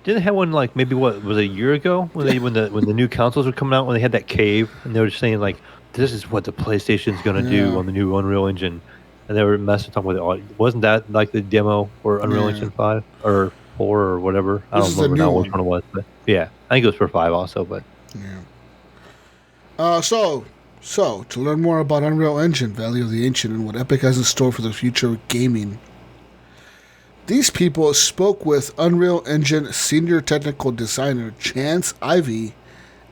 they have one like maybe what was it, a year ago when the new consoles were coming out, when they had that cave and they were just saying like, this is what the PlayStation's gonna do on the new Unreal Engine, and they were messing talking with it. Wasn't that like the demo for Unreal Engine 5 or 4 or whatever? I don't remember now which one it was, but yeah, I think it was for 5 also. But So, to learn more about Unreal Engine, Valley of the Ancient, and what Epic has in store for the future of gaming, these people spoke with Unreal Engine Senior Technical Designer Chance Ivey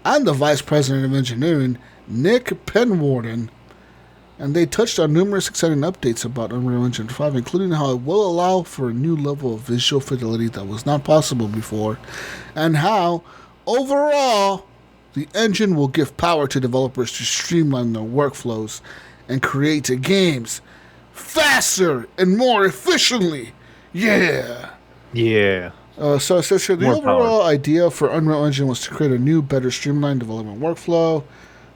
and the Vice President of Engineering, Nick Penwarden, and they touched on numerous exciting updates about Unreal Engine 5, including how it will allow for a new level of visual fidelity that was not possible before, and how, overall, the engine will give power to developers to streamline their workflows and create games faster and more efficiently. Yeah. So it says here, the overall idea for Unreal Engine was to create a new, better streamlined development workflow.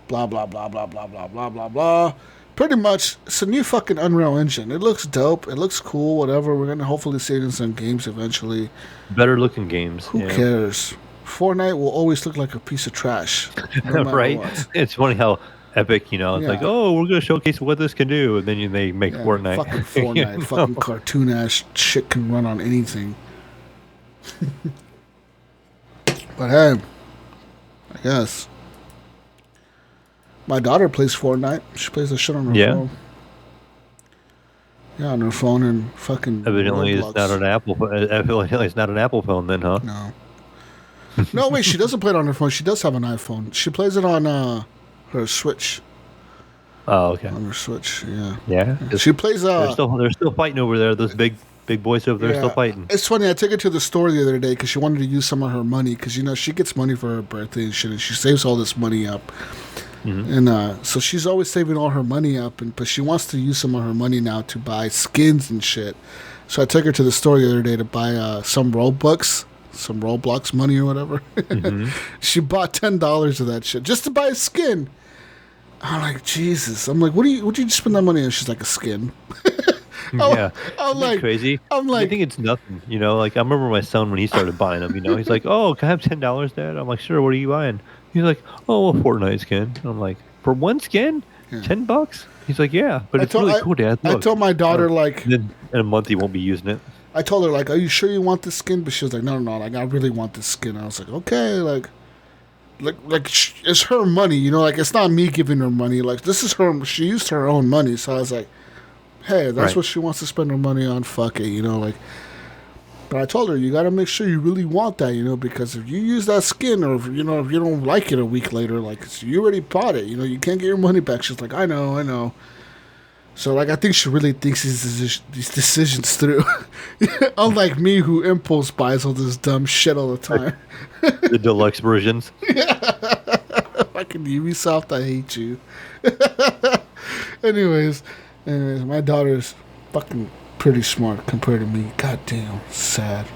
Blah, blah, blah, blah, blah, blah, blah, blah, blah. Pretty much, it's a new fucking Unreal Engine. It looks dope. It looks cool, whatever. We're going to hopefully see it in some games eventually. Better looking games. Who cares? Fortnite will always look like a piece of trash. No right? What. It's funny how Epic, it's like, oh, we're going to showcase what this can do, and then they make Fortnite. Fucking Fortnite, fucking cartoon-ass shit can run on anything. But hey, I guess. My daughter plays Fortnite. She plays the shit on her phone. Yeah, on her phone and fucking Evidently it's not an Apple phone then, huh? No. No, wait, she doesn't play it on her phone. She does have an iPhone. She plays it on her Switch. Oh, okay. On her Switch, yeah. Yeah. She plays they're still fighting over there, those big big boys over there still fighting. It's funny. I took her to the store the other day because she wanted to use some of her money because she gets money for her birthday and shit, and she saves all this money up. Mm-hmm. And so she's always saving all her money up, but she wants to use some of her money now to buy skins and shit. So I took her to the store the other day to buy some Roblox money or whatever. Mm-hmm. She bought $10 of that shit just to buy a skin. I'm like, Jesus. I'm like, what'd you spend that money on? She's like, a skin. Yeah, I'm like, crazy. I'm like, I think it's nothing. Like I remember my son when he started buying them. He's like, "Oh, can I have $10, Dad?" I'm like, "Sure." What are you buying? He's like, "Oh, a Fortnite skin." And I'm like, "For one skin, $10?" He's like, "Yeah, but it's really cool, Dad." Look. I told my daughter like, in a month he won't be using it. I told her like, "Are you sure you want this skin?" But she was like, "No, like I really want this skin." I was like, "Okay, like it's her money, like it's not me giving her money. Like this is her. She used her own money." So I was like, hey, that's what she wants to spend her money on. Fuck it, like. But I told her you got to make sure you really want that, because if you use that skin, or if you don't like it a week later, like you already bought it, you can't get your money back. She's like, I know. So like I think she really thinks these decisions through, unlike me who impulse buys all this dumb shit all the time. The deluxe versions. Yeah. Fucking Ubisoft, I hate you. Anyways, my daughter's fucking pretty smart compared to me. Goddamn, sad.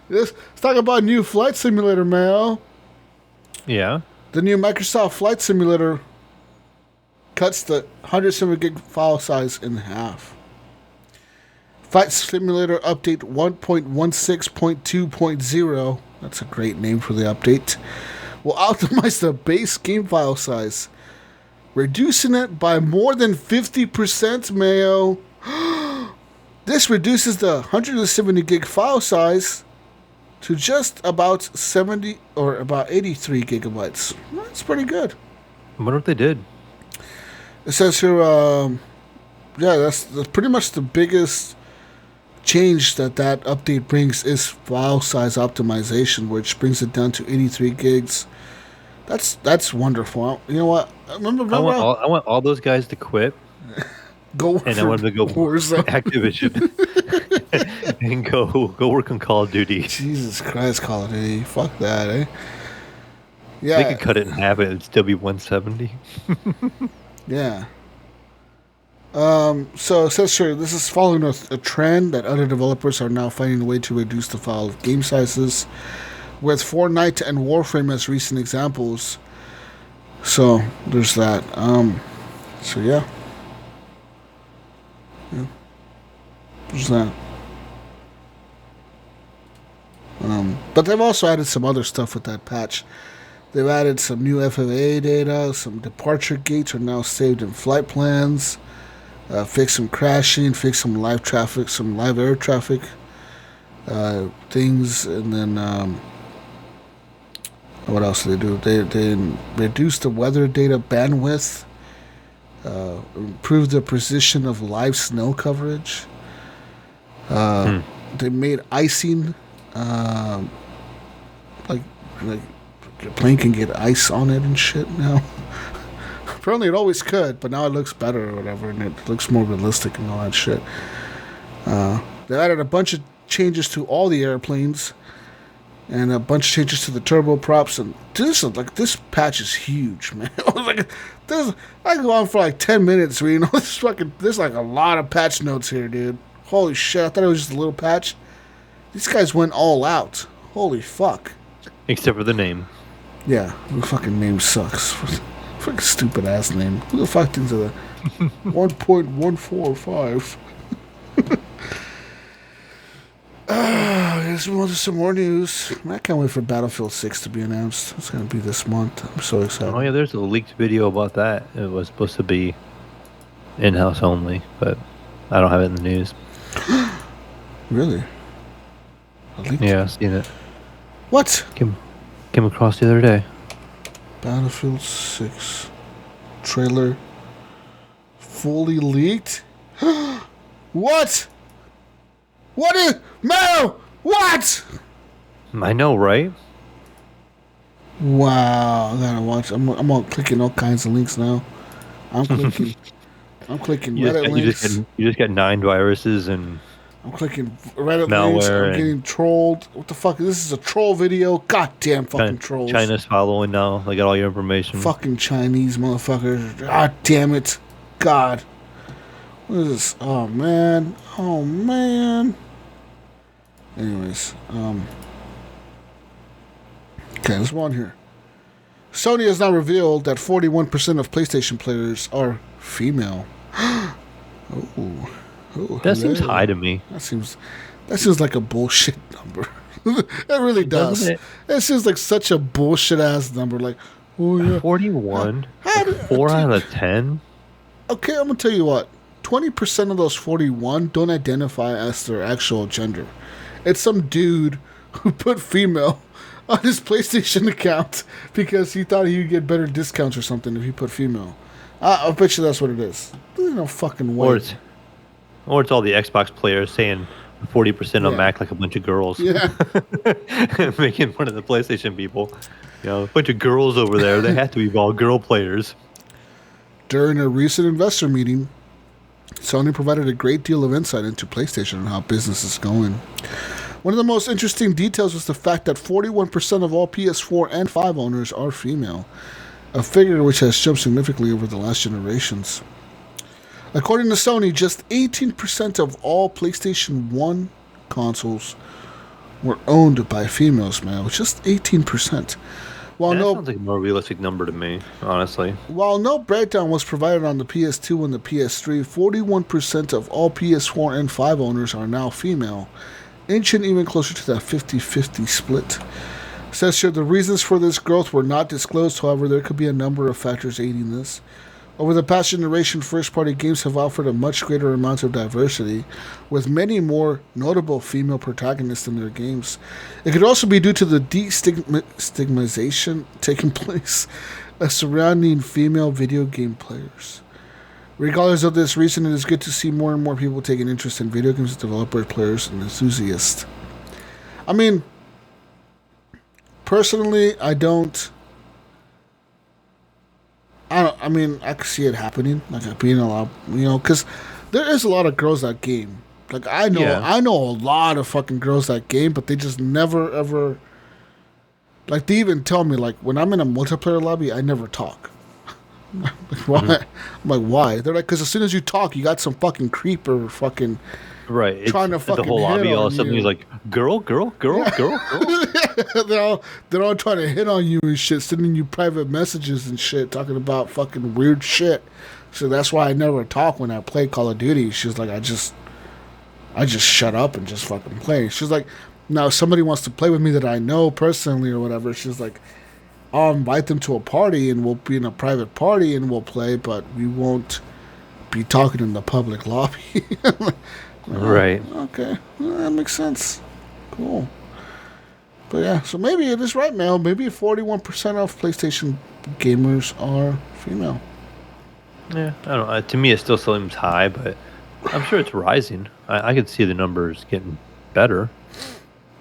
Let's talk about new flight simulator, Mayo. Yeah. The new Microsoft Flight Simulator cuts the 107 gig file size in half. Flight Simulator Update 1.16.2.0, that's a great name for the update, will optimize the base game file size, reducing it by more than 50%, Mayo. This reduces the 170 gig file size to just about 70 or about 83 gigabytes. That's pretty good. I wonder what they did. It says here, that's pretty much the biggest change that update brings is file size optimization, which brings it down to 83 gigs. That's wonderful. You know what? I want all those guys to quit. I want them to go Activision and go work on Call of Duty. Jesus Christ, Call of Duty! Fuck that, eh? Yeah, they could cut it in half and it'd still be 170. Yeah. So it says here, this is following a trend that other developers are now finding a way to reduce the file game sizes, with Fortnite and Warframe as recent examples. So there's that. So yeah. There's that. But they've also added some other stuff with that patch. They've added some new FAA data. Some departure gates are now saved in flight plans. Fix some crashing. Fix some live traffic. Some live air traffic things. And then what else do they do? They reduce the weather data bandwidth. Improve the precision of live snow coverage. They made icing, like your plane can get ice on it and shit now. Apparently it always could, but now it looks better or whatever, and it looks more realistic and all that shit. They added a bunch of changes to all the airplanes, and a bunch of changes to the turboprops, and this patch is huge, man. I can go on for like 10 minutes reading all this there's like a lot of patch notes here, dude. Holy shit, I thought it was just a little patch. These guys went all out. Holy fuck. Except for the name. Yeah, the fucking name sucks. Fucking stupid ass name. Who the fuck thinks of that? 1.145. Let's move on to some more news. I can't wait for Battlefield 6 to be announced. It's going to be this month. I'm so excited. Oh, yeah, there's a leaked video about that. It was supposed to be in-house only, but I don't have it in the news. Really? Yeah, I've seen it. What? Came across the other day. Battlefield 6 trailer fully leaked? What? What is... Mayo! What? I know, right? Wow, I gotta watch. I'm all clicking all kinds of links now. I'm clicking. I'm clicking Reddit links. You just got 9 viruses and I'm clicking Reddit links. malware. I'm getting trolled. What the fuck? This is a troll video. Goddamn fucking trolls. China's following now. They got all your information. Fucking Chinese motherfuckers. God damn it. God. What is this? Oh, man. Oh, man. Anyways. Okay, there's one here. Sony has now revealed that 41% of PlayStation players are female. Oh, that seems high to me. That seems like a bullshit number. It really does. It seems like such a bullshit ass number. Like, oh yeah, 41, 4 out of 10. Okay, I'm gonna tell you what. 20% of those 41 don't identify as their actual gender. It's some dude who put female on his PlayStation account because he thought he would get better discounts or something if he put female. I'll bet you that's what it is. There's no fucking way. Or it's all the Xbox players saying 40% of them act like a bunch of girls. Yeah. Making fun of the PlayStation people. You know, a bunch of girls over there. They have to be all girl players. During a recent investor meeting, Sony provided a great deal of insight into PlayStation and how business is going. One of the most interesting details was the fact that 41% of all PS4 and 5 owners are female, a figure which has jumped significantly over the last generations. According to Sony, just 18% of all PlayStation 1 consoles were owned by females, man. Just 18%. That sounds like a more realistic number to me, honestly. While no breakdown was provided on the PS2 and the PS3, 41% of all PS4 and 5 owners are now female, inching even closer to that 50-50 split. It says here the reasons for this growth were not disclosed, however, there could be a number of factors aiding this. Over the past generation, first-party games have offered a much greater amount of diversity, with many more notable female protagonists in their games. It could also be due to the destigmatization taking place surrounding female video game players. Regardless of this reason, it is good to see more and more people taking interest in video games, developers, players, and enthusiasts. I mean, personally, I could see it happening, like being a lot, because there is a lot of girls that game. Like I know a lot of fucking girls that game, but they just never ever. Like they even tell me, like when I'm in a multiplayer lobby, I never talk. Like, why? I'm like, why? They're like, because as soon as you talk, you got some fucking creeper fucking. Right. Trying to fucking the whole lobby, all of a sudden you. he's like, girl. they're all trying to hit on you and shit, sending you private messages and shit, talking about fucking weird shit. So that's why I never talk when I play Call of Duty. She's like, I just shut up and just fucking play. She's like, now if somebody wants to play with me that I know personally or whatever, she's like, I'll invite them to a party and we'll be in a private party and we'll play, but we won't be talking in the public lobby. Right. Okay. Well, that makes sense. Cool. But yeah, so maybe it is right, Mel. Maybe 41% of PlayStation gamers are female. Yeah, I don't know. To me, it still seems high, but I'm sure it's rising. I could see the numbers getting better.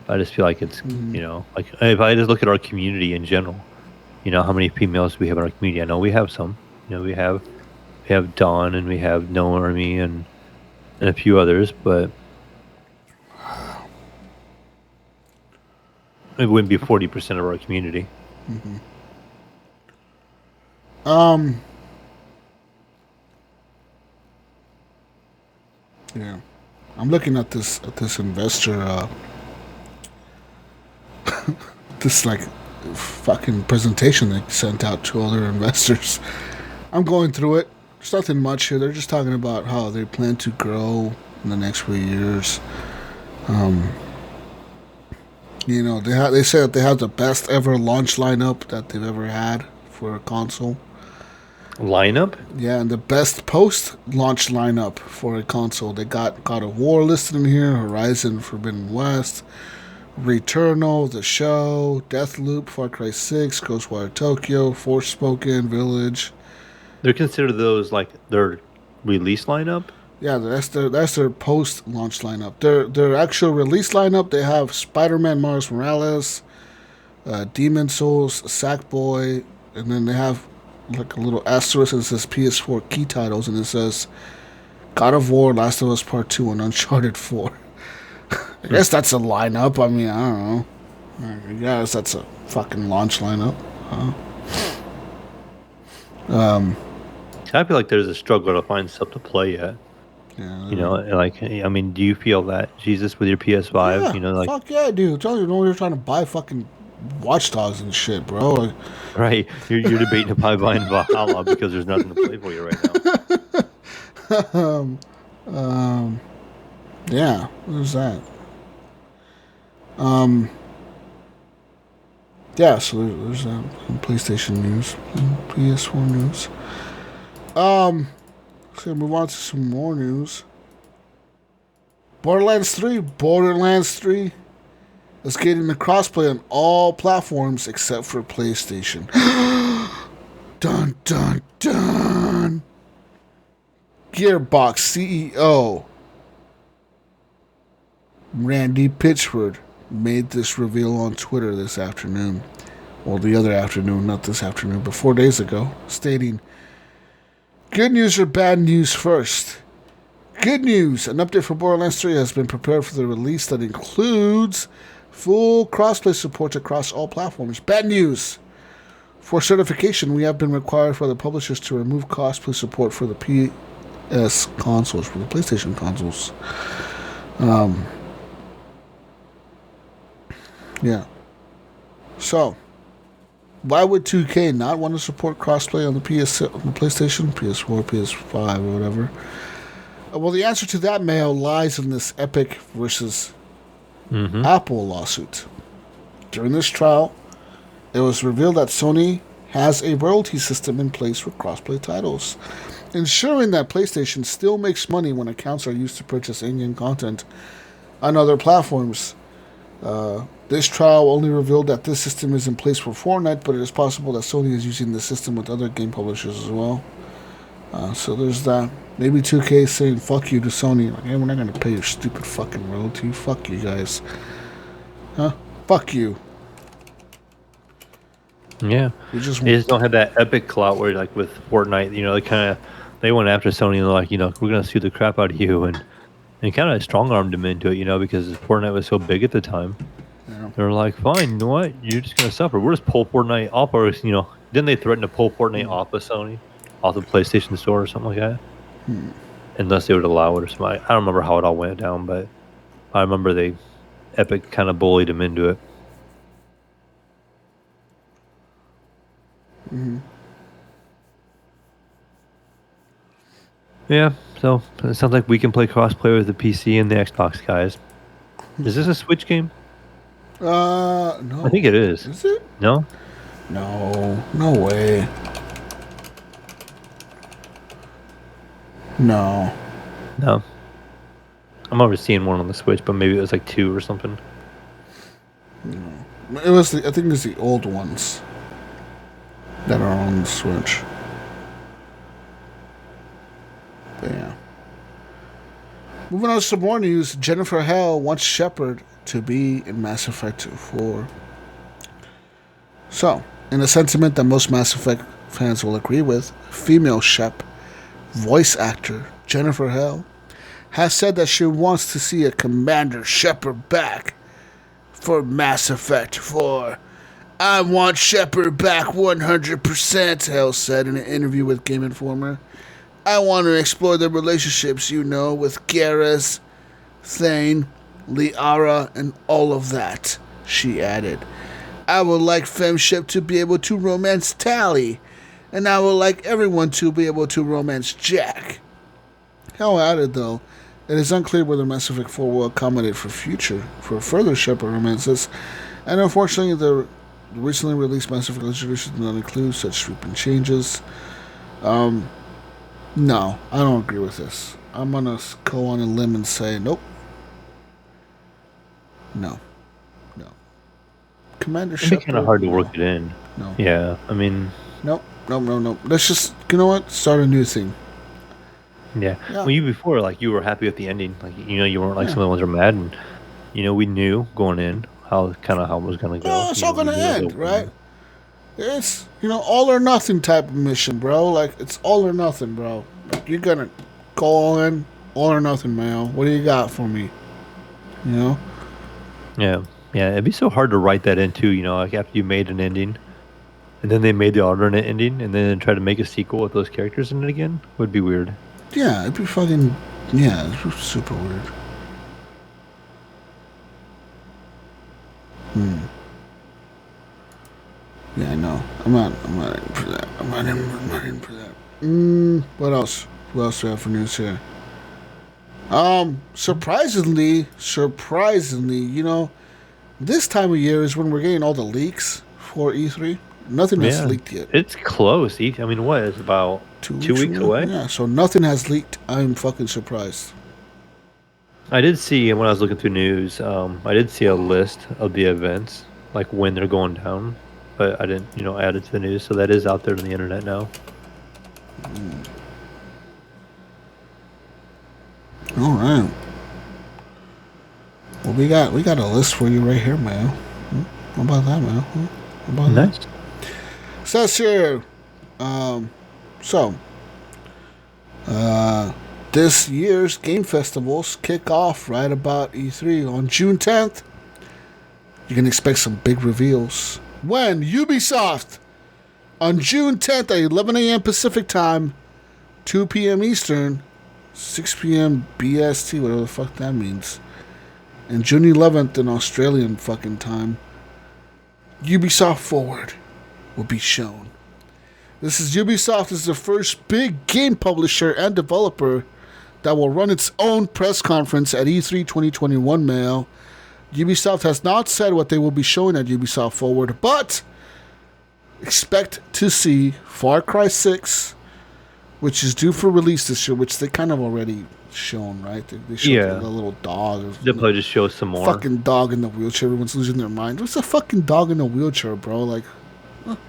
I just feel like it's, like if I just look at our community in general, how many females we have in our community. I know we have some. We have Dawn and we have Noemi and a few others, but it wouldn't be 40% of our community. Mm-hmm. Yeah, I'm looking at this investor this like fucking presentation they sent out to other investors. I'm going through it. There's nothing much here. They're just talking about how they plan to grow in the next few years. They say that they have the best ever launch lineup that they've ever had for a console. Lineup? Yeah, and the best post-launch lineup for a console. They got God of War listed in here, Horizon Forbidden West, Returnal, The Show, Deathloop, Far Cry 6, Ghostwire Tokyo, Forspoken, Village. They're considered those like their release lineup? Yeah, that's their post-launch lineup. Their actual release lineup, they have Spider-Man Miles Morales, Demon Souls, Sackboy, and then they have like a little asterisk, and it says PS4 key titles, and it says God of War, Last of Us Part 2, and Uncharted 4. I guess that's a lineup. I mean, I don't know. I guess that's a fucking launch lineup. I feel like there's a struggle to find stuff to play yet. Yeah, You know, like, I mean, do you feel that, Jesus, with your PS5? yeah, You know, like, fuck yeah, dude. Tell you know you're trying to buy fucking Watch Dogs and shit, bro. Like, right? You're debating about buying Valhalla because there's nothing to play for you right now. yeah, there's that. Yeah, so there's that PlayStation news, PS4 news. So move on to some more news. Borderlands 3 is getting the crossplay on all platforms except for PlayStation. Dun dun dun. Gearbox CEO Randy Pitchford made this reveal on Twitter this afternoon. Well, the other afternoon, not this afternoon, but 4 days ago, stating, "Good news or bad news first? Good news, an update for Borderlands 3 has been prepared for the release that includes full crossplay support across all platforms. Bad news, for certification, we have been required for the publishers to remove crossplay support for the PS consoles, for the PlayStation consoles." Yeah. So, why would 2K not want to support crossplay on the PlayStation, PS4, PS5, or whatever? Well, the answer to that, Mayo, lies in this Epic versus Apple lawsuit. During this trial, it was revealed that Sony has a royalty system in place for crossplay titles, ensuring that PlayStation still makes money when accounts are used to purchase in-game content on other platforms. This trial only revealed that this system is in place for Fortnite, but it is possible that Sony is using the system with other game publishers as well. So there's that. Maybe 2K is saying fuck you to Sony. Like, hey, we're not going to pay your stupid fucking royalty. Fuck you guys. Huh? Fuck you. Yeah. They just don't have that epic clout where, like, with Fortnite, you know, they went after Sony and they're like, you know, we're going to sue the crap out of you. And kind of strong-armed them into it, you know, because Fortnite was so big at the time. Yeah. They were like, fine, you know what? You're just going to suffer. We'll just pull Fortnite off, or, you know, didn't they threaten to pull Fortnite off of Sony? Off the PlayStation Store or something like that? Unless they would allow it or something. I don't remember how it all went down, but I remember Epic kind of bullied him into it. Yeah, so it sounds like we can play crossplay with the PC and the Xbox guys. Is this a Switch game? No. I think it is. Is it? No? No. No way. No. No. I'm already seeing one on the Switch, but maybe it was like 2 or something. No. It was I think it's the old ones that are on the Switch. But yeah. Moving on to some more news. Jennifer Hale wants Shepard to be in Mass Effect 4. So, in a sentiment that most Mass Effect fans will agree with, female Shep, voice actor Jennifer Hale, has said that she wants to see a Commander Shepard back for Mass Effect 4. "I want Shepard back 100%, Hale said in an interview with Game Informer. "I want to explore the relationships, you know, with Garrus, Thane, Liara, and all of that," she added. "I would like FemShep to be able to romance Tali, and I would like everyone to be able to romance Jack." Hale added, though, it is unclear whether Mass Effect 4 will accommodate for further Shepard romances, and unfortunately the recently released Mass Effect Legendary did not include such sweeping changes. No, I don't agree with this. I'm going to go on a limb and say nope. No. Commander Shepard. It's kind of hard to work it in. No. Yeah, I mean... Nope. Let's just, you know what? Start a new thing. Yeah. Well, you before, like, you were happy with the ending. Like, you know, you weren't like some of the ones that are mad. And, you know, we knew going in how it was going to go. It's all going to end, right? It's, all or nothing type of mission, bro. Like, it's all or nothing, bro. Like, you're gonna go all in, all or nothing, man. What do you got for me? You know? Yeah, yeah. It'd be so hard to write that into, like after you made an ending, and then they made the alternate ending, and then try to make a sequel with those characters in it again. Would be weird. Yeah, it'd be fucking. Yeah, it'd be super weird. Yeah, I know. I'm not in for that. I'm not in for that. What else? What else do we have for news here? Surprisingly, this time of year is when we're getting all the leaks for E3. Nothing has leaked yet. It's close. I mean, what? It's about 2 weeks away? Yeah, so nothing has leaked. I'm fucking surprised. I did see, when I was looking through news, I did see a list of the events, like when they're going down, but I didn't, add it to the news, so that is out there on the internet now. All right. Well, we got a list for you right here, man. How about that, man? How about nice. That? Says here, this year's game festivals kick off right about E3 on June 10th. You can expect some big reveals. When Ubisoft on June 10th at 11 a.m. Pacific time, 2 p.m. Eastern, 6 p.m. BST, whatever the fuck that means, and June 11th in Australian fucking time, Ubisoft Forward will be shown. Ubisoft is the first big game publisher and developer that will run its own press conference at E3 2021, Mayo. Ubisoft has not said what they will be showing at Ubisoft Forward, but expect to see Far Cry 6, which is due for release this year, which they kind of already shown, right? They showed the little dog. They'll probably just show some more. Fucking dog in the wheelchair. Everyone's losing their mind. What's a fucking dog in a wheelchair, bro? Like, what's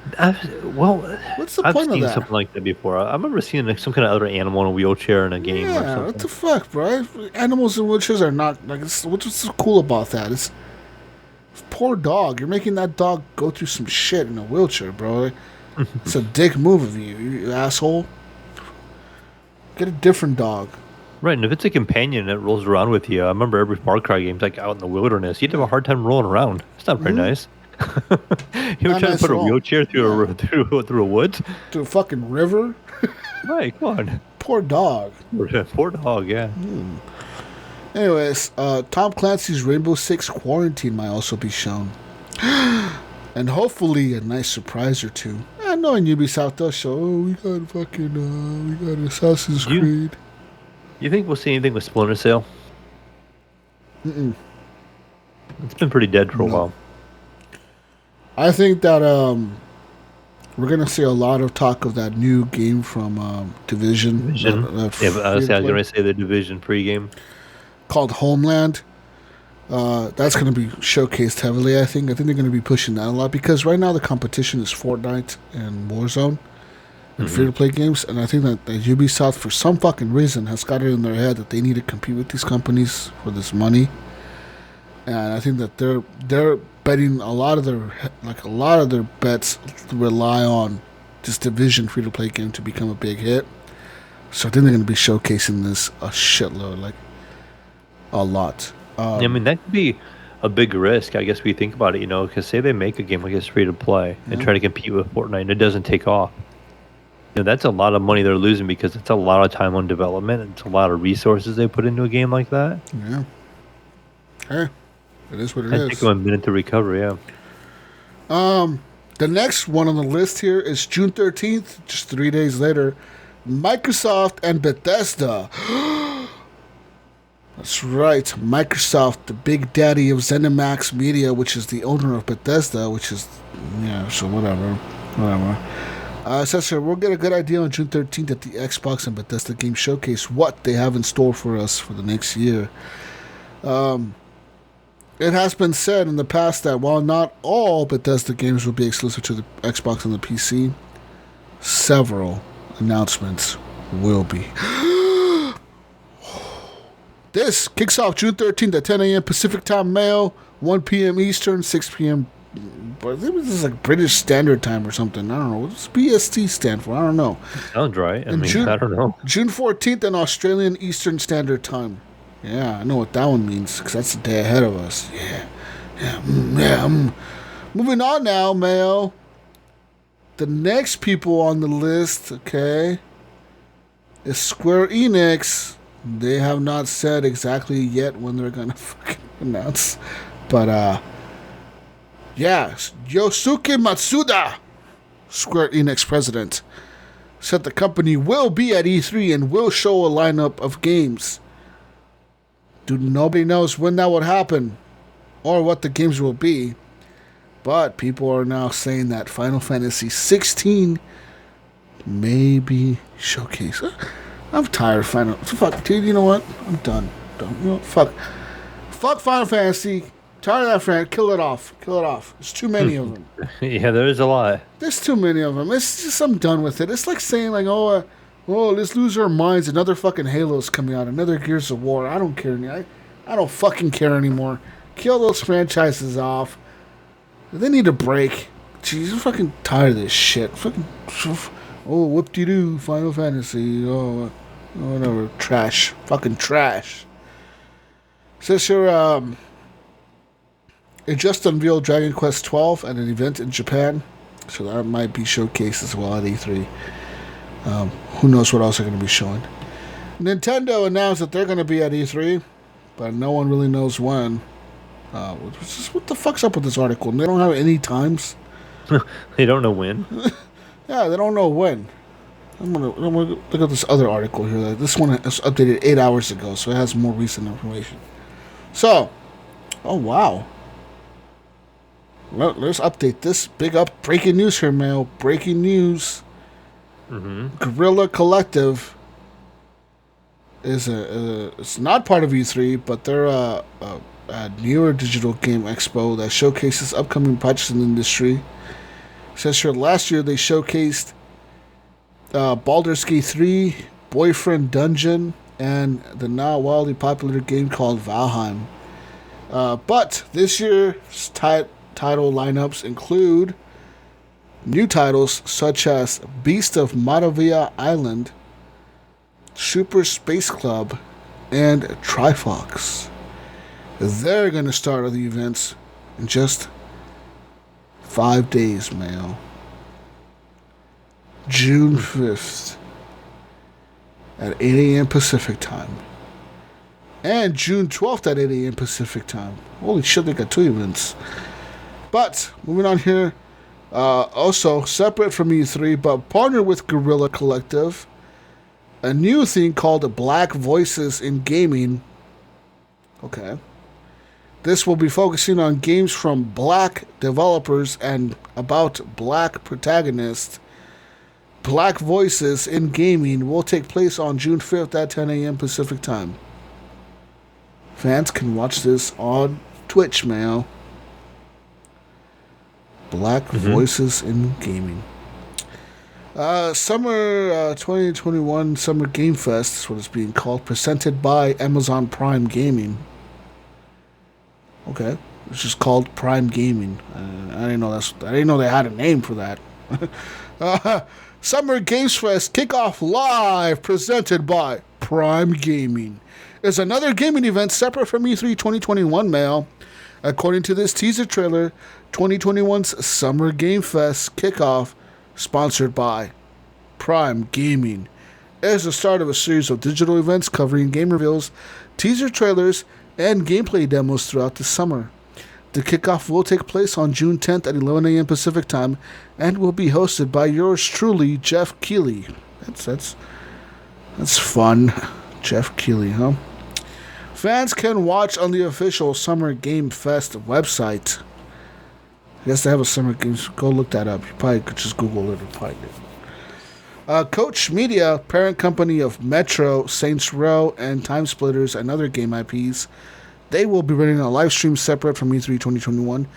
the point of that? I've seen something like that before. I remember seeing like some kind of other animal in a wheelchair in a game or something. What the fuck, bro? Animals in wheelchairs are not like. What's so cool about that? It's poor dog. You're making that dog go through some shit in a wheelchair, bro. It's a dick move of you asshole. Get a different dog. Right, and if it's a companion that rolls around with you, I remember every Far Cry game's like out in the wilderness. You'd have a hard time rolling around. It's not very nice. You ever try to put a wheelchair through a woods? Through a fucking river? Right, come on. Poor dog. Poor dog, yeah. Anyways, Tom Clancy's Rainbow Six Quarantine might also be shown. And hopefully a nice surprise or two. I know in Ubisoft does show, we got Assassin's Creed. You think we'll see anything with Splinter Cell? It's been pretty dead for a while. I think that we're gonna see a lot of talk of that new game from Division. I was gonna say the Division pregame called Homeland. That's gonna be showcased heavily. I think they're gonna be pushing that a lot because right now the competition is Fortnite and Warzone and free-to-play games, and I think that Ubisoft, for some fucking reason, has got it in their head that they need to compete with these companies for this money. And I think that they're betting a lot of their bets rely on this Division free-to-play game to become a big hit. So I think they're going to be showcasing this a shitload, like a lot. I mean, that could be a big risk, I guess, when you think about it, because say they make a game like this free-to-play and try to compete with Fortnite and it doesn't take off. That's a lot of money they're losing because it's a lot of time on development and it's a lot of resources they put into a game like that. Yeah. Hey, it is what it is. It'd take them a minute to recover, yeah. The next one on the list here is June 13th, just 3 days later. Microsoft and Bethesda. That's right. Microsoft, the big daddy of ZeniMax Media, which is the owner of Bethesda, which is, so whatever. Says here, we'll get a good idea on June 13th at the Xbox and Bethesda Game Showcase what they have in store for us for the next year. It has been said in the past that while not all Bethesda games will be exclusive to the Xbox and the PC, several announcements will be. This kicks off June 13th at 10 a.m. Pacific Time, Mayo, 1 p.m. Eastern, 6 p.m. but this is like British Standard Time or something. I don't know. What does BST stand for? I don't know. Sounds right. I don't know. June 14th in Australian Eastern Standard Time. Yeah, I know what that one means because that's the day ahead of us. Yeah. Moving on now, Mayo. The next people on the list, okay, is Square Enix. They have not said exactly yet when they're gonna fucking announce, but Yosuke Matsuda, Square Enix president, said the company will be at E3 and will show a lineup of games. Nobody knows when that would happen or what the games will be, but people are now saying that Final Fantasy 16 may be showcased. I'm tired of Final. Fuck, dude. You know what? I'm done. You know, fuck Final Fantasy. Tired of that friend. Kill it off. There's too many of them. Yeah, there is a lot. There's too many of them. It's just I'm done with it. It's like saying like, oh, let's lose our minds. Another fucking Halo's coming out. Another Gears of War. I don't care. I don't fucking care anymore. Kill those franchises off. They need a break. Jeez, I'm fucking tired of this shit. Fucking. Oh, whoop-de-doo, Final Fantasy. Oh, whatever. Trash. Fucking trash. Says here, it just unveiled Dragon Quest XII at an event in Japan. So that might be showcased as well at E3. Who knows what else they're going to be showing. Nintendo announced that they're going to be at E3, but no one really knows when. What the fuck's up with this article? They don't have any times. They don't know when. Yeah, they don't know when. I'm gonna look at this other article here. This one was updated 8 hours ago, so it has more recent information. So, oh wow. Let's update this. Breaking news here, Mayo. Breaking news. Guerrilla Collective is it's not part of E3, but they're a newer digital game expo that showcases upcoming projects in the industry. It says here last year they showcased Baldur's Gate 3, Boyfriend Dungeon, and the now wildly popular game called Valheim. But this year's title lineups include new titles such as Beast of Matavia Island, Super Space Club, and Trifox. They're going to start the events in just 5 days, Mayo. June 5th at 8 a.m. Pacific time. And June 12th at 8 a.m. Pacific time. Holy shit, they got 2 events. But, moving on here, also separate from E3, but partnered with Guerrilla Collective, a new thing called Black Voices in Gaming. Okay. This will be focusing on games from black developers and about black protagonists. Black Voices in Gaming will take place on June 5th at 10 a.m. Pacific time. Fans can watch this on Twitch, Mayo. Black Voices in Gaming. Summer 2021 Summer Game Fest is what it's being called, presented by Amazon Prime Gaming. Okay, it's just called Prime Gaming. I didn't know they had a name for that. Summer Games Fest Kickoff Live, presented by Prime Gaming, is another gaming event separate from E3 2021, Mail. According to this teaser trailer, 2021's Summer Game Fest Kickoff, sponsored by Prime Gaming, is the start of a series of digital events covering game reveals, teaser trailers, and gameplay demos throughout the summer. The kickoff will take place on June 10th at 11 a.m. Pacific time and will be hosted by yours truly, Jeff Keighley. That's fun. Jeff Keighley, huh? Fans can watch on the official Summer Game Fest website. I guess they have a Summer Games. Go look that up. You probably could just Google it and find it. Coach Media, parent company of Metro, Saints Row, and Time Splitters, and other game IPs, they will be running a live stream separate from E3 2021.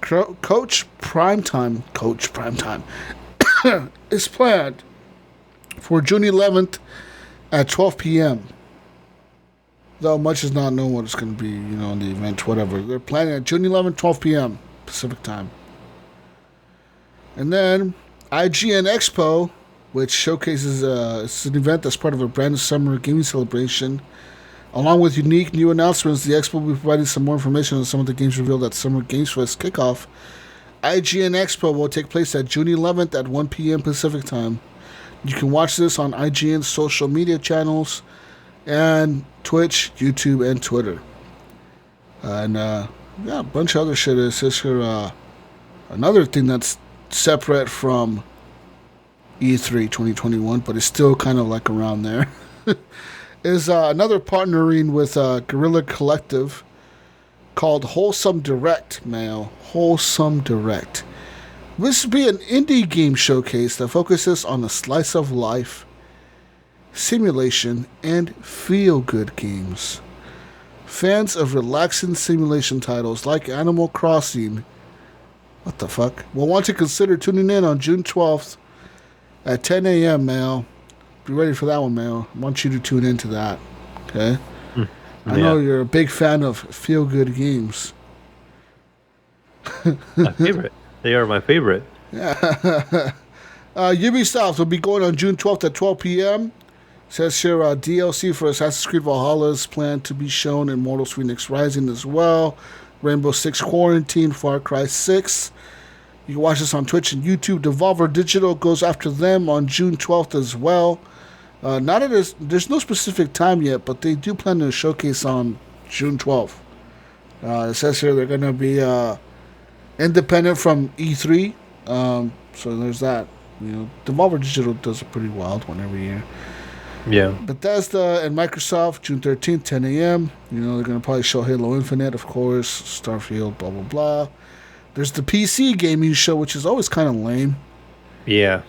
Coach Primetime is planned for June 11th at 12 p.m. Though much is not known what it's going to be, in the event, whatever. They're planning at June 11th, 12 p.m. Pacific time. And then IGN Expo, which showcases it's an event that's part of a brand new summer gaming celebration. Along with unique new announcements, the expo will be providing some more information on some of the games revealed at Summer Games Fest kickoff. IGN Expo will take place at June 11th at 1 p.m. Pacific time. You can watch this on IGN's social media channels and Twitch, YouTube, and Twitter. And a bunch of other shit. It says here another thing that's separate from E3 2021, but it's still kind of like around there. Is another partnering with Guerrilla Collective called Wholesome Direct, Mayo. Wholesome Direct. This will be an indie game showcase that focuses on a slice of life, simulation, and feel-good games. Fans of relaxing simulation titles like Animal Crossing, what the fuck, will want to consider tuning in on June 12th at 10 a.m., Mayo. Be ready for that one, Mayo. I want you to tune into that. Okay? I know you're a big fan of feel-good games. My favorite. They are my favorite. Yeah. Ubisoft will be going on June 12th at 12 p.m. Says here DLC for Assassin's Creed Valhalla is planned to be shown in Mortal Phoenix Rising as well. Rainbow Six Quarantine, Far Cry 6. You can watch this on Twitch and YouTube. Devolver Digital goes after them on June 12th as well. There's no specific time yet, but they do plan to showcase on June 12th. It says here they're going to be independent from E3. So there's that. You know, Devolver Digital does a pretty wild one every year. Yeah. Bethesda and Microsoft, June 13th, 10 a.m. You know, they're going to probably show Halo Infinite, of course, Starfield, blah, blah, blah. There's the PC gaming show, which is always kind of lame. Yeah.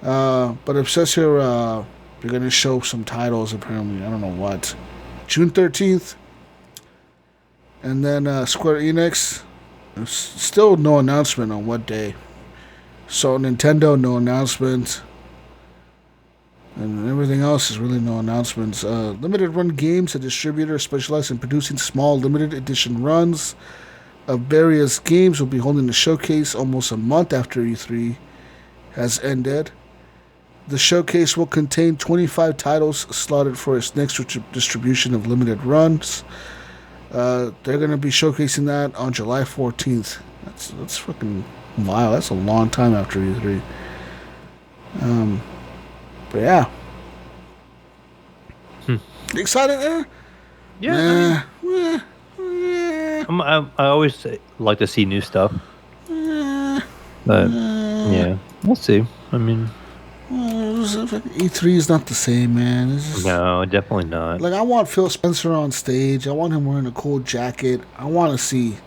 But it says here they're going to show some titles, apparently. I don't know what. June 13th. And then Square Enix. There's still no announcement on what day. So Nintendo, no announcement. And everything else is really no announcements. Limited Run Games, a distributor specialized in producing small limited edition runs of various games, will be holding a showcase almost a month after E3 has ended. The showcase will contain 25 titles slotted for its next distribution of limited runs. They're going to be showcasing that on July 14th. That's fucking wow. That's a long time after E3. But yeah. Excited? Yeah. Yeah. I always like to see new stuff. But yeah, we'll see. I mean, E3 is not the same, man. It's just, no, definitely not. like, I want Phil Spencer on stage. I want him wearing a cool jacket. I want to see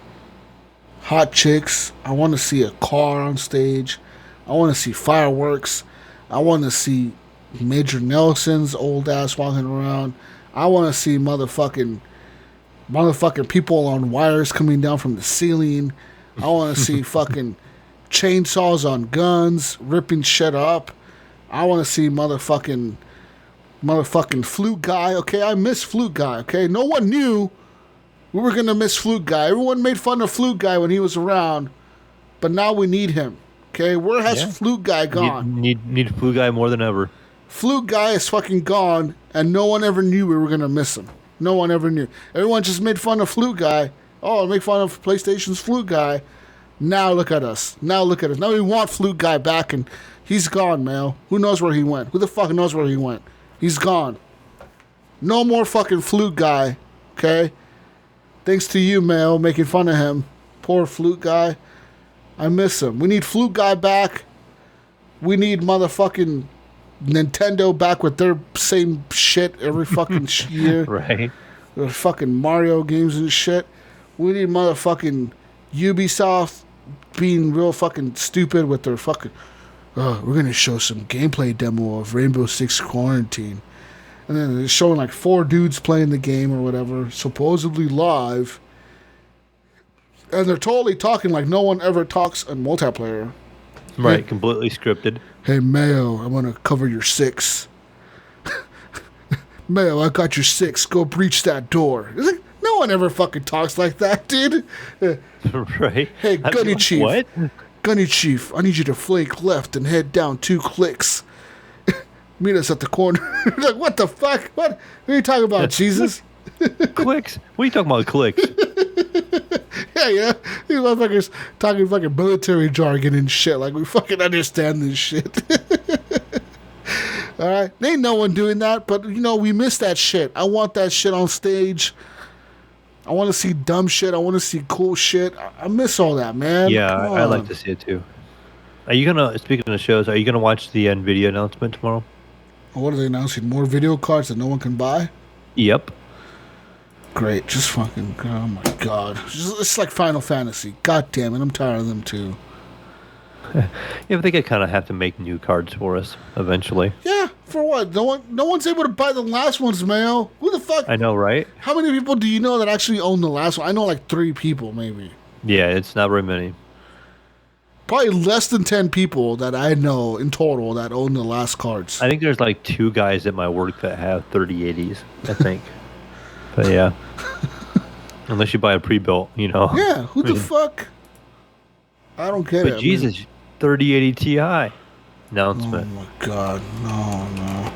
hot chicks. I want to see a car on stage. I want to see fireworks. I want to see Major Nelson's old ass walking around. I want to see motherfucking people on wires coming down from the ceiling. I want to see fucking chainsaws on guns ripping shit up. I want to see motherfucking Flute Guy. Okay, I miss Flute Guy. Okay, no one knew we were gonna miss Flute Guy. Everyone made fun of Flute Guy when he was around, but now we need him. Okay, where has Flute Guy gone? Need Flute Guy more than ever. Flute Guy is fucking gone, and no one ever knew we were gonna miss him. No one ever knew. Everyone just made fun of Flute Guy. Oh, make fun of PlayStation's Flute Guy. Now look at us. Now we want Flute Guy back, and he's gone, man. Who knows where he went? Who the fuck knows where he went? He's gone. No more fucking Flute Guy, okay? Thanks to you, Mayo, making fun of him. Poor Flute Guy. I miss him. We need Flute Guy back. We need motherfucking Nintendo back with their same shit every fucking year. Right. The fucking Mario games and shit. We need motherfucking Ubisoft being real fucking stupid with their fucking... we're going to show some gameplay demo of Rainbow Six Quarantine. And then they're showing like 4 dudes playing the game or whatever, supposedly live. And they're totally talking like no one ever talks in multiplayer. Right, Hey, completely scripted. hey Mayo, I want to cover your 6. Mayo, I got your 6. Go breach that door. It's like, no one ever fucking talks like that, dude. Right. Hey, Gunny Chief. What? Gunny Chief, I need you to flank left and head down 2 clicks. Meet us at the corner. Like, what the fuck? What are you talking about, Jesus? Clicks? What are you talking about, clicks? Yeah. These motherfuckers talking fucking military jargon and shit. Like, we fucking understand this shit. All right? There ain't no one doing that, but, we miss that shit. I want that shit on stage. I want to see dumb shit. I want to see cool shit. I miss all that, man. Yeah, I'd like to see it too. Are you gonna, speaking of shows, are you gonna watch the NVIDIA announcement tomorrow? What are they announcing? More video cards that no one can buy? Yep. Great. Just fucking, oh my god. It's like Final Fantasy. God damn it. I'm tired of them too. Yeah, but they could kind of have to make new cards for us eventually. Yeah, for what? No one's able to buy the last ones, Mayo. Who the fuck? I know, right? How many people do you know that actually own the last one? I know like 3 people, maybe. Yeah, it's not very many. Probably less than 10 people that I know in total that own the last cards. I think there's like 2 guys at my work that have 3080s, I think. But yeah. Unless you buy a pre-built, Yeah, who the fuck? I don't get it. But Jesus, 3080 Ti announcement. Oh my god, no.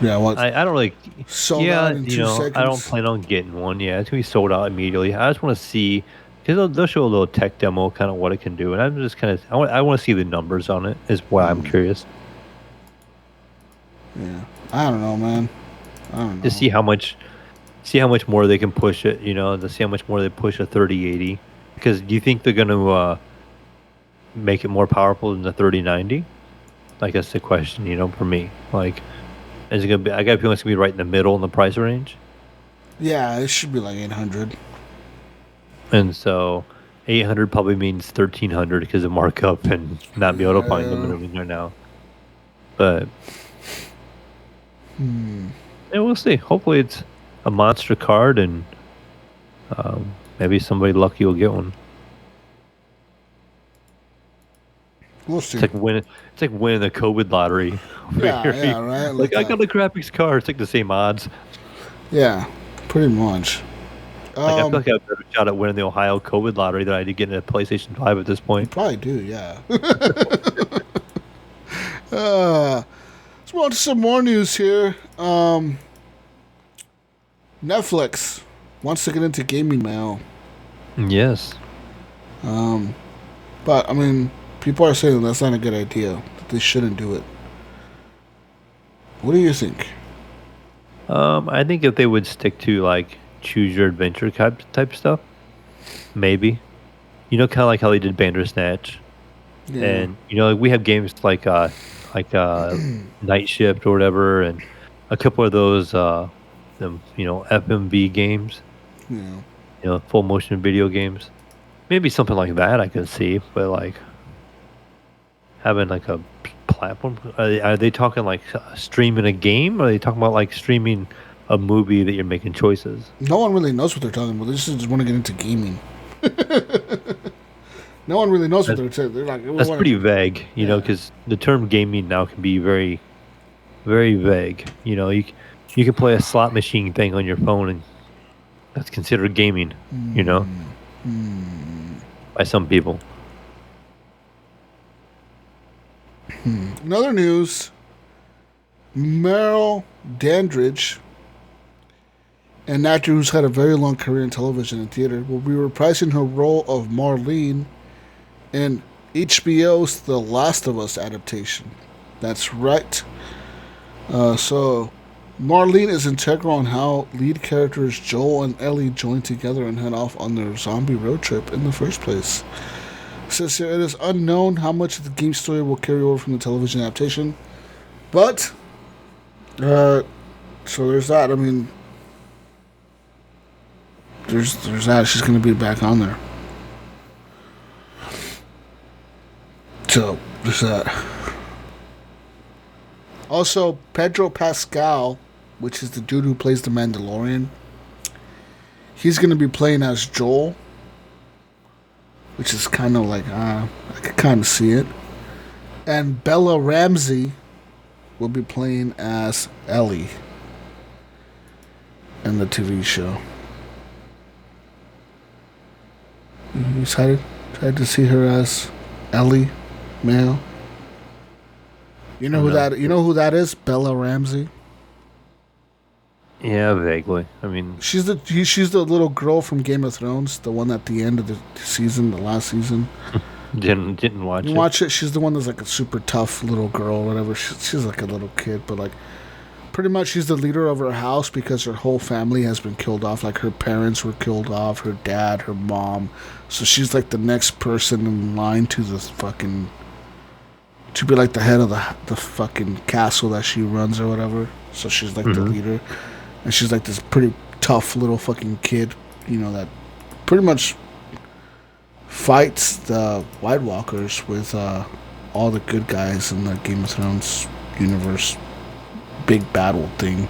Yeah, what? I don't really. Sold out in 2 seconds. I don't plan on getting one. Yeah, it's gonna be sold out immediately. I just want to see, because they'll show a little tech demo, kind of what it can do, and I'm just kind of I want to see the numbers on it. Is why I'm curious. Yeah, I don't know, man. I don't know. To see how much more they can push it. To see how much more they push a 3080. Because do you think they're gonna make it more powerful than the 3090? Like, that's the question. For me, like, is it gonna be? I got a feeling it's gonna be right in the middle in the price range. Yeah, it should be like 800. And so 800 probably means 1300 because of markup and not be able to find them in right now. But yeah, we'll see. Hopefully it's a monster card, and maybe somebody lucky will get one. We'll see. It's like winning the COVID lottery. Yeah, right. Like, I got the graphics card. It's like the same odds. Yeah, pretty much. I feel like I have a better shot at winning the Ohio COVID lottery than I did getting a PlayStation 5 at this point. Probably do, yeah. Let's move on to some more news here. Netflix wants to get into gaming now. Yes. But, I mean, people are saying that's not a good idea, that they shouldn't do it. What do you think? I think if they would stick to, like, choose your adventure type stuff, maybe. Kind of like how they did Bandersnatch. Yeah. And, like, we have games like Night Shift or whatever, and a couple of those, FMV games. Yeah. Full motion video games. Maybe something like that I could see, but, like, having, like, a platform. Are they talking, like, streaming a game, or are they talking about, like, streaming a movie that you're making choices? No one really knows what they're talking about. They just want to get into gaming. No one really knows what they're saying. They're like, that's pretty vague, because the term gaming now can be very, very vague. You can play a slot machine thing on your phone, and that's considered gaming, by some people. In other news, Meryl Dandridge, an actor who's had a very long career in television and theater, will be reprising her role of Marlene in HBO's The Last of Us adaptation. That's right. So, Marlene is integral in how lead characters Joel and Ellie join together and head off on their zombie road trip in the first place. It says here, it is unknown how much of the game story will carry over from the television adaptation. But, so there's that. I mean, there's that. She's going to be back on there. So, there's that. Also, Pedro Pascal, which is the dude who plays the Mandalorian, he's going to be playing as Joel, which is kind of like, I could kind of see it. And Bella Ramsey will be playing as Ellie in the TV show. You excited to see her as Ellie, Mayo. You know who that? You know who that is? Bella Ramsey. Yeah, vaguely. I mean, she's the little girl from Game of Thrones, the one at the end of the season, the last season. didn't watch you it. Watch it. She's the one that's like a super tough little girl, or whatever. She's like a little kid, but like pretty much she's the leader of her house because her whole family has been killed off. Like her parents were killed off, her dad, her mom. So she's like the next person in line to be like the head of the fucking castle that she runs or whatever. So she's like the leader. And she's like this pretty tough little fucking kid, that pretty much fights the White Walkers with all the good guys in the Game of Thrones universe. Big battle thing.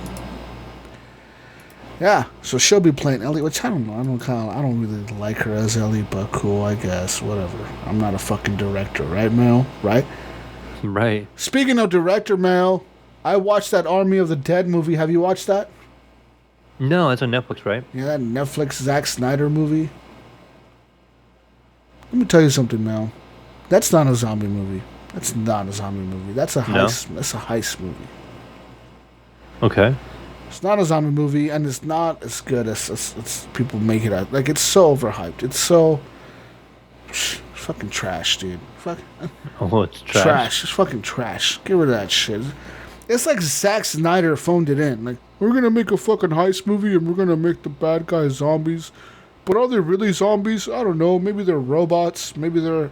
Yeah, so she'll be playing Ellie, which I don't know. I don't really like her as Ellie, but cool, I guess. Whatever. I'm not a fucking director, right, Mel? Right? Right. Speaking of director, Mel, I watched that Army of the Dead movie. Have you watched that? No, it's on Netflix, right? Yeah, that Netflix Zack Snyder movie. Let me tell you something, Mel. That's not a zombie movie. That's not a zombie movie. That's a heist. No? That's a heist movie. Okay. It's not a zombie movie, and it's not as good as people make it out. Like, it's so overhyped. It's so fucking trash, dude. Oh, it's trash. It's fucking trash. Get rid of that shit. It's like Zack Snyder phoned it in. Like, we're gonna make a fucking heist movie, and we're gonna make the bad guys zombies. But are they really zombies? I don't know. Maybe they're robots. Maybe they're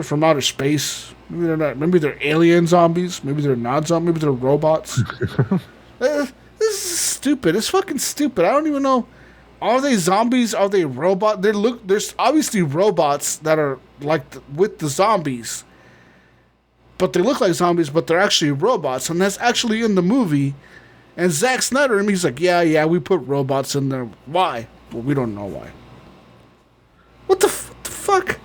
from outer space. Maybe they're not. Maybe they're alien zombies. Maybe they're not zombies. Maybe they're robots. This is stupid. It's fucking stupid. I don't even know. Are they zombies? Are they robots? There's obviously robots that are like with the zombies, but they look like zombies, but they're actually robots, and that's actually in the movie. And Zack Snyder, he's like, yeah, we put robots in there. Why? Well, we don't know why. What the fuck?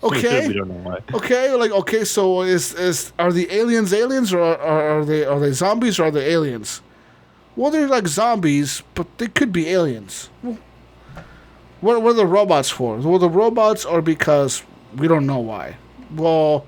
Okay. We don't know why. Okay, so are the aliens or are they zombies or are they aliens? Well, they're like zombies, but they could be aliens. Well, what are the robots for? Well, the robots are because we don't know why. Well,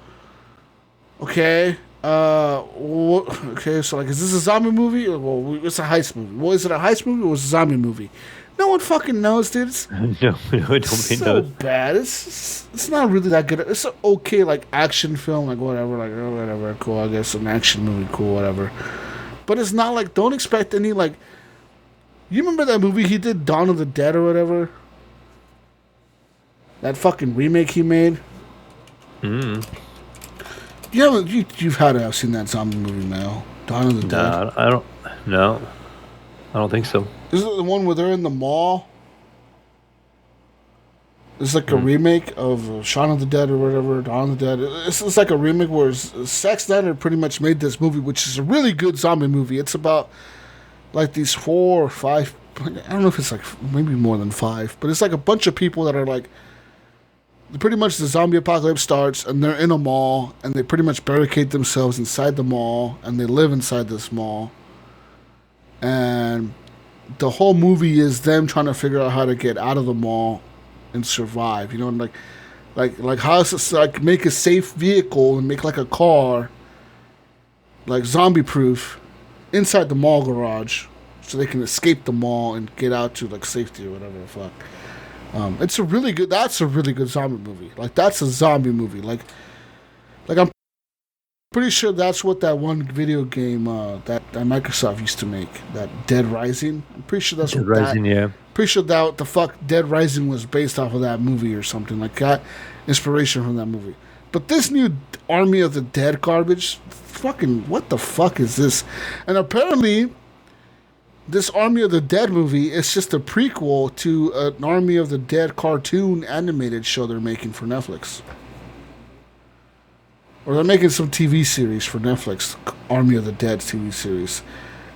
okay. Okay, so like, is this a zombie movie? Well, it's a heist movie. Well, is it a heist movie or is it a zombie movie? No one fucking knows, dude. No, it's so bad. It's not really that good. It's an okay like action film, like whatever, whatever, cool. I guess an action movie, cool, whatever. But it's not like, don't expect any like. You remember that movie he did, Dawn of the Dead or whatever? That fucking remake he made. You've had to have seen that zombie movie, Mel. Dawn of the Dead. I don't. No, I don't think so. Is it the one where they're in the mall? It's like a remake of Shaun of the Dead or whatever, Dawn of the Dead. It's like a remake where Zack Snyder pretty much made this movie, which is a really good zombie movie. It's about like these 4 or 5, I don't know if it's like maybe more than 5, but it's like a bunch of people that are like, pretty much the zombie apocalypse starts and they're in a mall and they pretty much barricade themselves inside the mall and they live inside this mall. And the whole movie is them trying to figure out how to get out of the mall and survive, and like how to like make a safe vehicle and make like a car like zombie proof inside the mall garage so they can escape the mall and get out to like safety or whatever the fuck. That's a really good zombie movie. Like, that's a zombie movie. Like I'm pretty sure that's what that one video game that Microsoft used to make, that Dead Rising. I'm pretty sure that's Dead what Rising, that. yeah. Pretty sure that the fuck Dead Rising was based off of that movie or something like that. Inspiration from that movie. But this new Army of the Dead garbage, fucking what the fuck is this? And apparently, this Army of the Dead movie is just a prequel to an Army of the Dead cartoon animated show they're making for Netflix. Or they're making some TV series for Netflix, Army of the Dead TV series.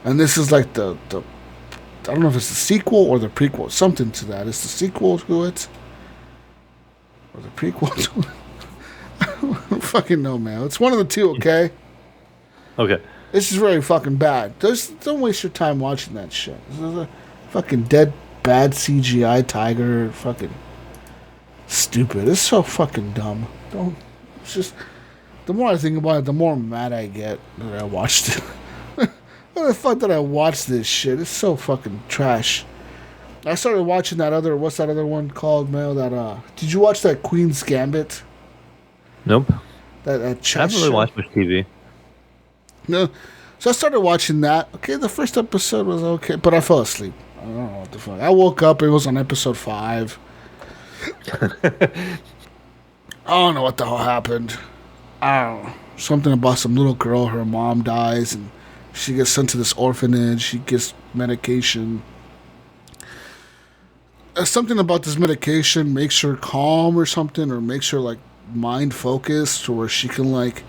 And this is like the I don't know if it's the sequel or the prequel, something to that. It's the sequel to it, or the prequel to it. I don't fucking know, man. It's one of the two, okay? Okay. This is very fucking bad. Don't waste your time watching that shit. This is a fucking dead, bad CGI tiger. Fucking stupid. It's so fucking dumb. Don't. It's just the more I think about it, the more mad I get that I watched it. Why the fuck did I watch this shit? It's so fucking trash. I started watching that other. What's that other one called, Mayo? Did you watch that Queen's Gambit? Nope. That chess I haven't really watched much TV. No. So I started watching that. Okay, the first episode was okay, but I fell asleep. I don't know what the fuck. I woke up. It was on episode 5. I don't know what the hell happened. I don't know. Something about some little girl. Her mom dies, and she gets sent to this orphanage. She gets medication. Something about this medication makes her calm or something, or makes her like mind focused, or she can like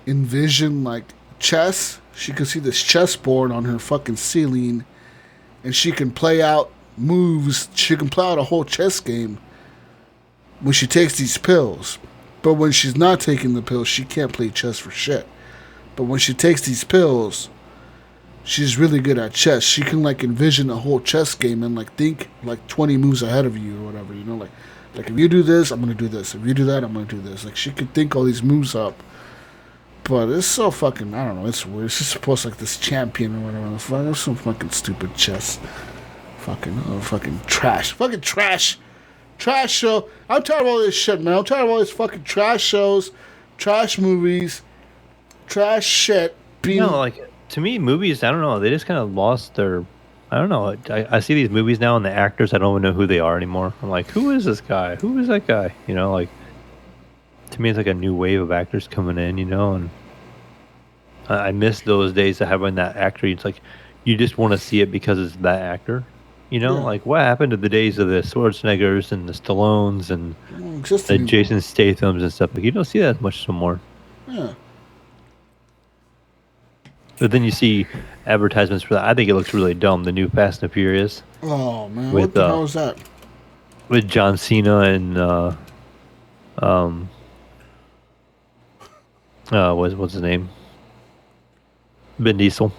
envision like chess. She can see this chessboard on her fucking ceiling, and she can play out moves. She can play out a whole chess game when she takes these pills. But when she's not taking the pills, she can't play chess for shit. But when she takes these pills, she's really good at chess. She can like envision a whole chess game and like think like 20 moves ahead of you or whatever, you know, like if you do this, I'm gonna do this. If you do that, I'm gonna do this. Like she could think all these moves up. But it's so fucking, I don't know, it's weird. It's just supposed to like this champion or whatever the fuck. It's some fucking stupid chess. Fucking trash. Fucking trash. Trash show. I'm tired of all this shit, man. I'm tired of all these fucking trash shows, trash movies, trash shit. You know, like, to me, movies, I don't know, they just kind of lost their, I don't know. I see these movies now and the actors, I don't even know who they are anymore. I'm like, who is this guy? Who is that guy? You know, like, to me, it's like a new wave of actors coming in, you know, and I miss those days of having that actor. It's like, you just want to see it because it's that actor. You know, like, what happened to the days of the Schwarzeneggers and the Stallones and the Jason Stathams and stuff? Like, you don't see that as much anymore. Yeah. But then you see advertisements for that. I think it looks really dumb. The new Fast and Furious. Oh man, what the hell was that? With John Cena and what's his name? Vin Diesel.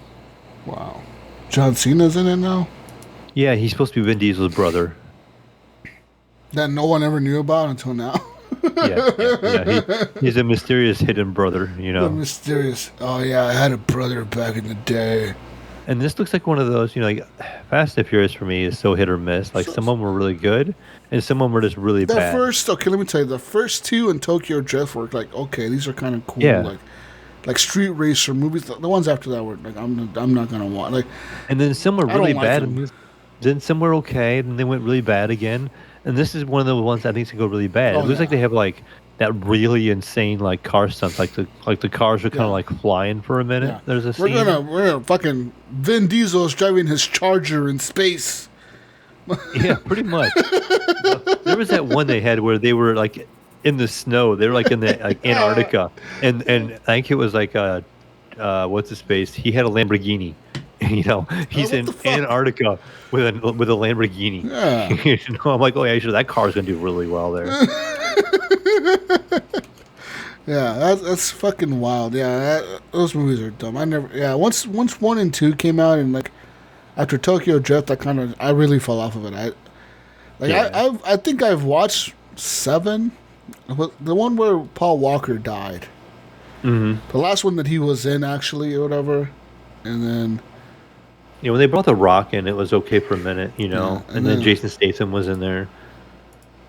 Wow, John Cena's in it now. Yeah, he's supposed to be Vin Diesel's brother. That no one ever knew about until now. He's a mysterious hidden brother, you know. Mysterious. Oh yeah, I had a brother back in the day. And this looks like one of those, you know, like Fast and Furious for me is so hit or miss. Like some of them were really good, and some of them were just really bad. Okay, let me tell you, the first 2 in Tokyo Drift were like, okay, these are kind of cool. Yeah. Like street racer movies. The ones after that were like, I'm not gonna watch. Like, and then some were really bad. Like then some were okay, and they went really bad again. And this is one of the ones I think is gonna go really bad. It looks like they have like that really insane like car stunts, like the cars are kind of like flying for a minute. Yeah. There's a scene. We're gonna fucking Vin Diesel's driving his Charger in space. Yeah, pretty much. There was that one they had where they were like in the snow. They were like in the like Antarctica, and I think it was like what's his face? He had a Lamborghini. You know, he's in Antarctica with a Lamborghini. Yeah. You know, I'm like, oh yeah, sure, that car's gonna do really well there. Yeah, that's fucking wild. Yeah, those movies are dumb. Once 1 and 2 came out, and like after Tokyo Drift, I really fell off of it. I think I've watched 7, the one where Paul Walker died. Mm-hmm. The last one that he was in, actually, or whatever, and then. You know, when they brought The Rock in, it was okay for a minute, you know, and then Jason Statham was in there.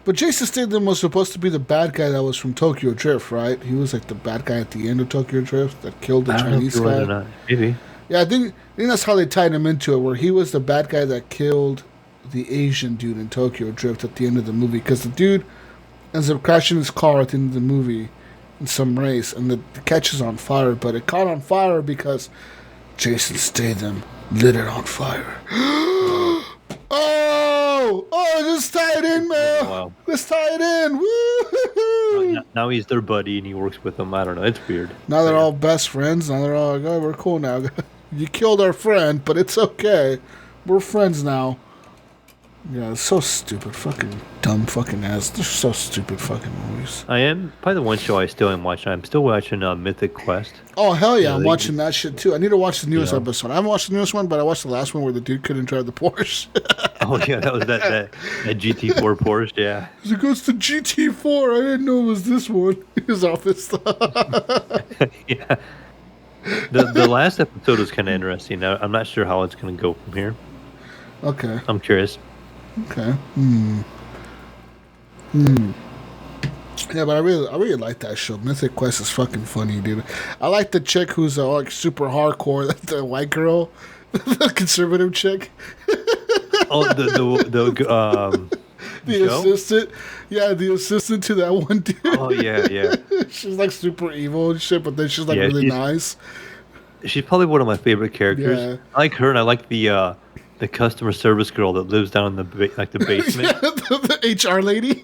But Jason Statham was supposed to be the bad guy that was from Tokyo Drift, right? He was like the bad guy at the end of Tokyo Drift that killed the Chinese guy. Or not. Maybe. Yeah, I think that's how they tied him into it, where he was the bad guy that killed the Asian dude in Tokyo Drift at the end of the movie, because the dude ends up crashing his car at the end of the movie in some race, and it catches on fire, but it caught on fire because Jason Statham lit it on fire. Just tie it in, man. Wow. Let's tie it in. Woo! Now he's their buddy and he works with them. I don't know. It's weird. Now they're all best friends. Now they're all like, oh, we're cool now. You killed our friend, but it's okay. We're friends now. Yeah, it's so stupid. Fucking dumb fucking ass. They're so stupid fucking movies. I am. Probably the one show I still am watching. I'm still watching Mythic Quest. Oh, hell yeah. I'm watching that shit too. I need to watch the newest episode. I haven't watched the newest one, but I watched the last one where the dude couldn't drive the Porsche. Oh yeah, that was that GT4 Porsche. Yeah. It goes to GT4. I didn't know it was this one. His office. Yeah. The last episode was kind of interesting. I'm not sure how it's going to go from here. Okay. I'm curious. Okay. Yeah, but I really like that show. Mythic Quest is fucking funny, dude. I like the chick who's like super hardcore, the white girl, the conservative chick. Oh, The Joe? assistant. Yeah, the assistant to that one dude. Oh yeah. She's like super evil and shit, but then she's like Yeah, really nice. She's probably one of my favorite characters. Yeah. I like her, and I like the customer service girl that lives down in the the basement. the HR lady.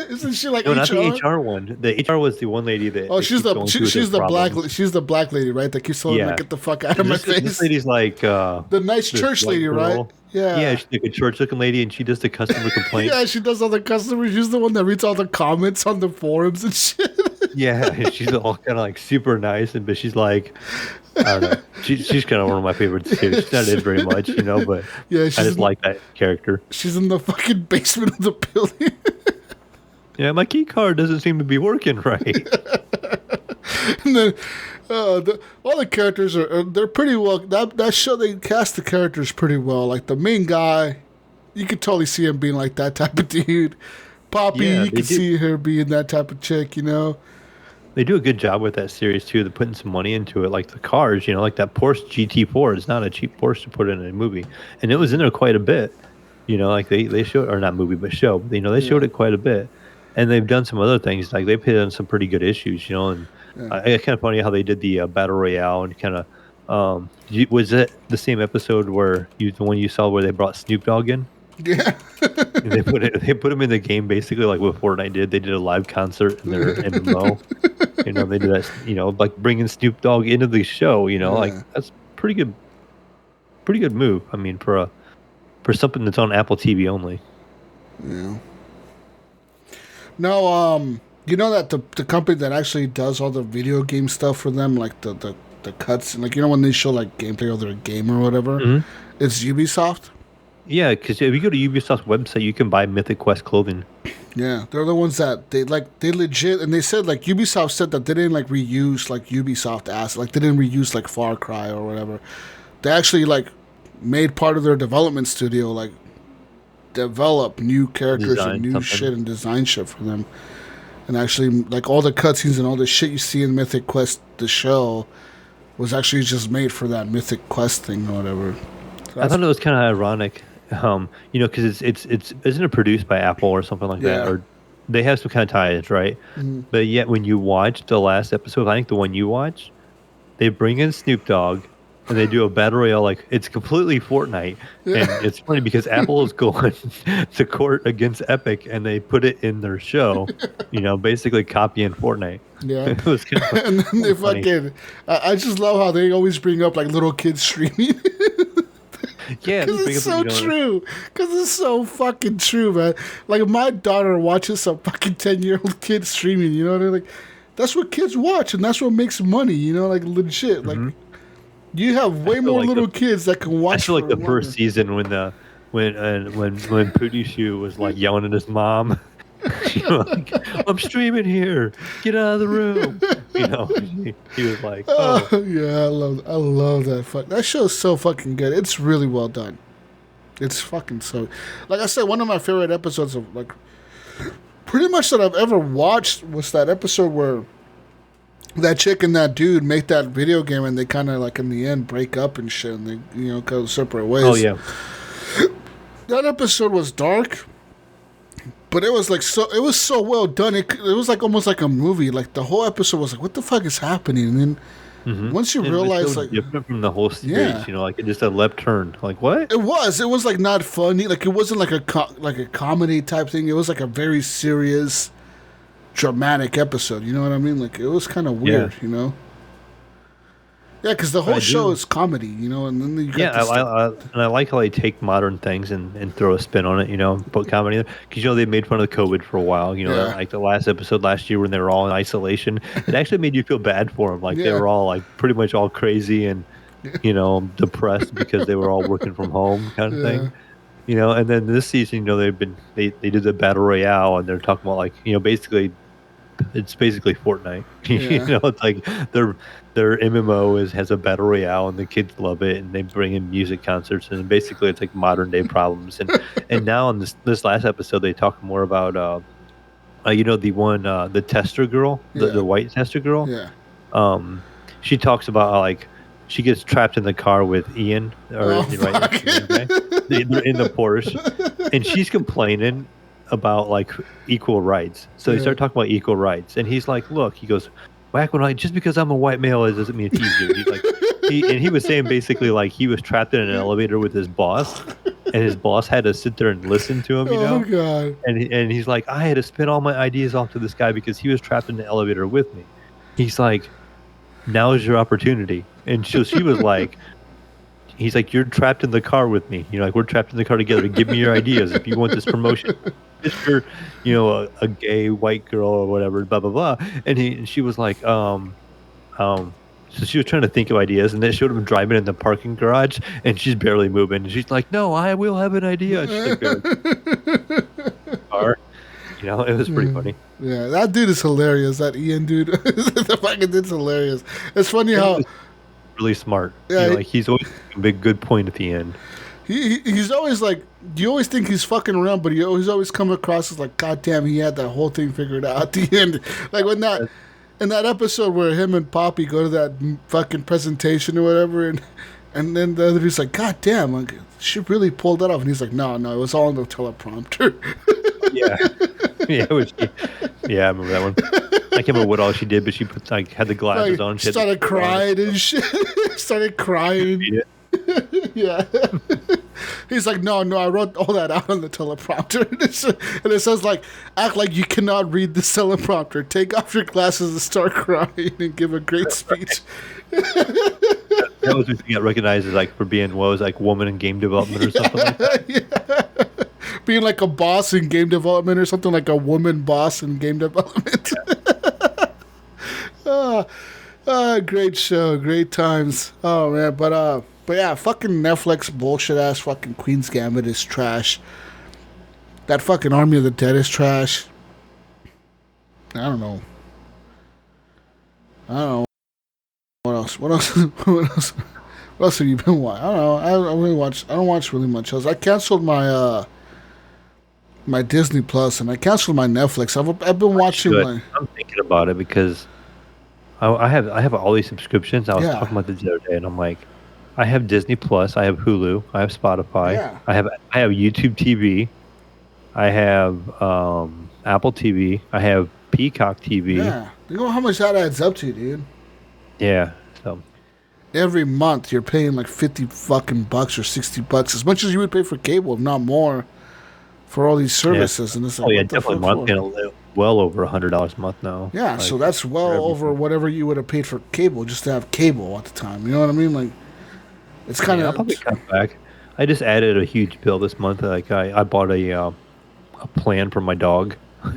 Isn't she like No, HR? not the HR one. The HR was the one lady that. Oh, she's the black problems. she's the black lady, right? That keeps telling me Yeah. get the fuck out of my face. This lady's like The nice this church white lady, girl. right? Yeah. Yeah, she's like a church-looking lady, and she does the customer complaints. Yeah, she does all the customers. She's the one that reads all the comments on the forums and shit. Yeah, and she's all kind of like super nice, but she's like, I don't know. She's kind of one of my favorites too. She's not in very much, but Yeah, I just like that character. She's in the fucking basement of the building. Yeah, my key card doesn't seem to be working right. And then all the characters they're pretty well. That show, they cast the characters pretty well. Like the main guy, you could totally see him being like that type of dude. Poppy, Yeah, you could see her being that type of chick. They do a good job with that series too. They're putting some money into it, like the cars. Like that Porsche GT4 is not a cheap Porsche to put in a movie, and it was in there quite a bit. Like they showed, or not movie, but show. They showed it quite a bit, and they've done some other things. Like they've hit on some pretty good issues. And it's kind of funny how they did the battle royale and kind of. Was it the same episode where the one you saw where they brought Snoop Dogg in? Yeah. And they put him in the game basically like what Fortnite did. They did a live concert in their MMO. They did that. Like bringing Snoop Dogg into the show. Like that's pretty good move. I mean, for something that's on Apple TV only. Yeah. No, you know that the company that actually does all the video game stuff for them, like the cuts, like when they show like gameplay of their game or whatever, it's Ubisoft. Yeah, because if you go to Ubisoft's website, you can buy Mythic Quest clothing. Yeah, they're the ones that they legit, and they said like Ubisoft said that they didn't like reuse like Ubisoft assets, like they didn't reuse like Far Cry or whatever. They actually like made part of their development studio like develop new characters and new shit and design shit for them. And actually, like all the cutscenes and all the shit you see in Mythic Quest, the show, was actually just made for that Mythic Quest thing or whatever. So I thought it was kind of ironic, because it's isn't it produced by Apple or something like that, or they have some kind of ties, right? Mm-hmm. But yet when you watch the last episode, I think the one you watch, they bring in Snoop Dogg. And they do a battle royale like it's completely Fortnite, and it's funny because Apple is going to court against Epic, and they put it in their show, basically copying Fortnite. Yeah, it was kind of and then they fucking. I just love how they always bring up like little kids streaming. Yeah, because it's so true. Because it's so fucking true, man. Like my daughter watches some fucking 10-year-old kid streaming. Like that's what kids watch, and that's what makes money. Like legit, like. You have way more like little kids that can watch. I feel like the first season when Pooty Shoe was like yelling at his mom, like, "I'm streaming here, get out of the room." He was like, "Oh yeah, I love that. That show's so fucking good. It's really well done. It's fucking so. Like I said, one of my favorite episodes of like, pretty much that I've ever watched was that episode where. That chick and that dude make that video game, and they kind of like in the end break up and shit, and they go separate ways. Oh yeah, that episode was dark, but it was like it was so well done. It was like almost like a movie. Like the whole episode was like, what the fuck is happening? And then once you realize, so like different from the whole series, like it just a left turn. Like what? It was like not funny. Like it wasn't like a comedy type thing. It was like a very serious. Dramatic episode, you know what I mean? Like it was kind of weird, Yeah, because the whole show is comedy, and then you got I like how they take modern things and throw a spin on it, put comedy in there. Because they made fun of COVID for a while, like the last episode last year when they were all in isolation. It actually made you feel bad for them, like they were all like pretty much all crazy and depressed because they were all working from home, kind of thing. And then this season, they did the battle royale, and they're talking about like, basically it's basically Fortnite. Yeah. It's like their MMO has a battle royale, and the kids love it, and they bring in music concerts, and basically it's like modern day problems. And now in this last episode, they talk more about the tester girl, the white tester girl. Yeah. She talks about how, like, she gets trapped in the car with Ian, or right, they're in the Porsche, and she's complaining about like equal rights. So they start talking about equal rights, and he's like, "Look," he goes, "Back when just because I'm a white male, it doesn't mean it's easier." He's like, he was saying basically like he was trapped in an elevator with his boss, and his boss had to sit there and listen to him. Oh God! And he's like, I had to spit all my ideas off to this guy because he was trapped in the elevator with me. He's like, now is your opportunity. And so she was like, he's like, you're trapped in the car with me. Like, we're trapped in the car together. Give me your ideas if you want this promotion. If you're, a gay white girl or whatever, blah, blah, blah. And she was like, so she was trying to think of ideas, and then showed him driving in the parking garage, and she's barely moving. And she's like, no, I will have an idea. And she's like, car. It was pretty funny. Yeah, that dude is hilarious. That Ian dude. The fucking dude's hilarious. It's funny how... really smart. Yeah, he's always making a big good point at the end. He's always like, you always think he's fucking around, but he's always come across as like, God damn, he had that whole thing figured out at the end. Like when in that episode where him and Poppy go to that fucking presentation or whatever, and then the other dude's like, God damn, like, she really pulled that off. And he's like, no, it was all in the teleprompter. Yeah. I remember that one. I can't remember what all she did, but she put had the glasses on. She started crying and shit. Started crying. Yeah. He's like, no, I wrote all that out on the teleprompter. And it says, like, act like you cannot read the teleprompter. Take off your glasses and start crying and give a great speech. That was when she got recognized as, like, for being, woman in game development or something like that. Yeah. Being like a boss in game development or something, like a woman boss in game development. Great show, great times. Oh man, but yeah, fucking Netflix bullshit ass fucking Queen's Gambit is trash. That fucking Army of the Dead is trash. I don't know. What else have you been watching? I don't know. I don't watch really much else. I canceled my my Disney Plus and I canceled my Netflix. I've been watching I'm thinking about it because I have all these subscriptions. I was talking about this the other day, and I'm like, I have Disney Plus, I have Hulu, I have Spotify, I have YouTube TV, I have Apple TV, I have Peacock TV. Yeah, you know how much that adds up to, dude. Yeah, so every month you're paying like $50 fucking bucks or $60, as much as you would pay for cable, if not more, for all these services. And it's like, definitely. I'm paying well over $100 a month now. Yeah, like, so that's well over whatever you would have paid for cable just to have cable at the time. You know what I mean? Like, it's kind of. I'll probably cut back. I just added a huge bill this month. Like I bought a plan for my dog,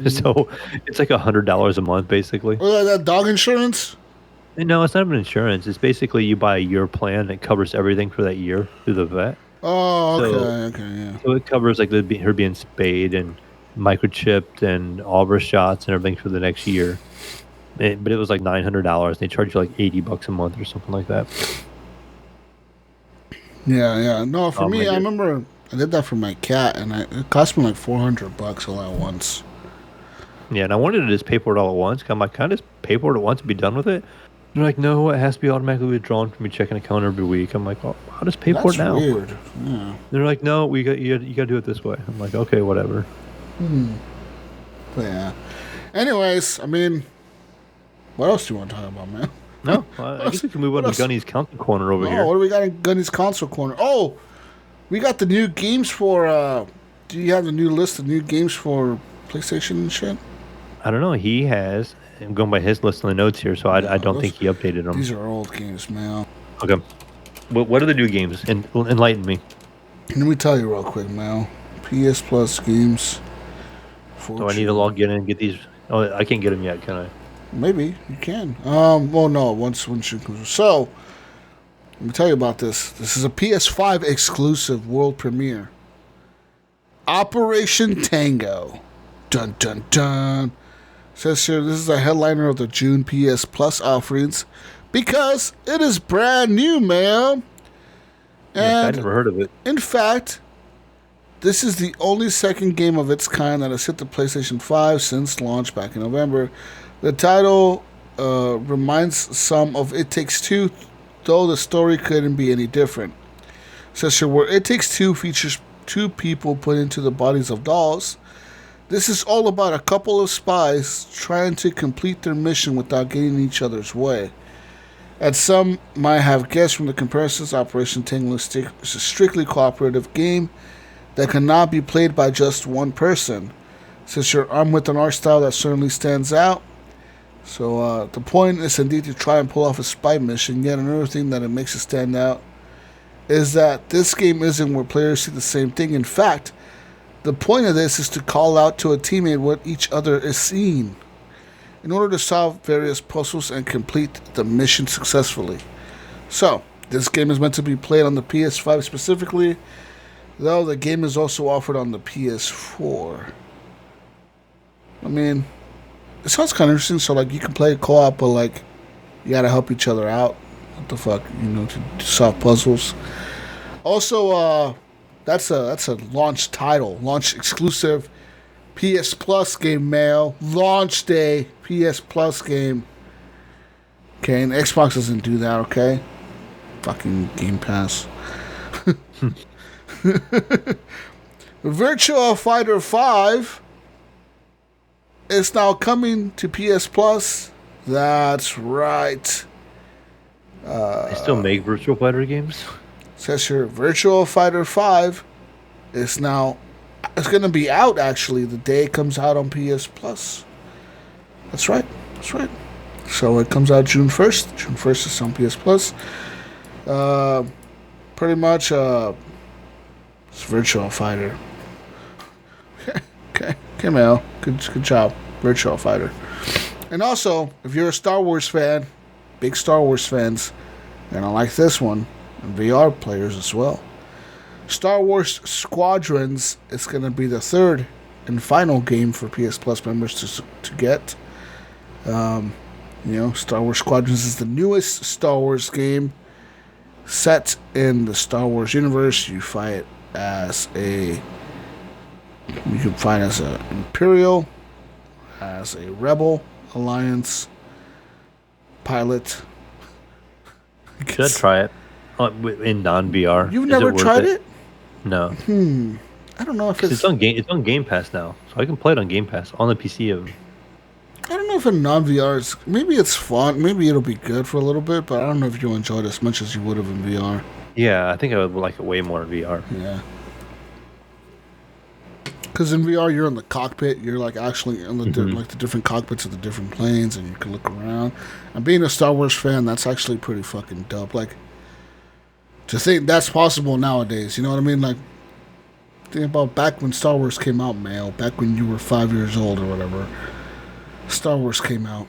so it's like $100 a month basically. Oh, that dog insurance? No, it's not even insurance. It's basically you buy a year plan that covers everything for that year through the vet. Oh, okay, yeah. So it covers like her being spayed and microchipped and all of her shots and everything for the next year. But it was like $900. They charge you like $80 a month or something like that. Yeah. No, for me, I remember I did that for my cat, and it cost me like $400 all at once. Yeah, and I wanted to just pay for it all at once. I'm like, can I just pay for it at once and be done with it? They're like, no, it has to be automatically withdrawn from your checking account every week. I'm like, oh, I'll just pay for it now. That's weird. Yeah. They're like, no, you got to do it this way. I'm like, okay, whatever. But yeah. Anyways, I mean, what else do you want to talk about, man? No, I guess we can move on to Gunny's Console Corner over here. What do we got in Gunny's Console Corner? Oh, we got the new games for, do you have the new list of new games for PlayStation and shit? I don't know. He has. I'm going by his list on the notes here, so I don't think he updated them. These are old games, man. Okay. What are the new games? Enlighten me. Let me tell you real quick, man. PS Plus games. Do I need to log in and get these? Oh, I can't get them yet, can I? Maybe you can. Well, no. Once you so, let me tell you about this. This is a PS5 exclusive world premiere. Operation Tango. Dun dun dun. Says here this is a headliner of the June PS Plus offerings because it is brand new, man. Yeah, I And never heard of it. in fact, this is the only second game of its kind that has hit the PlayStation 5 since launch back in November. The title reminds some of It Takes Two, though the story couldn't be any different. Says here, where It Takes Two features two people put into the bodies of dolls, this is all about a couple of spies trying to complete their mission without getting in each other's way. As some might have guessed from the comparisons, Operation Tango is a strictly cooperative game that cannot be played by just one person. Since you're armed with an art style that certainly stands out. So the point is indeed to try and pull off a spy mission. Yet another thing that it makes it stand out is that this game isn't where players see the same thing. In fact, the point of this is to call out to a teammate what each other is seeing in order to solve various puzzles and complete the mission successfully. So, this game is meant to be played on the PS5 specifically, though the game is also offered on the PS4. I mean, it sounds kind of interesting. So, like, you can play co-op, but, like, you gotta help each other out. What the fuck, to solve puzzles. Also, that's a launch title, launch exclusive PS Plus game, Mayo. Launch day PS Plus game. Okay, and Xbox doesn't do that, okay? Fucking Game Pass. Virtua Fighter 5 is now coming to PS Plus. That's right. They still make Virtual Fighter games? Says here, Virtua Fighter 5 is now... It's going to be out, actually, the day it comes out on PS Plus. That's right. That's right. So it comes out June 1st. June 1st is on PS Plus. Pretty much, it's Virtua Fighter. Okay, Mel. Good job. Virtua Fighter. And also, if you're a Star Wars fan, big Star Wars fans, you're going to like this one. And VR players as well. Star Wars Squadrons is going to be the third and final game for PS Plus members to get. Star Wars Squadrons is the newest Star Wars game set in the Star Wars universe. You can fight as an Imperial, as a Rebel Alliance pilot. Should I try it in non-VR? You've never tried it? No. I don't know if it's on Game Pass now, so I can play it on Game Pass on the PC. I don't know if in non-VR is... Maybe it's fun. Maybe it'll be good for a little bit, but I don't know if you'll enjoy it as much as you would have in VR. Yeah, I think I would like it way more in VR. Yeah. Because in VR, you're in the cockpit. You're like actually in the the different cockpits of the different planes, and you can look around. And being a Star Wars fan, that's actually pretty fucking dope. Like, to think that's possible nowadays, you know what I mean? Like, think about back when Star Wars came out, Mayo. Back when you were 5 years old or whatever. Star Wars came out.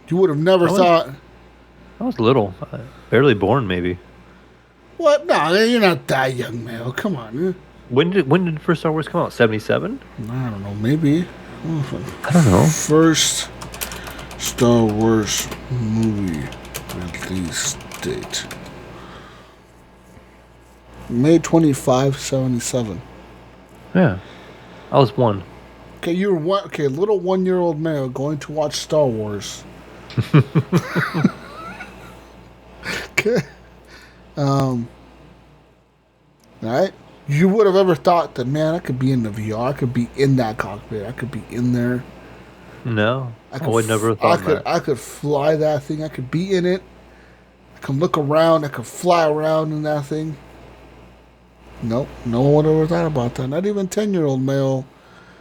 You would have never thought... I was little. Barely born, maybe. What? No, you're not that young, Mayo. Come on. When did first Star Wars come out? 77? I don't know. Maybe. I don't know. First Star Wars movie release date. May 25, 77. Yeah. I was 1. Okay, you were one. Okay, little 1-year-old Mayo going to watch Star Wars. Okay. All right. You would have ever thought that, man, I could be in the VR. I could be in that cockpit. I could be in there. No, I would never have thought that. I could fly that thing. I could be in it. I could look around. I could fly around in that thing. Nope. No one would have ever thought about that. Not even 10-year-old Mayo.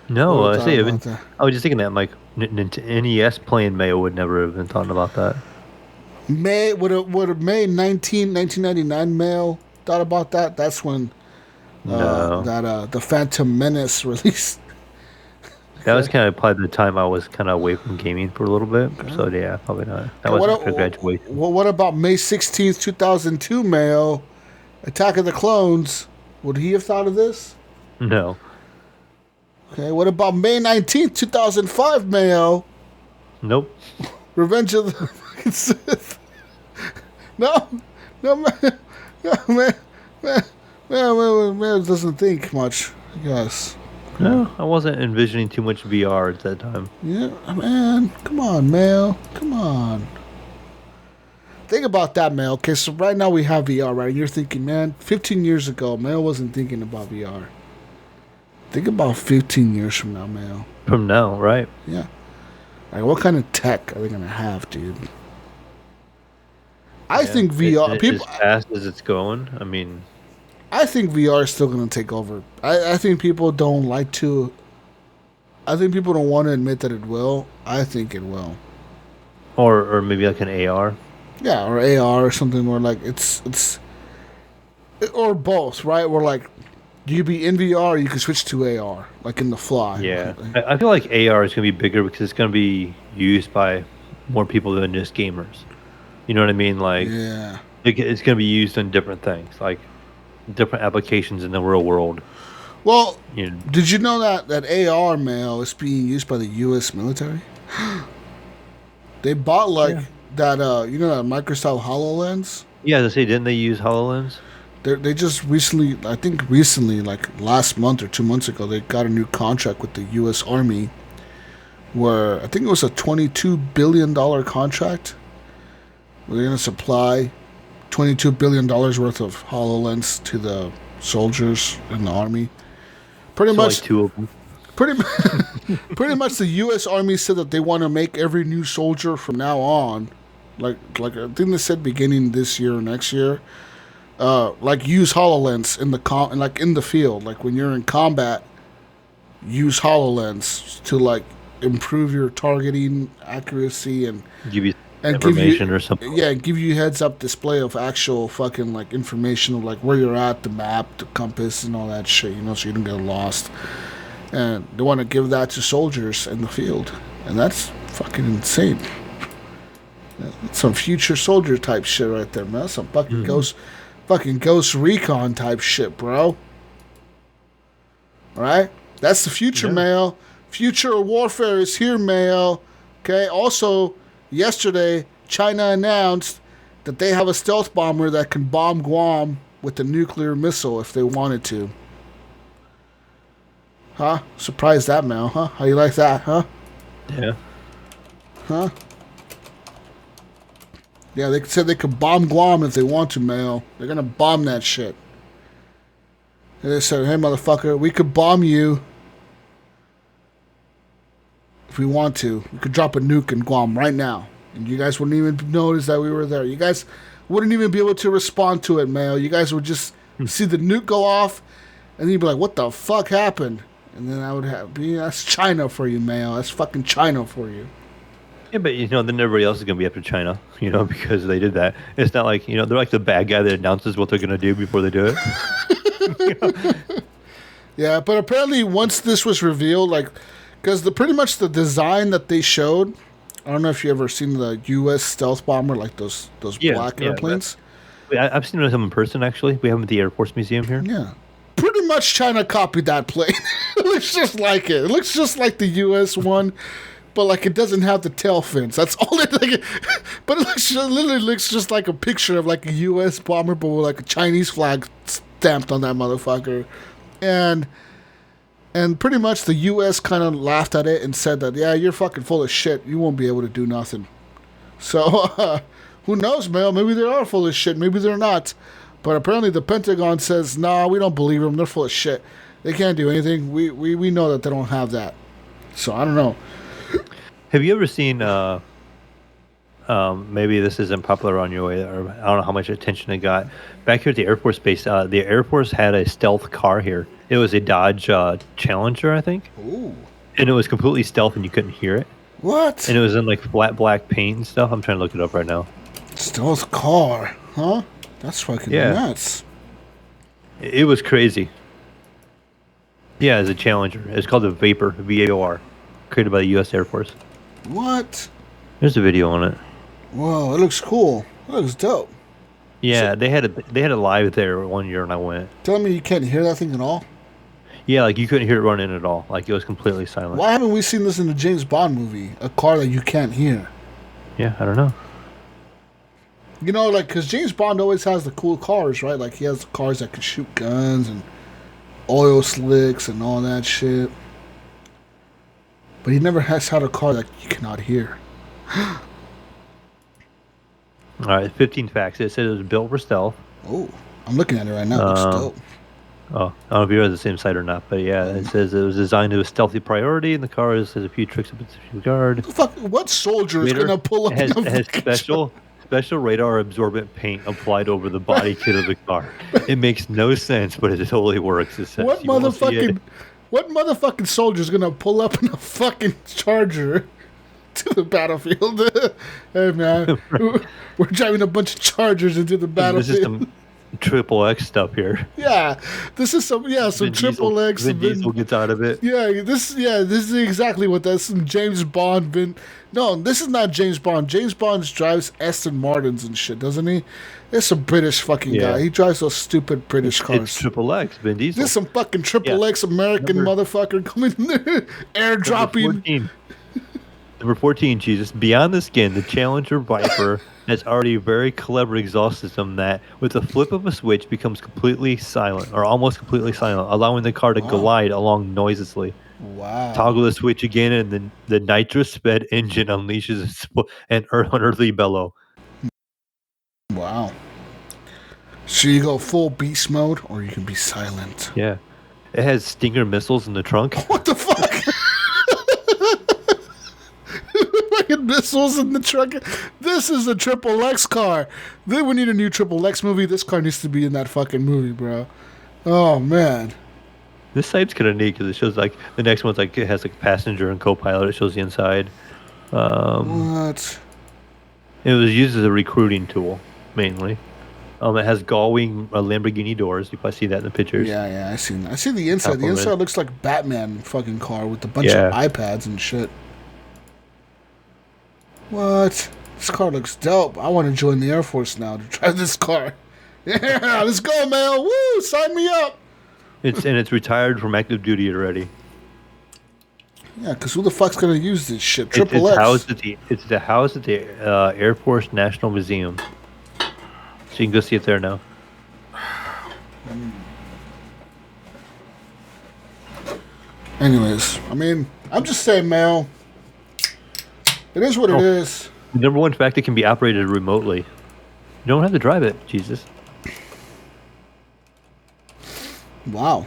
No, I was just thinking that, like, NES playing Mayo would never have been thought about that. Would have May 1999 Mayo thought about that? That's when the Phantom Menace released. That was kind of probably the time I was kind of away from gaming for a little bit. Okay. So yeah, probably not. That was a graduation. Well, what about May 16th, 2002 Mayo? Attack of the Clones. Would he have thought of this? No. Okay, what about May 19th, 2005, Mayo? Nope. Revenge of the fucking Sith. No, no, man. No, man doesn't think much, I guess. No, I wasn't envisioning too much VR at that time. Yeah, man. Come on, Mayo. Come on. Think about that, Mayo. Okay, so right now we have VR, right? You're thinking, man, 15 years ago, Mayo wasn't thinking about VR. Think about 15 years from now, Mayo. From now, right? Yeah. Like, what kind of tech are they going to have, dude? I think VR... As fast as it's going, I mean... I think VR is still going to take over. I think people don't like to... I think people don't want to admit that it will. I think it will. Or maybe like an AR. Yeah, or AR or something where like it's... Or both, right? Where like... You be in VR, you can switch to AR, like in the fly. Yeah. I feel like AR is going to be bigger because it's going to be used by more people than just gamers. You know what I mean? Like, yeah. It's going to be used in different things, like different applications in the real world. Well, did you know that AR mail is being used by the U.S. military? They bought that, that Microsoft HoloLens? Yeah, they say, didn't they use HoloLens? They just recently, like last month or 2 months ago, they got a new contract with the U.S. Army where I think it was a $22 billion contract. Where they're going to supply $22 billion worth of HoloLens to the soldiers in the Army. Pretty much, like 2 of them. Pretty much the U.S. Army said that they want to make every new soldier from now on, like I think they said beginning this year or next year, use HoloLens in the field. Like when you're in combat, use HoloLens to improve your targeting accuracy and give you information or something. Yeah, give you heads up display of actual fucking information of where you're at, the map, the compass, and all that shit. So you don't get lost. And they want to give that to soldiers in the field, and that's fucking insane. That's some future soldier type shit right there, man. That's some fucking ghost recon type shit, bro. All right, that's the future, Mayo. Future of warfare is here, Mayo. Okay. Also, yesterday, China announced that they have a stealth bomber that can bomb Guam with a nuclear missile if they wanted to. Huh? Surprised that, Mayo, huh? How you like that, huh? Yeah. Huh? Yeah, they said they could bomb Guam if they want to, Mayo. They're gonna bomb that shit. And they said, hey, motherfucker, we could bomb you if we want to. We could drop a nuke in Guam right now. And you guys wouldn't even notice that we were there. You guys wouldn't even be able to respond to it, Mayo. You guys would just see the nuke go off, and then you'd be like, what the fuck happened? And then I would that's China for you, Mayo. That's fucking China for you. Yeah, but then everybody else is gonna be after China, because they did that. It's not like they're like the bad guy that announces what they're gonna do before they do it. Yeah, but apparently once this was revealed, because pretty much the design that they showed, I don't know if you ever seen the U.S. stealth bomber, those black airplanes. I've seen them in person actually. We have them at the Air Force Museum here. Yeah. Pretty much China copied that plane. It looks just like it. It looks just like the U.S. one, but it doesn't have the tail fins. That's all it but it literally looks just like a picture of a U.S. bomber, but with a Chinese flag stamped on that motherfucker. And pretty much the U.S. kind of laughed at it and said that, yeah, you're fucking full of shit. You won't be able to do nothing. So, who knows, man? Maybe they are full of shit. Maybe they're not. But apparently the Pentagon says, nah, we don't believe them. They're full of shit. They can't do anything. We know that they don't have that. So, I don't know. Have you ever seen, maybe this isn't popular on your way, or I don't know how much attention it got. Back here at the Air Force Base, the Air Force had a stealth car here. It was a Dodge Challenger, I think. Ooh. And it was completely stealth and you couldn't hear it. What? And it was in flat black paint and stuff. I'm trying to look it up right now. Stealth car, huh? That's fucking nuts. It was crazy. Yeah, it's a Challenger. It's called the Vapor, VAOR, created by the U.S. Air Force. What? There's a video on it. Whoa, it looks cool. It looks dope. Yeah, they had a live there one year when I went. Tell me you can't hear that thing at all? Yeah, like you couldn't hear it running at all. Like it was completely silent. Why haven't we seen this in a James Bond movie? A car that you can't hear. Yeah, I don't know. You know, like, because James Bond always has the cool cars, right? Like, he has the cars that can shoot guns and oil slicks and all that shit. But he never has had a car that you cannot hear. All right, 15 facts. It said it was built for stealth. Oh, I'm looking at it right now. It's dope. Oh, I don't know if you're on the same site or not, but yeah, it says it was designed to a stealthy priority, and the car has a few tricks up its guard. What soldier is gonna pull up? It has special radar absorbent paint applied over the body kit of the car. It makes no sense, but it totally works. It says, What motherfucking soldier is gonna pull up in a fucking Charger to the battlefield? Hey man, we're driving a bunch of Chargers into the battlefield. This is some triple X stuff here. Yeah, this is some triple X. Vin Diesel gets out of it. This is exactly what that's some James Bond. No, this is not James Bond. James Bond drives Aston Martins and shit, doesn't he? It's a British fucking guy. He drives those stupid British cars. It's triple X, Vin Diesel. This is some fucking triple X American motherfucker coming there, airdropping. Number 14, Jesus. Beyond the skin, the Challenger Viper has already a very clever exhaust system that, with the flip of a switch, becomes completely silent, or almost completely silent, allowing the car to glide along noiselessly. Wow. Toggle the switch again, and then the nitrous-sped engine unleashes an unearthly bellow. Wow. So you go full beast mode, or you can be silent. Yeah. It has Stinger missiles in the trunk. What the fuck? Missiles in the trunk. This is a triple X car. Then we need a new triple X movie. This car needs to be in that fucking movie, bro. Oh man. This site's kind of neat because it shows like the next one's like it has like passenger and co-pilot. It shows the inside. What? It was used as a recruiting tool mainly. It has gull-wing Lamborghini doors. You probably see that in the pictures. Yeah, I see the inside. The inside looks like Batman fucking car with a bunch of iPads and shit. What? This car looks dope. I want to join the Air Force now to drive this car. Yeah, let's go, man. Woo, sign me up. It's retired from active duty already. Yeah, because who the fuck's going to use this shit? Triple X. It's housed at the Air Force National Museum. So you can go see it there now. Anyways, I mean, I'm just saying, Mayo. It is what it is. Number one fact, it can be operated remotely. You don't have to drive it, Jesus. Wow.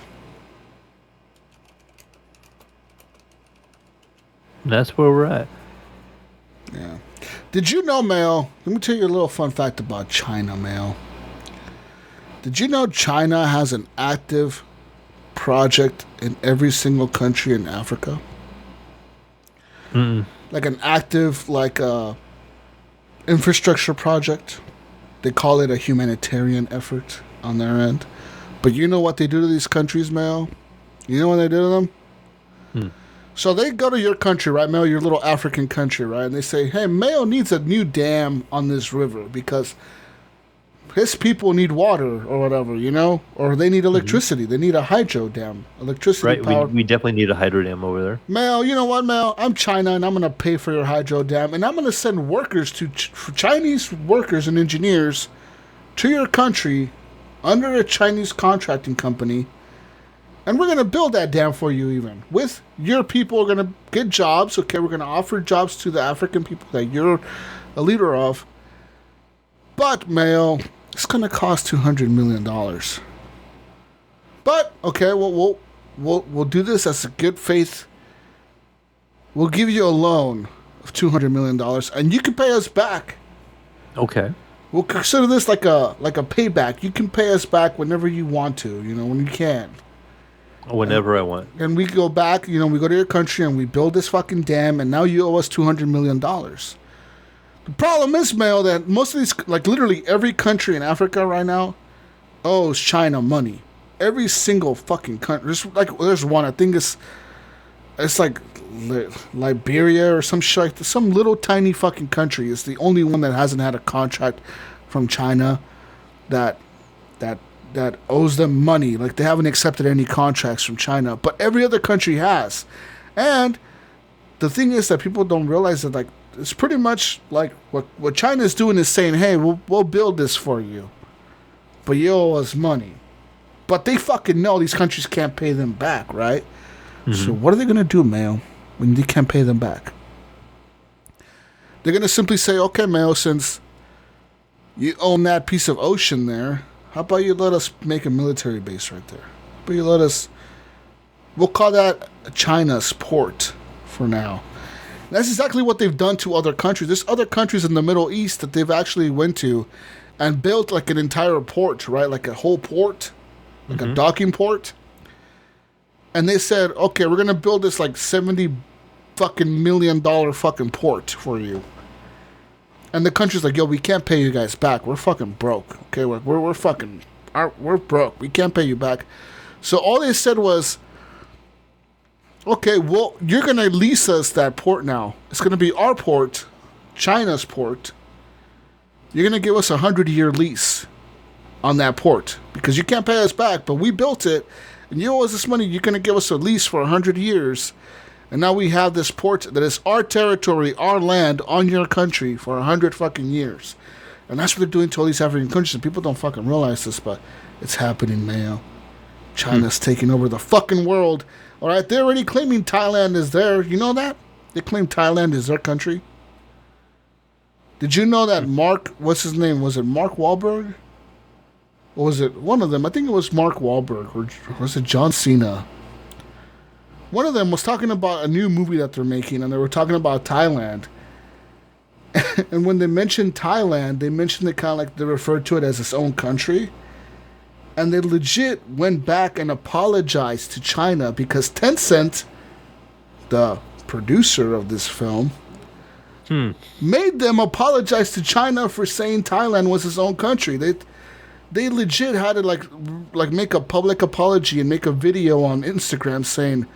And that's where we're at. Yeah. Did you know, Mayo? Let me tell you a little fun fact about China, Mayo. Did you know China has an active project in every single country in Africa? Like an active, infrastructure project. They call it a humanitarian effort on their end. But you know what they do to these countries, Mayo? You know what they do to them? So they go to your country, right, Mayo? Your little African country, right? And they say, hey, Mayo needs a new dam on this river because his people need water or whatever, you know? Or they need electricity. They need a hydro dam. Electricity power. We definitely need a hydro dam over there. Mayo, you know what, Mayo? I'm China, and I'm going to pay for your hydro dam. And I'm going to send workers Chinese workers and engineers to your country under a Chinese contracting company. And we're going to build that dam for you even. With your people are going to get jobs. Okay, we're going to offer jobs to the African people that you're a leader of. But, Mayo, it's going to cost $200 million. But, okay, we'll do this as a good faith. We'll give you a loan of $200 million, and you can pay us back. Okay. We'll consider this like a payback. You can pay us back whenever you want to, when you can. Whenever I want. And we go back, we go to your country and we build this fucking dam, and now you owe us $200 million. The problem is, Mayo, that most of these, literally every country in Africa right now owes China money. Every single fucking country. There's one, I think it's like Liberia or some shit. Some little tiny fucking country is the only one that hasn't had a contract from China that that owes them money. Like, they haven't accepted any contracts from China, but every other country has. And the thing is that people don't realize that, like, it's pretty much like what China is doing is saying, hey, we'll build this for you, but you owe us money. But they fucking know these countries can't pay them back, right? So what are they going to do, Mayo, when they can't pay them back? They're going to simply say, okay, Mayo, since you own that piece of ocean there, how about you let us make a military base right there? How about you let us... We'll call that China's port for now. And that's exactly what they've done to other countries. There's other countries in the Middle East that they've actually went to and built like an entire port, right? Like a whole port, like a docking port. And they said, okay, we're going to build this like $70 million fucking port for you. And the country's like, yo, we can't pay you guys back. We're fucking broke. Okay, we're broke. We can't pay you back. So all they said was, okay, well, you're going to lease us that port now. It's going to be our port, China's port. You're going to give us a 100-year lease on that port because you can't pay us back, but we built it, and you owe us this money. You're going to give us a lease for 100 years. And now we have this port that is our territory, our land, on your country for 100 fucking years. And that's what they're doing to all these African countries. And people don't fucking realize this, but it's happening, man. China's taking over the fucking world. All right, they're already claiming Thailand is there. You know that? They claim Thailand is their country. Did you know that what's his name? Was it Mark Wahlberg? Or was it one of them? I think it was Mark Wahlberg. Or was it John Cena? One of them was talking about a new movie that they're making, and they were talking about Thailand. And when they mentioned Thailand, they mentioned it kind of like they referred to it as its own country. And they legit went back and apologized to China because Tencent, the producer of this film, made them apologize to China for saying Thailand was its own country. They legit had to like make a public apology and make a video on Instagram saying,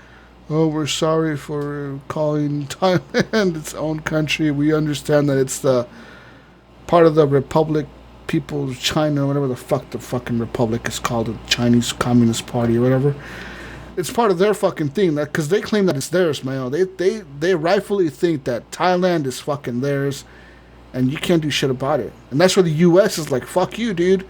oh, we're sorry for calling Thailand its own country. We understand that it's the part of the Republic People's China, whatever the fuck the fucking republic is called, the Chinese Communist Party or whatever. It's part of their fucking thing, that because they claim that it's theirs, man. They rightfully think that Thailand is fucking theirs, and you can't do shit about it. And that's where the U.S. is like, fuck you, dude.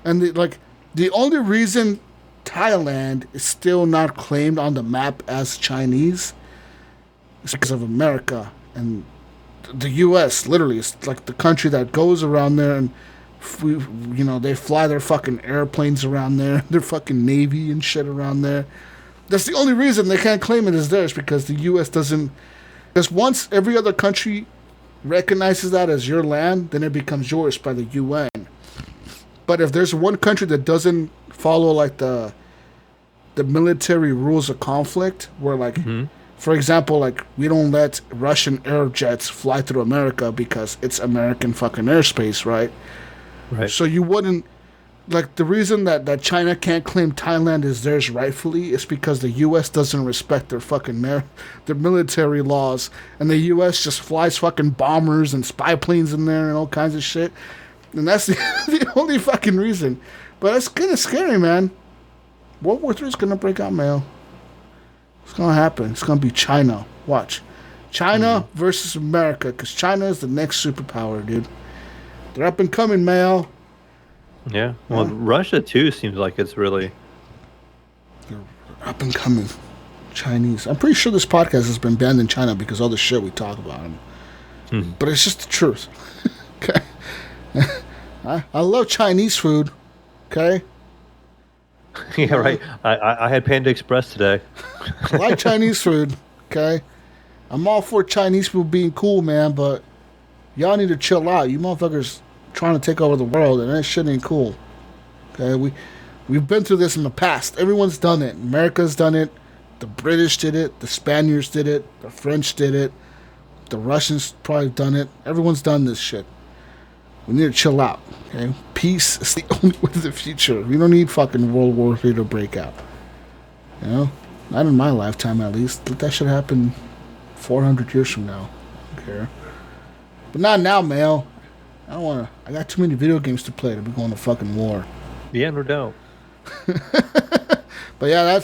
And the only reason Thailand is still not claimed on the map as Chinese is because of America and the U.S. Literally, it's like the country that goes around there and they fly their fucking airplanes around there, their fucking navy and shit around there. That's the only reason they can't claim it as theirs, because the U.S. doesn't. Because once every other country recognizes that as your land, then it becomes yours by the UN. But if there's one country that doesn't follow like the military rules of conflict, where like, for example, like we don't let Russian air jets fly through America because it's American fucking airspace, right? Right. So you wouldn't, like, the reason that China can't claim Thailand as theirs rightfully is because the U.S. doesn't respect their fucking their military laws, and the U.S. just flies fucking bombers and spy planes in there and all kinds of shit. And that's the only fucking reason. But it's kind of scary, man. World War III is going to break out, Mayo. It's going to happen. It's going to be China. Watch. China versus America, because China is the next superpower, dude. They're up and coming, Mayo. Yeah. Well, Russia, too, seems like it's really... They're up and coming. Chinese. I'm pretty sure this podcast has been banned in China because all the shit we talk about them. But it's just the truth. Okay? I love Chinese food. Okay? Yeah, right. I had Panda Express today. I like Chinese food. Okay? I'm all for Chinese people being cool, man, but y'all need to chill out. You motherfuckers trying to take over the world, and that shit ain't cool. Okay? We've been through this in the past. Everyone's done it. America's done it. The British did it. The Spaniards did it. The French did it. The Russians probably done it. Everyone's done this shit. We need to chill out. Okay? Peace is the only way to the future. We don't need fucking World War III to break out. You know? Not in my lifetime, at least. Let that shit happen 400 years from now. I don't care. But not now, Mayo. I don't want to. I got too many video games to play to be going to fucking war. Yeah, no doubt. But yeah,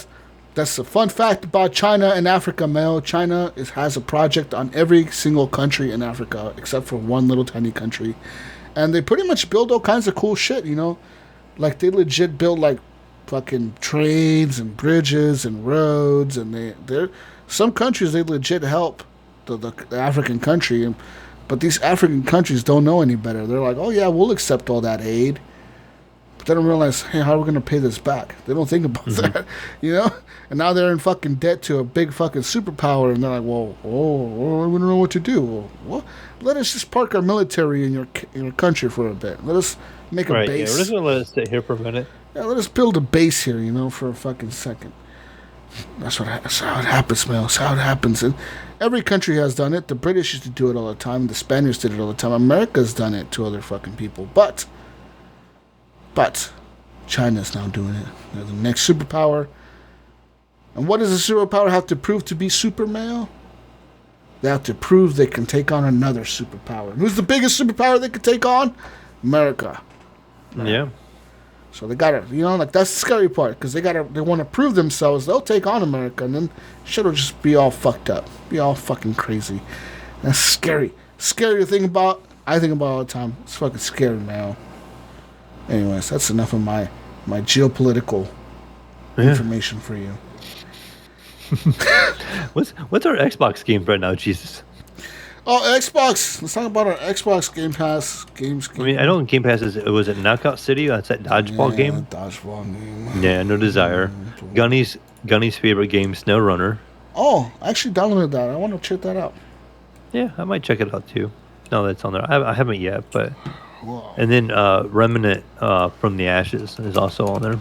that's a fun fact about China and Africa, Mayo. China has a project on every single country in Africa except for one little tiny country. And they pretty much build all kinds of cool shit, you know? Like, they legit build, like, fucking trains and bridges and roads. And they're some countries, they legit help the African country. But these African countries don't know any better. They're like, oh, yeah, we'll accept all that aid. But they don't realize, hey, how are we going to pay this back? They don't think about that, you know? And now they're in fucking debt to a big fucking superpower. And they're like, well, we don't know what to do. Well, let us just park our military in your country for a bit. Let us make a base. Yeah, we're just going to let us sit here for a minute. Yeah, let us build a base here, you know, for a fucking second. That's how it happens, man. That's how it happens. And every country has done it. The British used to do it all the time. The Spaniards did it all the time. America's done it to other fucking people. But China's now doing it. They're the next superpower. And what does a superpower have to prove to be super, Mayo? They have to prove they can take on another superpower. And who's the biggest superpower they can take on? America. Yeah. So they gotta, you know, like, that's the scary part, because they want to prove themselves. They'll take on America, and then shit will just be all fucked up, be all fucking crazy. That's scary. Scary to think about. I think about all the time. It's fucking scary, man. Anyways, that's enough of my geopolitical information for you. What's our Xbox game right now, Jesus? Oh, Xbox. Let's talk about our Xbox Game Pass games. I mean, I know Game Pass was it Knockout City? That's that dodgeball game. Dodgeball game. Yeah, No Desire. Gunny's favorite game, Snow Runner. Oh, I actually downloaded that. I want to check that out. Yeah, I might check it out too. No, that's on there. I haven't yet, but. Whoa. And then Remnant from the Ashes is also on there.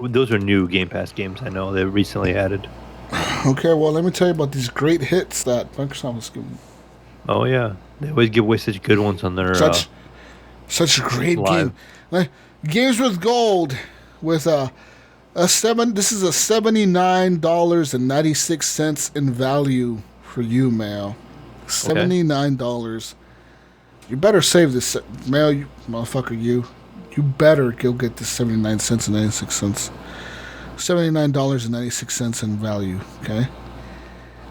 Those are new Game Pass games. I know they recently added. Okay, well, let me tell you about these great hits that Microsoft was giving. Oh yeah, they always give away such good ones on their such a great live. game. Like, games with gold with This is a $79.96 in value for you, Mayo. $79. You better save this, Mayo, you motherfucker. You better go get this 79 cents and 96 cents. $79.96 in value, okay?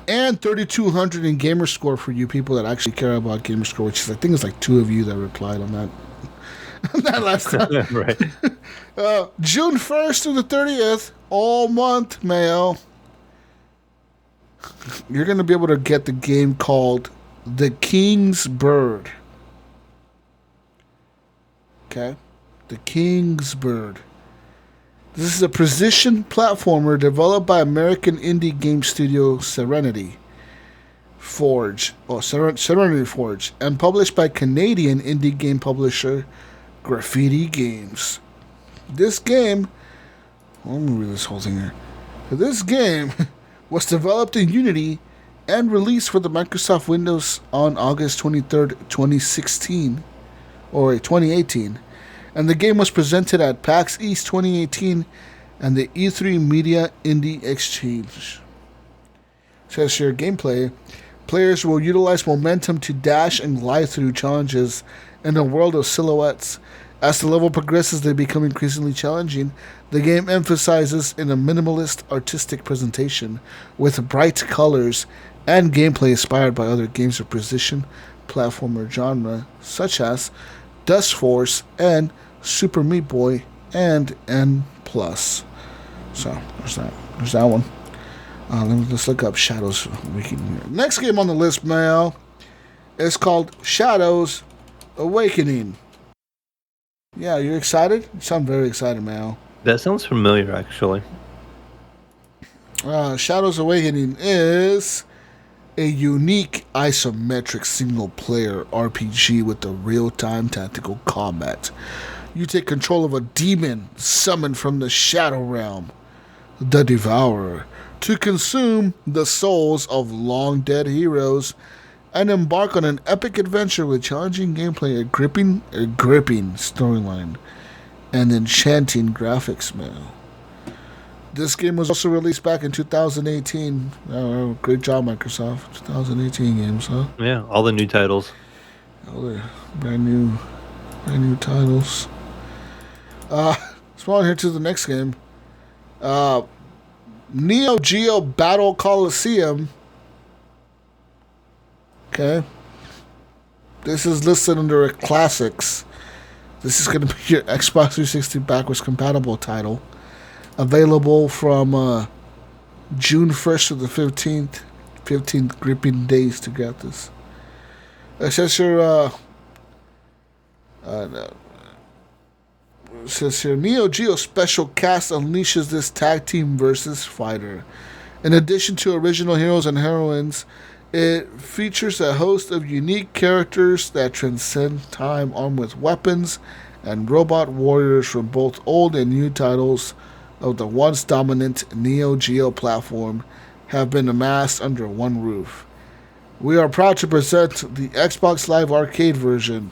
And 3,200 in gamer score for you people that actually care about gamer score, which is, I think it's like 2 of you that replied on that. That last time. Right. June 1st through the 30th, all month, Mayo. You're going to be able to get the game called The King's Bird. Okay? The King's Bird. This is a precision platformer developed by American indie game studio Serenity Forge, and published by Canadian indie game publisher Graffiti Games. This game, let me read this whole thing here. This game was developed in Unity and released for the Microsoft Windows on August 23rd, 2016, or 2018. And the game was presented at PAX East 2018 and the E3 Media Indie Exchange. It says here, gameplay. Players will utilize momentum to dash and glide through challenges in a world of silhouettes. As the level progresses, they become increasingly challenging. The game emphasizes in a minimalist artistic presentation with bright colors and gameplay inspired by other games of precision platformer genre, such as Dust Force and Super Meat Boy and N+. So there's that. There's that one. Let's look up Shadows. Next game on the list, Mayo, is called Shadows Awakening. Yeah, you're excited? You sound very excited, Mayo. That sounds familiar, actually. Shadows Awakening is a unique isometric single-player RPG with a real-time tactical combat. You take control of a demon summoned from the Shadow Realm, the Devourer, to consume the souls of long-dead heroes and embark on an epic adventure with challenging gameplay, a gripping storyline, and enchanting graphics, man. This game was also released back in 2018. Oh, great job, Microsoft. 2018 games, huh? Yeah, all the new titles. All the brand new titles. let's move on here to the next game. Neo Geo Battle Coliseum. Okay. This is listed under Classics. This is going to be your Xbox 360 backwards compatible title. Available from June 1st to the 15th. 15 gripping days to get this. It says here, Neo Geo Special Cast unleashes this tag team versus fighter. In addition to original heroes and heroines, it features a host of unique characters that transcend time, armed with weapons and robot warriors from both old and new titles of the once dominant Neo Geo platform have been amassed under one roof. We are proud to present the Xbox Live Arcade version,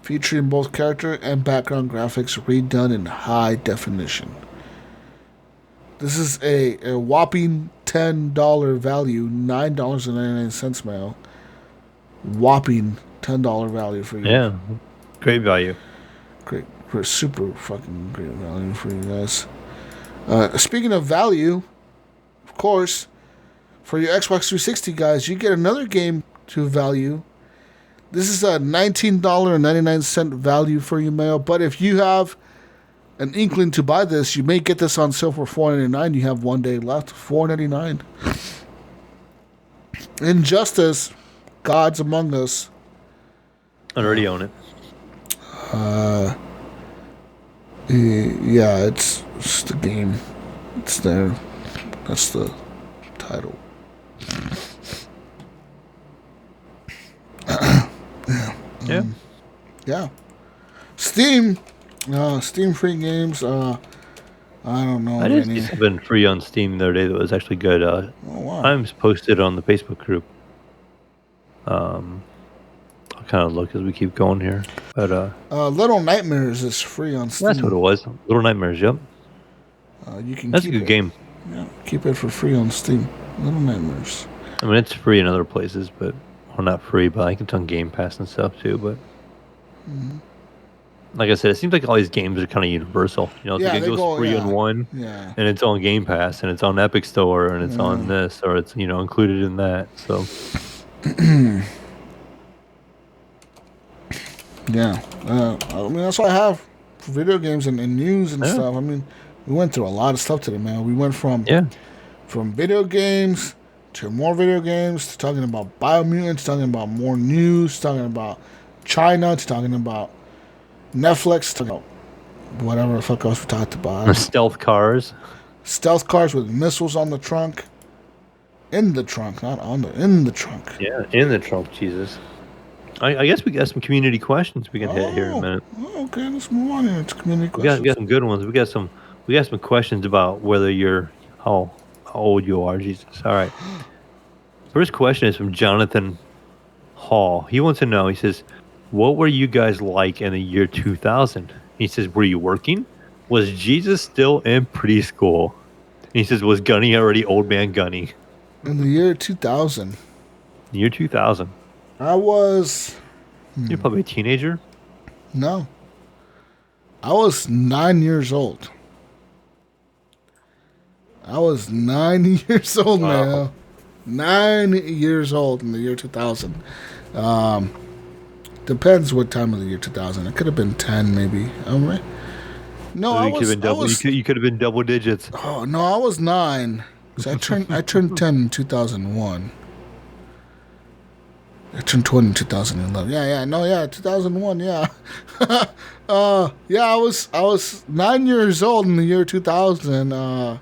featuring both character and background graphics redone in high definition. This is a whopping $10 value, $9.99, Mayo. Whopping $10 value for you. Yeah, great value. Great, super fucking great value for you guys. Speaking of value, of course, for your Xbox 360 guys, you get another game to value. This is a $19.99 value for you, Mayo. But if you have an inkling to buy this, you may get this on sale for $4.99. You have 1 day left. $4.99. Injustice, Gods Among Us. I already own it. Yeah, it's the game. It's there. That's the title. Yeah. Yeah. Steam. Steam free games. I don't know. I did see something free on Steam the other day that was actually good. Wow. Times posted on the Facebook group. I'll kind of look as we keep going here. But Little Nightmares is free on Steam. that's what it was. Little Nightmares, yep. You can That's a keep good it. game. Yeah, keep it for free on Steam. Little Nightmares. I mean, it's free in other places, but well, not free, but I think it's on Game Pass and stuff too. But like I said, it seems like all these games are kind of universal. You know, it's like it goes free on one, and it's on Game Pass, and it's on Epic Store, and it's on this, or it's included in that. So. Yeah, I mean that's all I have for video games and news and stuff. I mean, we went through a lot of stuff today, man. We went from video games to more video games to talking about Biomutant, to talking about more news, talking about China, to talking about Netflix, to talking about whatever the fuck else we talked about. Stealth cars with missiles on the trunk, in the trunk, not on the in the trunk. Yeah, in the trunk. Jesus. I guess we got some community questions we can hit here in a minute. Okay, let's move on here. It's community questions. We got some good ones. We got some questions about whether you're how old you are. Jesus. All right. First question is from Jonathan Hall. He wants to know. He says, "What were you guys like in the year 2000?" He says, "Were you working? Was Jesus still in preschool?" And he says, "Was Gunny already old man Gunny?" In the year 2000. The year 2000. I was... You're probably a teenager? No. I was 9 years old. I was 9 years old, man. 9 years old in the year 2000. Depends what time of the year 2000. It could have been 10, maybe. No, you could have been double digits. Oh, no, I was 9. So I turned 10 in 2001. I turned 20 in 2011. 2001, yeah. I was 9 years old in the year 2000,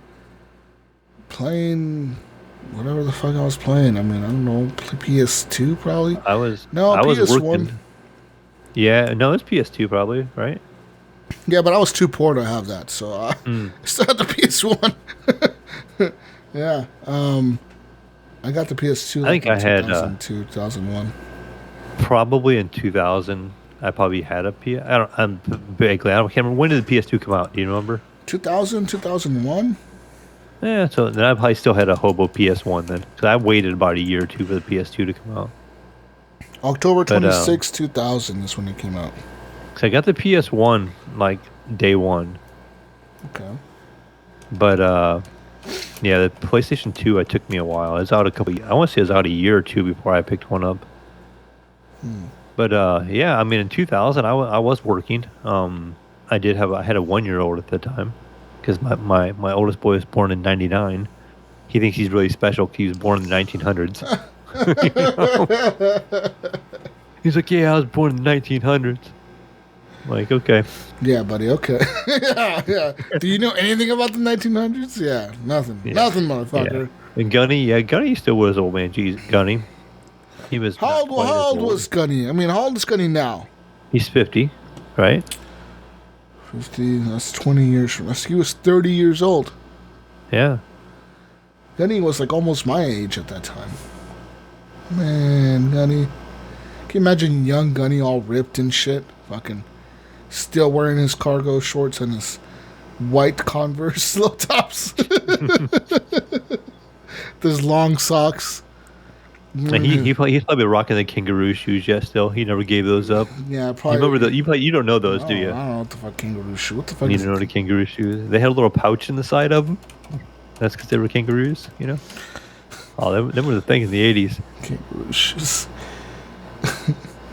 playing whatever the fuck I was playing. I mean, I don't know, PS2 probably? I was PS1. Working. Yeah, no, it's PS2 probably, right? Yeah, but I was too poor to have that, so I still had the PS1. Yeah, I got the PS2. I think I had 2002, 2001. Probably in 2000. I probably had a PS. I'm vaguely. I can't remember when did the PS2 come out. Do you remember? 2000, 2001. Yeah, so then I probably still had a hobo PS1 then, because I waited about a year or two for the PS2 to come out. October 26, 2000 is when it came out. 'Cause I got the PS1 like day one, Okay. but yeah, the PlayStation 2 it took me a while. It's out a couple. I want to say it was out a year or two before I picked one up. But yeah, I mean, in 2000, I was working. I had a 1-year-old at the time because my oldest boy was born in '99. He thinks he's really special 'cause he was born in the 1900s. He's like, yeah, I was born in the 1900s. I'm like, okay. Yeah, buddy. Okay. yeah. Do you know anything about the 1900s? Yeah, nothing. Yeah. Nothing, motherfucker. Yeah. And Gunny still was old man. Jeez, Gunny. He was. How old was Gunny? I mean, how old is Gunny now? He's 50, right? 50. That's 20 years from us. He was 30 years old. Yeah. Gunny was like almost my age at that time. Man, Gunny. Can you imagine young Gunny all ripped and shit? Fucking still wearing his cargo shorts and his white Converse low tops. Those long socks. And he's probably rocking the kangaroo shoes yet. Still, he never gave those up. Yeah, probably. You remember you don't know those, do you? I don't know what the fuck kangaroo shoe. What the fuck? You don't know the kangaroo shoes. They had a little pouch in the side of them. That's because they were kangaroos, you know. Oh, them were the thing in the '80s. Kangaroo shoes.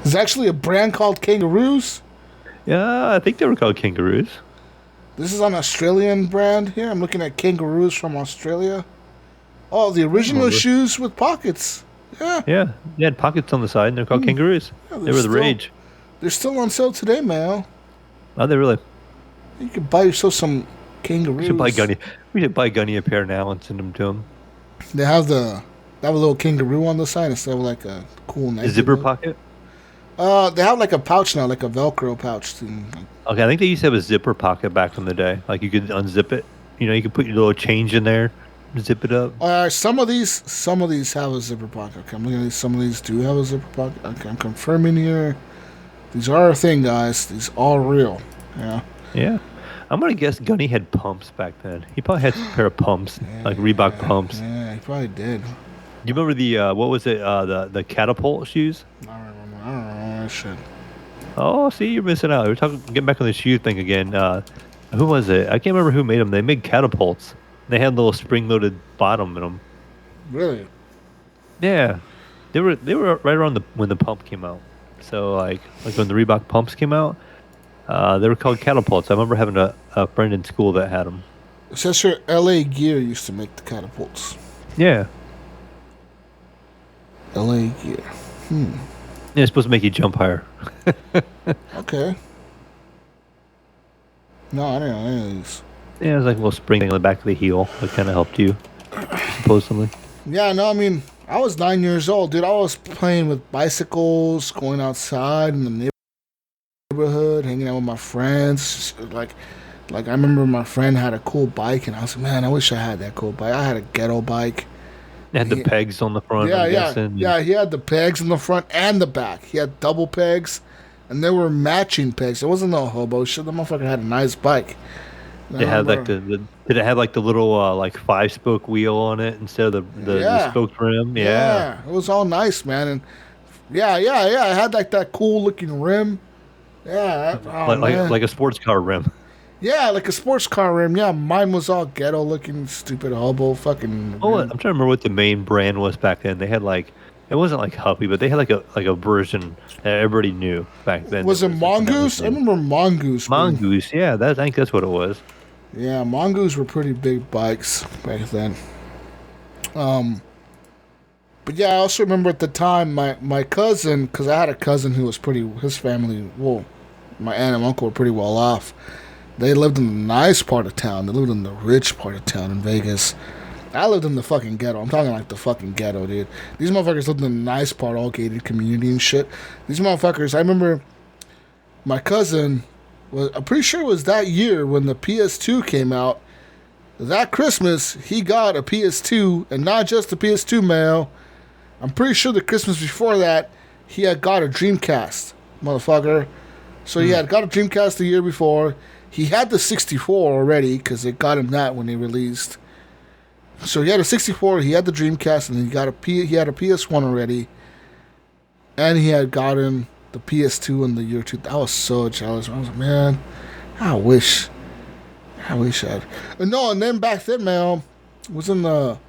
There's actually a brand called Kangaroos. Yeah, I think they were called kangaroos. This is an Australian brand here. I'm looking at Kangaroos from Australia. Oh, the original shoes with pockets. Yeah. Yeah, they had pockets on the side, and they're called kangaroos. Yeah, they were the rage. They're still on sale today, Mayo. Oh, they really? You could buy yourself some kangaroos. We should buy Gunny a pair now and send them to him. They have a little kangaroo on the side instead of like a cool Nike. A zipper logo. pocket? They have like a pouch now, like a Velcro pouch thing. Okay, I think they used to have a zipper pocket back in the day. Like you could unzip it. You know, you could put your little change in there, zip it up. Some of these have a zipper pocket. Okay, I'm looking at these. Some of these do have a zipper pocket. Okay, I'm confirming here. These are a thing, guys. These are real. Yeah. Yeah. I'm gonna guess Gunny had pumps back then. He probably had a pair of pumps, like Reebok pumps. Yeah, he probably did. Do you remember the what was it? The catapult shoes? I don't remember that shit. Oh, see, you're missing out. We're getting back on the shoe thing again. Who was it? I can't remember who made them. They made catapults. They had a little spring-loaded bottom in them. Really? Yeah, they were right around when the pump came out. So like when the Reebok pumps came out, they were called catapults. I remember having a friend in school that had them. It says here LA Gear used to make the catapults. Yeah. LA Gear. Yeah, it's supposed to make you jump higher. Okay. No, I didn't know any of these. Yeah, it was like a little spring thing on the back of the heel that kind of helped you, supposedly. Yeah, no, I mean, I was 9 years old, dude. I was playing with bicycles, going outside in the neighborhood, hanging out with my friends. Like I remember my friend had a cool bike, and I was like, man, I wish I had that cool bike. I had a ghetto bike. It had the pegs on the front. Yeah. He had the pegs in the front and the back. He had double pegs, and they were matching pegs. It wasn't no hobo shit. The motherfucker had a nice bike. It had like did it have like the little like 5-spoke wheel on it instead of the spoked rim? Yeah, it was all nice, man. And yeah, it had like that cool looking rim. Yeah, like a sports car rim. Yeah, like a sports car rim. Yeah, mine was all ghetto looking, stupid hobo fucking. Oh, I'm trying to remember what the main brand was back then. They had like, it wasn't like Huffy, but they had like a version that everybody knew back then. Was it Mongoose? I remember Mongoose. Mongoose, yeah, I think that's what it was. Yeah, Mongoose were pretty big bikes back then. But yeah, I also remember at the time my cousin, because I had a cousin who was his family, well, my aunt and uncle were pretty well off. They lived in the nice part of town. They lived in the rich part of town in Vegas. I lived in the fucking ghetto. I'm talking like the fucking ghetto, dude. These motherfuckers lived in the nice part, all gated community and shit. These motherfuckers, I remember my cousin, I'm pretty sure it was that year when the PS2 came out. That Christmas, he got a PS2, and not just a PS2, Mayo. I'm pretty sure the Christmas before that, he had got a Dreamcast, motherfucker. So he had got a Dreamcast the year before. He had the 64 already, because they got him that when they released. So he had a 64, he had the Dreamcast, and he had a PS1 already. And he had gotten the PS2 in the year 2000. I was so jealous. I was like, man, I wish I had. No, and then back then, man, wasn't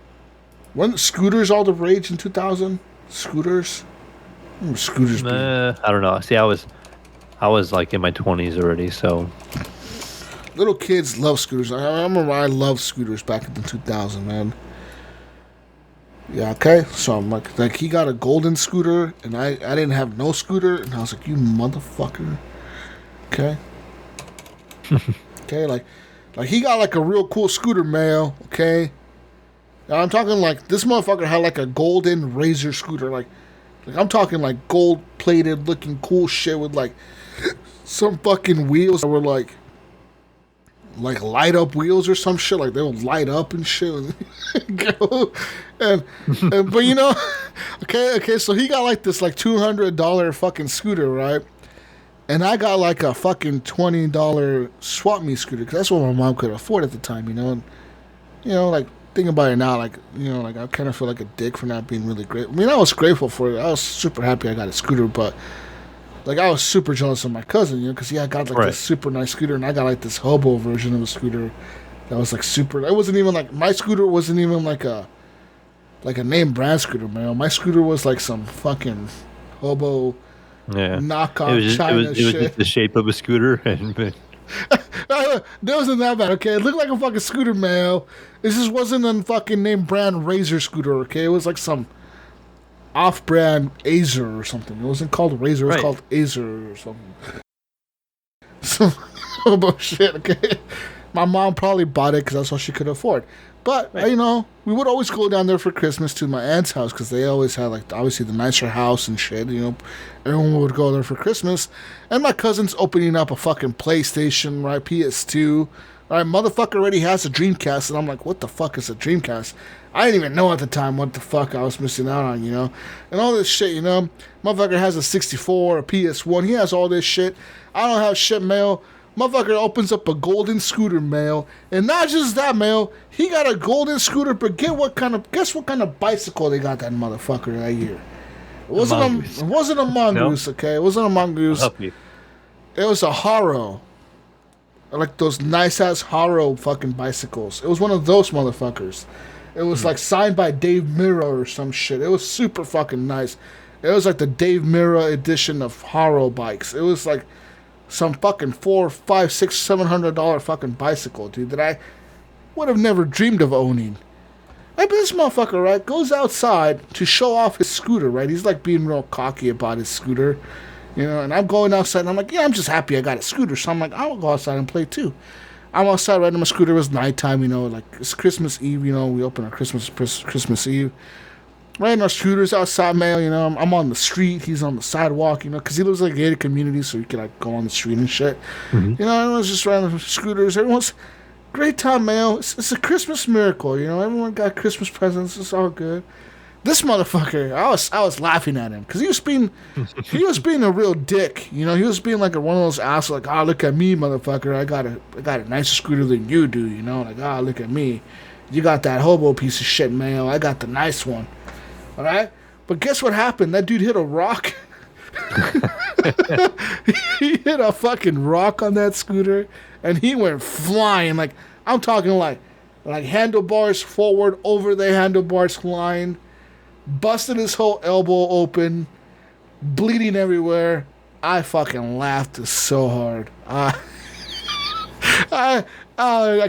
scooters all the rage in 2000? Scooters? I remember scooters being... I don't know. See, I was like in my 20s already, so. Little kids love scooters. I remember I loved scooters back in the 2000, man. Yeah, okay. So I'm like he got a golden scooter, and I didn't have no scooter, and I was like, you motherfucker. Okay. Okay, like he got like a real cool scooter, Mayo. Okay. Now, I'm talking like this motherfucker had like a golden Razor scooter, like I'm talking like gold plated looking cool shit with like some fucking wheels that were like light up wheels or some shit, like they would light up and shit. and but you know, okay, so he got like this like $200 fucking scooter, right? And I got like a fucking $20 swap me scooter because that's what my mom could afford at the time, you know. And you know, like thinking about it now, like you know, like I kind of feel like a dick for not being really great. I mean, I was grateful for it. I was super happy I got a scooter, but like I was super jealous of my cousin, you know, because he had got like this super nice scooter, and I got like this hobo version of a scooter that was like super. It wasn't even like my scooter wasn't even like a name brand scooter, man. My scooter was like some fucking hobo knockoff China shit. It was just the shape of a scooter, and that wasn't that bad. Okay, it looked like a fucking scooter, man. It just wasn't a fucking name brand Razor scooter. Okay, it was like some off-brand Azer or something. It wasn't called Razor, it was called Azer or something. Some hobo shit, okay? My mom probably bought it because that's all she could afford. But, you know, we would always go down there for Christmas to my aunt's house because they always had, like, obviously the nicer house and shit, you know. Everyone would go there for Christmas. And my cousin's opening up a fucking PlayStation, right, PS2. Right, motherfucker already has a Dreamcast. And I'm like, what the fuck is a Dreamcast? I didn't even know at the time what the fuck I was missing out on, you know. And all this shit, you know. Motherfucker has a 64, a PS1. He has all this shit. I don't have shit, Mail. Motherfucker opens up a golden scooter, Mail. And not just that, Mail. He got a golden scooter, but guess what kind of bicycle they got that motherfucker that year? It wasn't a mongoose, okay? It wasn't a mongoose. I'll help you. It was a Haro. Like those nice-ass Haro fucking bicycles. It was one of those motherfuckers. It was like signed by Dave Mirra or some shit. It was super fucking nice. It was like the Dave Mirra edition of Haro bikes. It was like some fucking $400, $500, $600, $700 fucking bicycle, dude, that I would have never dreamed of owning. But this motherfucker, right, goes outside to show off his scooter, right? He's like being real cocky about his scooter, you know, and I'm going outside and I'm like, yeah, I'm just happy I got a scooter. So I'm like, I'll go outside and play too. I'm outside riding my scooter. It was nighttime, you know, like it's Christmas Eve, you know, we open our Christmas Eve. Riding our scooters outside, man, you know, I'm on the street, he's on the sidewalk, you know, because he lives in like a gated community, so he can like go on the street and shit. Mm-hmm. You know, everyone's just riding scooters. Everyone's great time, man. It's a Christmas miracle, you know. Everyone got Christmas presents. It's all good. This motherfucker, I was laughing at him because he was being a real dick, you know. He was being like one of those assholes, like, look at me, motherfucker. I got a nicer scooter than you do, you know. Like, look at me. You got that hobo piece of shit, man. I got the nice one. All right? But guess what happened? That dude hit a rock. He hit a fucking rock on that scooter, and he went flying. Like, I'm talking like handlebars forward, over the handlebars line, busted his whole elbow open, bleeding everywhere. I fucking laughed so hard. I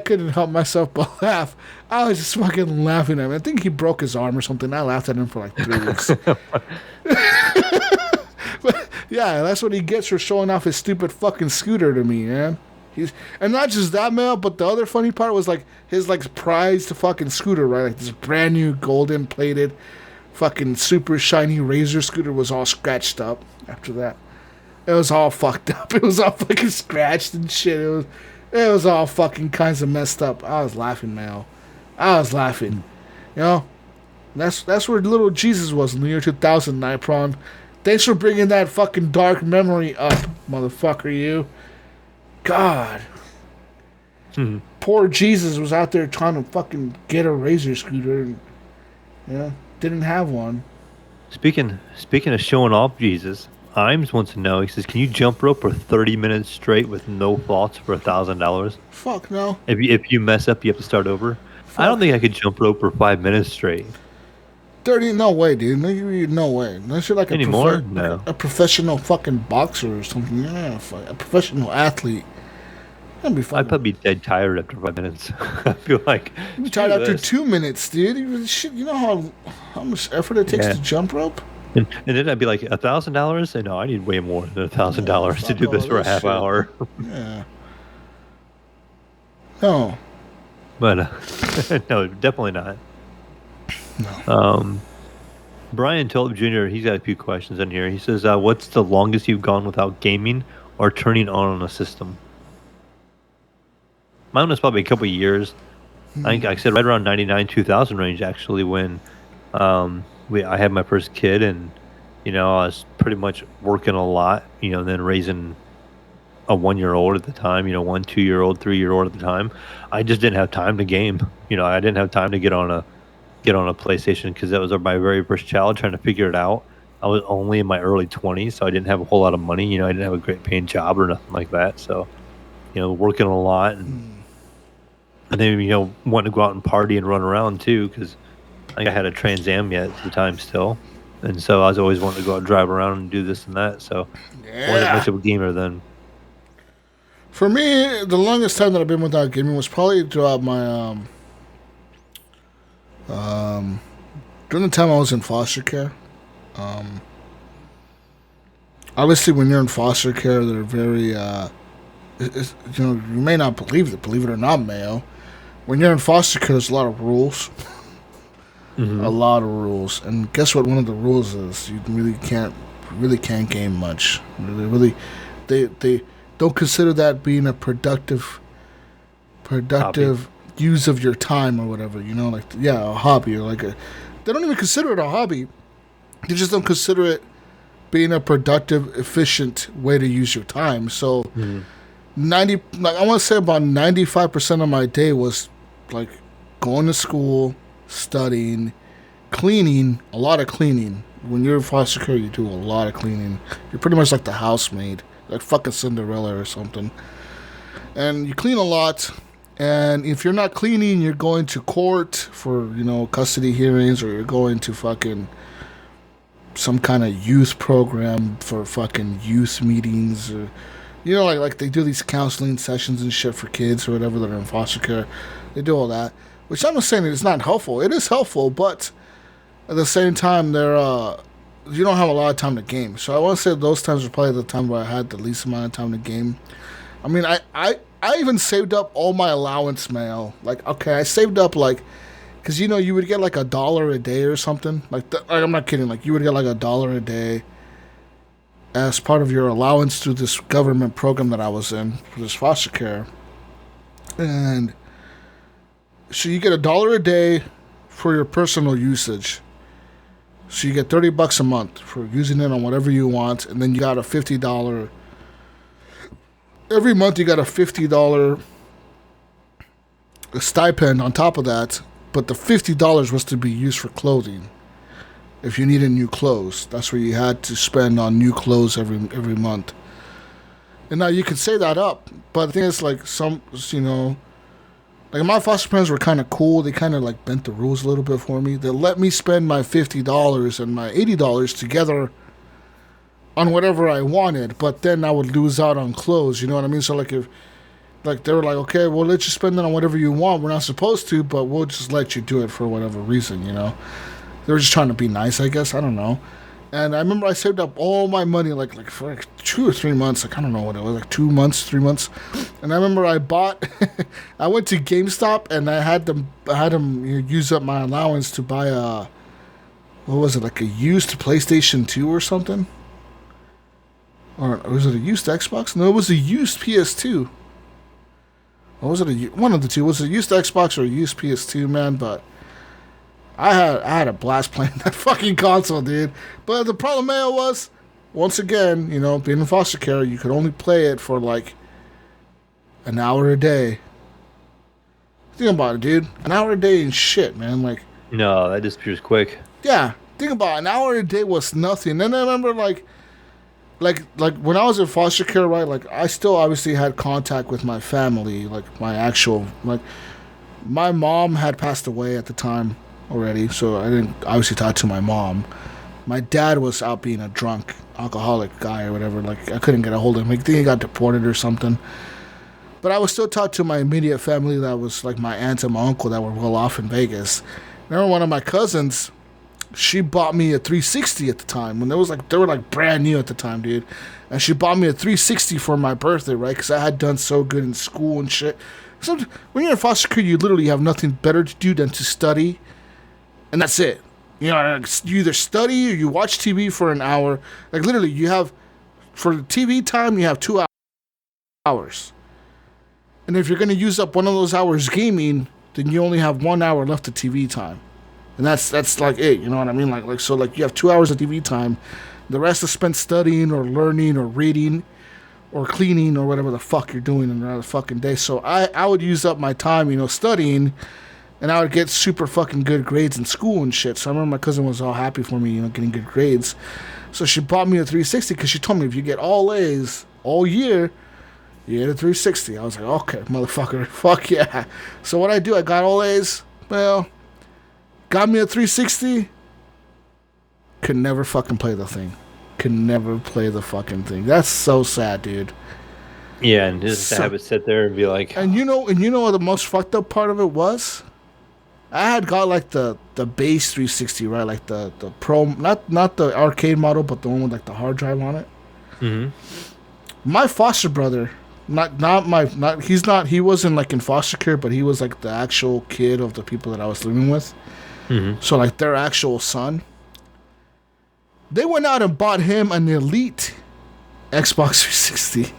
couldn't help myself but laugh. I was just fucking laughing at him. I think he broke his arm or something. I laughed at him for like 3 weeks. But yeah, that's what he gets for showing off his stupid fucking scooter to me, man. And not just that, man, but the other funny part was like his like prized fucking scooter, right? Like this brand new golden plated fucking super shiny Razor scooter was all scratched up after that. It was all fucked up. It was all fucking scratched and shit. It was all fucking kinds of messed up. I was laughing, man. I was laughing. You know? That's where little Jesus was in the year 2000, Nipron. Thanks for bringing that fucking dark memory up, motherfucker, you. God. Poor Jesus was out there trying to fucking get a Razor scooter and, you know, didn't have one. Speaking of showing off Jesus, Imes wants to know. He says, "Can you jump rope for 30 minutes straight with no faults for $1,000? Fuck no. If you mess up, you have to start over." I don't think I could jump rope for 5 minutes straight. 30? No way, dude. No way. Unless you're like a professional fucking boxer or something. Yeah, a professional athlete. That'd be fun. I'd probably be dead tired after 5 minutes. I feel like you'd be tired after 2 minutes, dude. You know how much effort it takes to jump rope? And then I'd be like, $1,000? No, I need way more than $1,000 to do this for a half hour. Yeah. No. But no, definitely not. No. Brian Tulip Jr., he's got a few questions in here. He says, what's the longest you've gone without gaming or turning on a system? Mine was probably a couple of years. I think I said right around 99, 2000 range, actually, when I had my first kid, and, I was pretty much working a lot, and then raising a 1-year-old at the time, 1, 2-year-old, 3-year-old at the time. I just didn't have time to game. I didn't have time to get on a PlayStation because that was my very first child, trying to figure it out. I was only in my early 20s, so I didn't have a whole lot of money. I didn't have a great paying job or nothing like that. So, working a lot, and then, wanting to go out and party and run around too, because I had a Trans Am yet at the time still. And so I was always wanting to go out and drive around and do this and that. So I wasn't much of a gamer then. For me, the longest time that I've been without gaming was probably throughout my during the time I was in foster care. Obviously, when you're in foster care, they're very you may not believe it or not, Mayo. When you're in foster care, there's a lot of rules. A lot of rules, and guess what? One of the rules is you really can't game much. They don't consider that being a productive use of your time or whatever. A hobby, or they don't even consider it a hobby. They just don't consider it being a productive, efficient way to use your time. So, I want to say about 95% of my day was like going to school, studying, cleaning, a lot of cleaning. When you're in foster care, you do a lot of cleaning. You're pretty much like the housemaid, like fucking Cinderella or something. And you clean a lot, and if you're not cleaning, you're going to court for, custody hearings, or you're going to fucking some kind of youth program for fucking youth meetings, or, like they do these counseling sessions and shit for kids or whatever that are in foster care. They do all that, which I'm not saying it's not helpful. It is helpful, but at the same time, you don't have a lot of time to game. So I want to say those times were probably the time where I had the least amount of time to game. I mean, I even saved up all my allowance, Mayo. I saved up because you would get like $1 a day or something. I'm not kidding. You would get like $1 a day as part of your allowance through this government program that I was in for this foster care, and so you get $1 a day for your personal usage. So you get $30 a month for using it on whatever you want, and then you got a $50. Every month you got a $50 stipend on top of that, but the $50 was to be used for clothing. If you needed new clothes, that's where you had to spend on new clothes every month. And now you could say that up, but the thing is, my foster parents were kind of cool. They kind of bent the rules a little bit for me. They let me spend my $50 and my $80 together on whatever I wanted, but then I would lose out on clothes. You know what I mean? So if they were like, okay, well, let you spend it on whatever you want. We're not supposed to, but we'll just let you do it for whatever reason. They were just trying to be nice, I guess. I don't know. And I remember I saved up all my money for 2 or 3 months. I don't know what it was, 2 months, 3 months. And I remember I went to GameStop, and I had them use up my allowance to buy a used PlayStation 2 or something? Or was it a used Xbox? No, it was a used PS2. Or was it one of the two? Was it a used Xbox or a used PS2, man? But I had a blast playing that fucking console, dude. But the problem, Mayo, was, once again, being in foster care, you could only play it for an hour a day. Think about it, dude. An hour a day ain't shit, man. No, that disappears quick. Yeah, think about it. An hour a day was nothing. And I remember like when I was in foster care, right? Like I still obviously had contact with my family, like my actual like my mom had passed away at the time already, so I didn't obviously talk to my mom. My dad was out being a drunk alcoholic guy or whatever. Like I couldn't get a hold of him. I think he got deported or something. But I was still talk to my immediate family that was like my aunt and my uncle that were well off in Vegas. I remember one of my cousins, she bought me a 360 at the time when they were like brand new at the time, dude. And she bought me a 360 for my birthday, right? Because I had done so good in school and shit. So when you're in foster care, you literally have nothing better to do than to study, and that's it. You know, you either study or you watch TV for an hour. Like literally, you have for the TV time, you have 2 hours. And if you're gonna use up one of those hours gaming, then you only have 1 hour left of TV time. And that's like it, you know what I mean? Like so like you have 2 hours of TV time. The rest is spent studying or learning or reading or cleaning or whatever the fuck you're doing in another fucking day. So I would use up my time, you know, studying, and I would get super fucking good grades in school and shit. So I remember my cousin was all happy for me, you know, getting good grades. So she bought me a 360 because she told me if you get all A's all year, you get a 360. I was like, okay, motherfucker, fuck yeah. So what I do, I got all A's. Well, got me a 360. Could never fucking play the thing. Could never play the fucking thing. That's so sad, dude. Yeah, and just to have it sit there and be like... And you know what the most fucked up part of it was? I had got like the base 360, right? Like the pro, not the arcade model, but the one with like the hard drive on it. Mm-hmm. My foster brother, he wasn't like in foster care, but he was like the actual kid of the people that I was living with. Mm-hmm. So like their actual son. They went out and bought him an elite Xbox 360.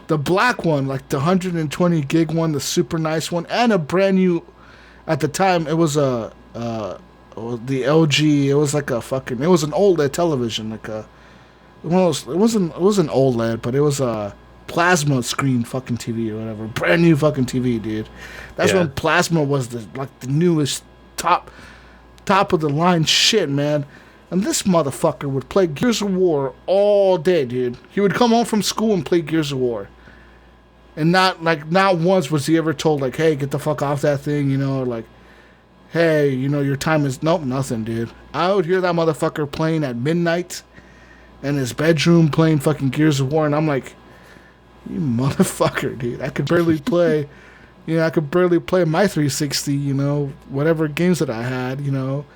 The black one, like the 120 gig one, the super nice one, and a brand new, at the time, it was the LG, it was like a fucking, it was an OLED television, like a, one of those, it wasn't OLED, but it was a plasma screen fucking TV or whatever. Brand new fucking TV, dude. That's when plasma was the newest top of the line shit, man. And this motherfucker would play Gears of War all day, dude. He would come home from school and play Gears of War. And not once was he ever told, like, hey, get the fuck off that thing, you know, or like, hey, you know, your time is, nope, nothing, dude. I would hear that motherfucker playing at midnight in his bedroom playing fucking Gears of War, and I'm like, you motherfucker, dude. I could barely play, I could barely play my 360, you know, whatever games that I had, you know.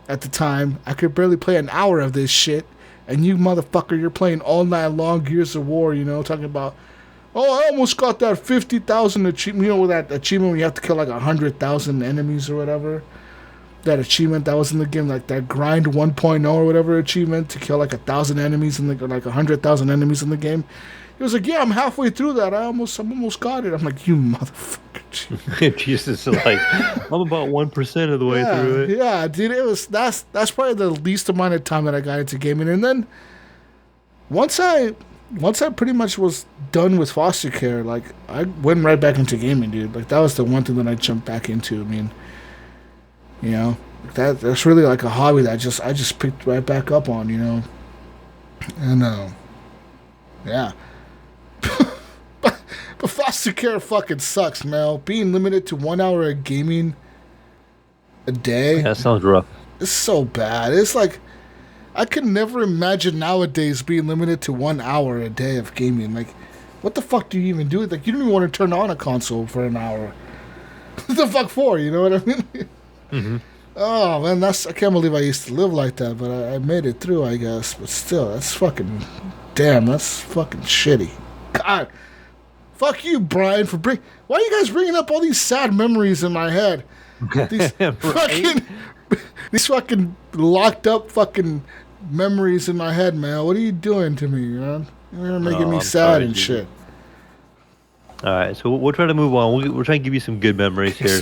At the time, I could barely play an hour of this shit, and you motherfucker, you're playing all night long Gears of War, you know, talking about, oh, I almost got that 50,000 achievement, you know, that achievement where you have to kill like 100,000 enemies or whatever, that achievement that was in the game, like that grind 1.0 or whatever achievement to kill like 1,000 enemies in the, like 100,000 enemies in the game. He was like, yeah, I'm halfway through that. I almost got it. I'm like, you motherfucker. Jesus, like, I'm about 1% of the way through it. Yeah, dude, that's probably the least amount of time that I got into gaming. And then once I pretty much was done with foster care, like I went right back into gaming, dude. Like that was the one thing that I jumped back into. I mean, you know, that's really like a hobby that I just picked right back up on, you know. And yeah. But foster care fucking sucks, Mel. Being limited to 1 hour of gaming a day. Yeah, that sounds rough. It's so bad. It's like, I could never imagine nowadays being limited to 1 hour a day of gaming. Like, what the fuck do you even do? Like, you don't even want to turn on a console for an hour. What the fuck for? You know what I mean? Mm-hmm. Oh, man, I can't believe I used to live like that, but I made it through, I guess. But still, that's fucking, damn, that's fucking shitty. God. Fuck you, Brian, why are you guys bringing up all these sad memories in my head? These these fucking locked up fucking memories in my head, man. What are you doing to me, man? You're making me sad and shit. All right, so we'll try to move on. We're trying to give you some good memories here.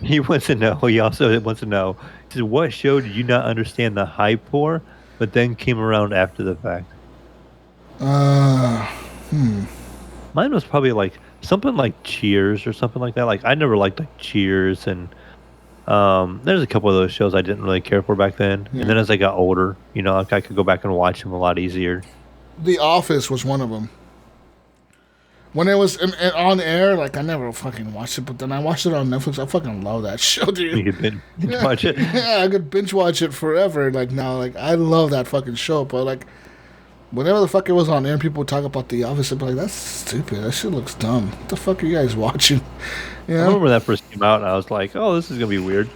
He wants to know. He also wants to know. He says, what show did you not understand the hype for, but then came around after the fact? Mine was probably like something like Cheers or something like that. Like I never liked like Cheers, and There's a couple of those shows I didn't really care for back then, Yeah. and then as I got older, like I could go back and watch them a lot easier. The Office was one of them. When it was on air, like I never fucking watched it, but then I watched it on Netflix. I fucking love that show, dude. You could binge watch it. Yeah, I could binge watch it forever. Like now, like I love that fucking show. But like, whenever the fuck it was on air, and people would talk about The Office. I'd be like, "That's stupid. That shit looks dumb. What the fuck are you guys watching?" You know? I remember when that first came out, and I was like, "Oh, this is gonna be weird."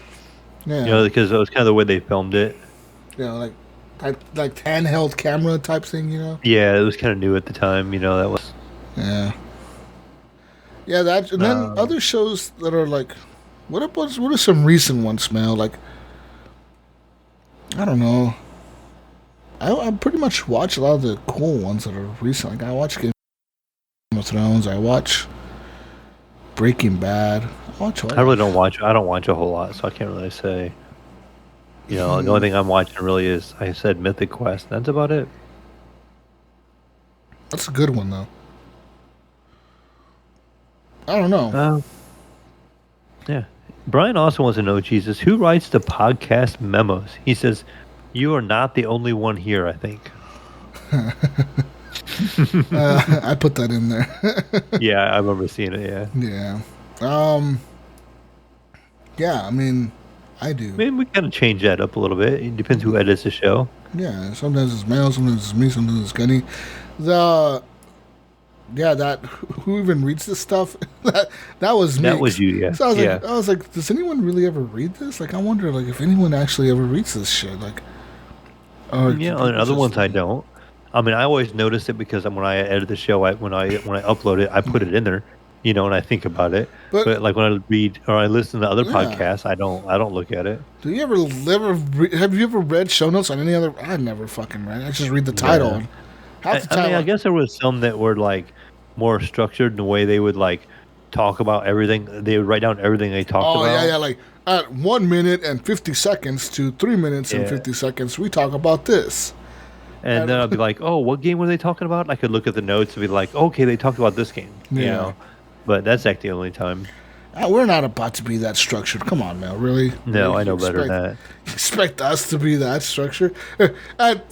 Yeah. Because it was kind of the way they filmed it. Like handheld camera type thing. Yeah, it was kind of new at the time. That was. Yeah. Yeah, that and then other shows that are like, what are some recent ones, Mel? Like, I don't know. I pretty much watch a lot of the cool ones that are recent. Like I watch Game of Thrones. I watch Breaking Bad. I really don't watch. I don't watch a whole lot, so I can't really say. The only thing I'm watching really is, I said, Mythic Quest. That's about it. That's a good one though. I don't know. Yeah. Brian also wants to know, Jesus, who writes the podcast memos? He says, "You are not the only one here, I think." I put that in there. Yeah, I remember seeing it, yeah. Yeah. Yeah, I mean, I do. Maybe we kind of change that up a little bit. It depends who edits the show. Yeah, sometimes it's Mel, sometimes it's me, sometimes it's Gunny. Who even reads this stuff? that was me. That was you, yeah. So I was like, does anyone really ever read this? Like, I wonder, like, if anyone actually ever reads this shit. Like, on other ones I don't. I mean, I always notice it because when I edit the show, when I upload it, I put it in there, and I think about it. But like when I read or I listen to other podcasts, I don't look at it. Do you have you ever read show notes on any other? I never fucking read. I just read the title. Yeah. I guess there was some that were like more structured in the way they would like talk about everything. They would write down everything they talked about. Oh yeah, like at 1 minute and 50 seconds to 3 minutes and 50 seconds, we talk about this. And then I'd be like, "Oh, what game were they talking about?" I could look at the notes and be like, "Okay, they talked about this game." But that's like the only time. We're not about to be that structured. Come on, Mel. Really? No, I know better than that. You expect us to be that structured? At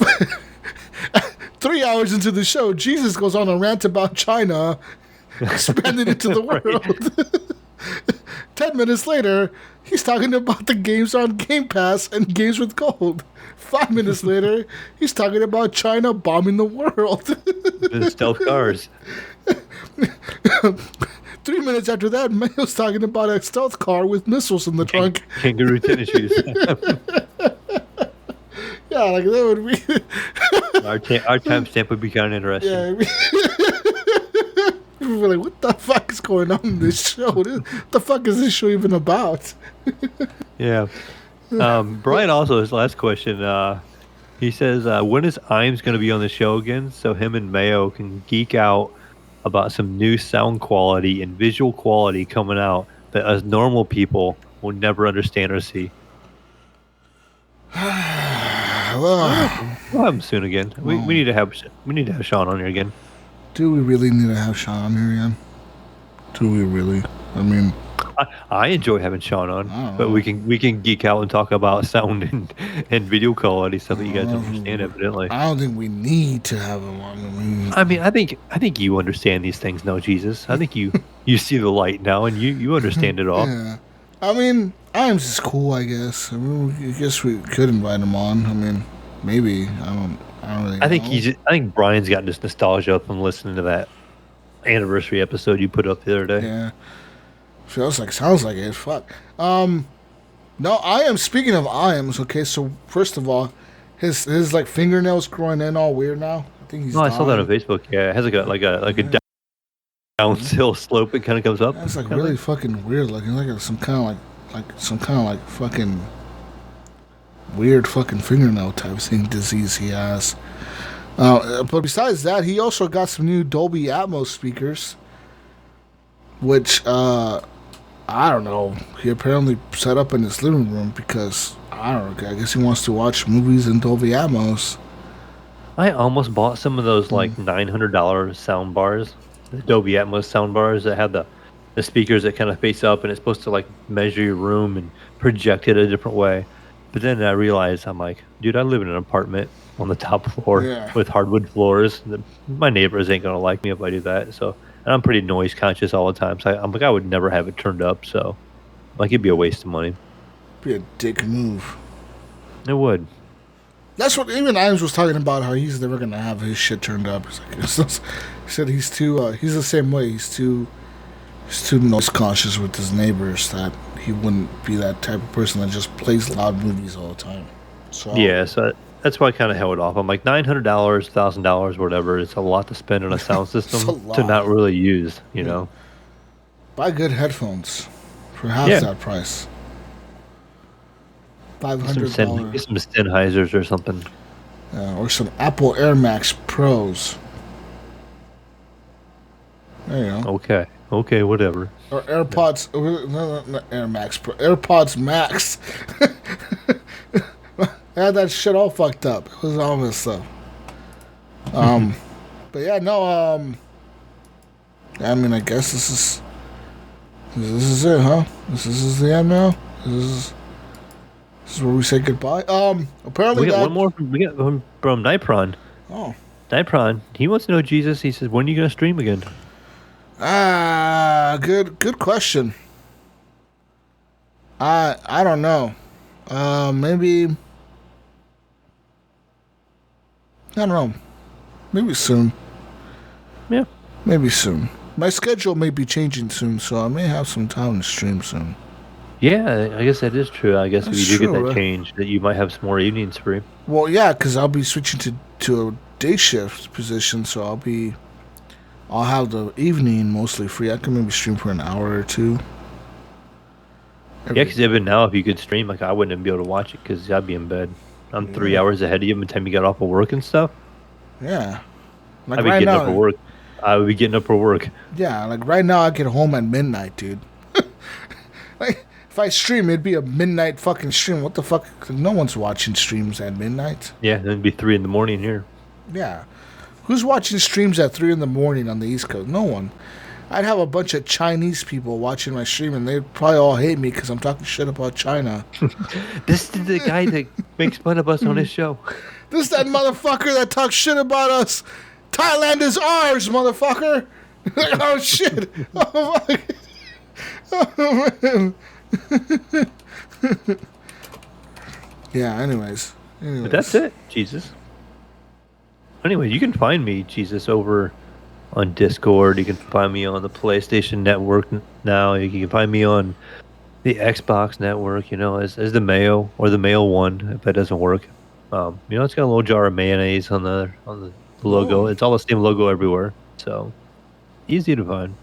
3 hours into the show, Jesus goes on a rant about China, expanding it to the world. 10 minutes later, he's talking about the games on Game Pass and games with gold. 5 minutes later, he's talking about China bombing the world. The stealth cars. 3 minutes after that, Mayo's talking about a stealth car with missiles in the trunk. Kangaroo tennis shoes. Yeah, like that would be. Our timestamp would be kind of interesting. Yeah, people were like, "What the fuck is going on in this show? What the fuck is this show even about?" Yeah. Brian also, his last question, he says, when is Imes going to be on the show again so him and Mayo can geek out about some new sound quality and visual quality coming out that us normal people will never understand or see? We'll have him soon again. We need to have Sean on here again. Do we really need to have Sean on here again? Do we really? I mean, I enjoy having Sean on, but we can geek out and talk about sound and video quality, stuff that you guys understand. Evidently, I don't think we need to have him on. I think you understand these things now, Jesus. I think you see the light now, and you understand it all. Yeah, I mean, Iams is cool, I guess. I guess we could invite him on. I mean, maybe I don't really know. I think Brian's got this nostalgia from listening to that anniversary episode you put up the other day. Yeah. Sounds like it. Fuck. No, I am. Speaking of Iams, okay. So first of all, his like fingernails growing in all weird now. I think he's. I saw that on Facebook. Yeah, it has like a downhill slope. It kind of comes up. That's like really fucking weird looking. Like some kind of fucking weird fucking fingernail type thing disease he has. But besides that, he also got some new Dolby Atmos speakers, which I don't know. He apparently set up in his living room because, I don't know, I guess he wants to watch movies in Dolby Atmos. I almost bought some of those like $900 sound bars, the Dolby Atmos sound bars that had the the speakers that kind of face up, and it's supposed to like measure your room and project it a different way. But then I realized I'm like, dude, I live in an apartment on the top floor Yeah. with hardwood floors. My neighbors ain't gonna like me if I do that. So, and I'm pretty noise conscious all the time. So I'm like, I would never have it turned up. So, like, it'd be a waste of money. Be a dick move. It would. That's what even Iams was talking about. How he's never gonna have his shit turned up. He said he's too. He's the same way. He's too noise conscious with his neighbors that he wouldn't be that type of person that just plays loud movies all the time. So Yeah, so that's why I kind of held off. I'm like $900, $1,000, whatever. It's a lot to spend on a sound system to not really use. You know. buy good headphones for half that price. $500. Get some Sennheisers or something. Or some Apple Air Max Pros. There you go. Okay, whatever. Or AirPods. Not Air Max Pro. AirPods Max. I had that shit all fucked up. It was all messed up. But yeah, no. I mean, I guess this is it, huh? This is the end now. This is where we say goodbye. Apparently we got from Nipron. Oh. Nipron, he wants to know Jesus. He says, when are you gonna stream again? Good question. I don't know. Maybe I don't know. Maybe soon. Yeah. Maybe soon. My schedule may be changing soon, so I may have some time to stream soon. Yeah, I guess that is true. I guess if you do get that right? change, that you might have some more evenings free. Well, yeah, because I'll be switching to a day shift position, so I'll have the evening mostly free. I can maybe stream for an hour or two. Yeah, because even now, if you could stream, like I wouldn't even be able to watch it because I'd be in bed. I'm 3 hours ahead of you by the time you got off of work and stuff. Yeah. Like I'd be getting up for work. I would be getting up for work. Yeah, like right now I get home at midnight, dude. Like, if I stream, it'd be a midnight fucking stream. What the fuck? No one's watching streams at midnight. Yeah, then it'd be 3 in the morning here. Yeah. Who's watching streams at 3 in the morning on the East Coast? No one. I'd have a bunch of Chinese people watching my stream, and they'd probably all hate me because I'm talking shit about China. This is the guy that makes fun of us on his show. This is that motherfucker that talks shit about us. Thailand is ours, motherfucker. Oh, shit. Oh, fuck. Oh, man. Yeah, anyways. But that's it, Jesus. Anyway, you can find me, Jesus, over on Discord. You can find me on the PlayStation Network now. You can find me on the Xbox Network, as the Mayo or the Mayo 1 if that doesn't work. It's got a little jar of mayonnaise on the logo. It's all the same logo everywhere. So easy to find.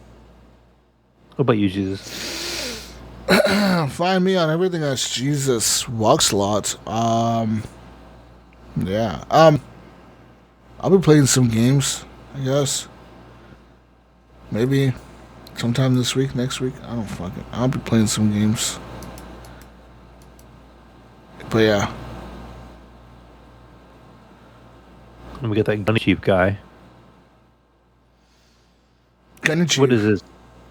What about you, Jesus? Find me on everything that's Jesus Walks a lot. Yeah. I'll be playing some games, I guess. Maybe sometime this week, next week. I don't fucking. I'll be playing some games. But yeah. And we got that Gunny Cheap guy. Gunny Cheap. What is this?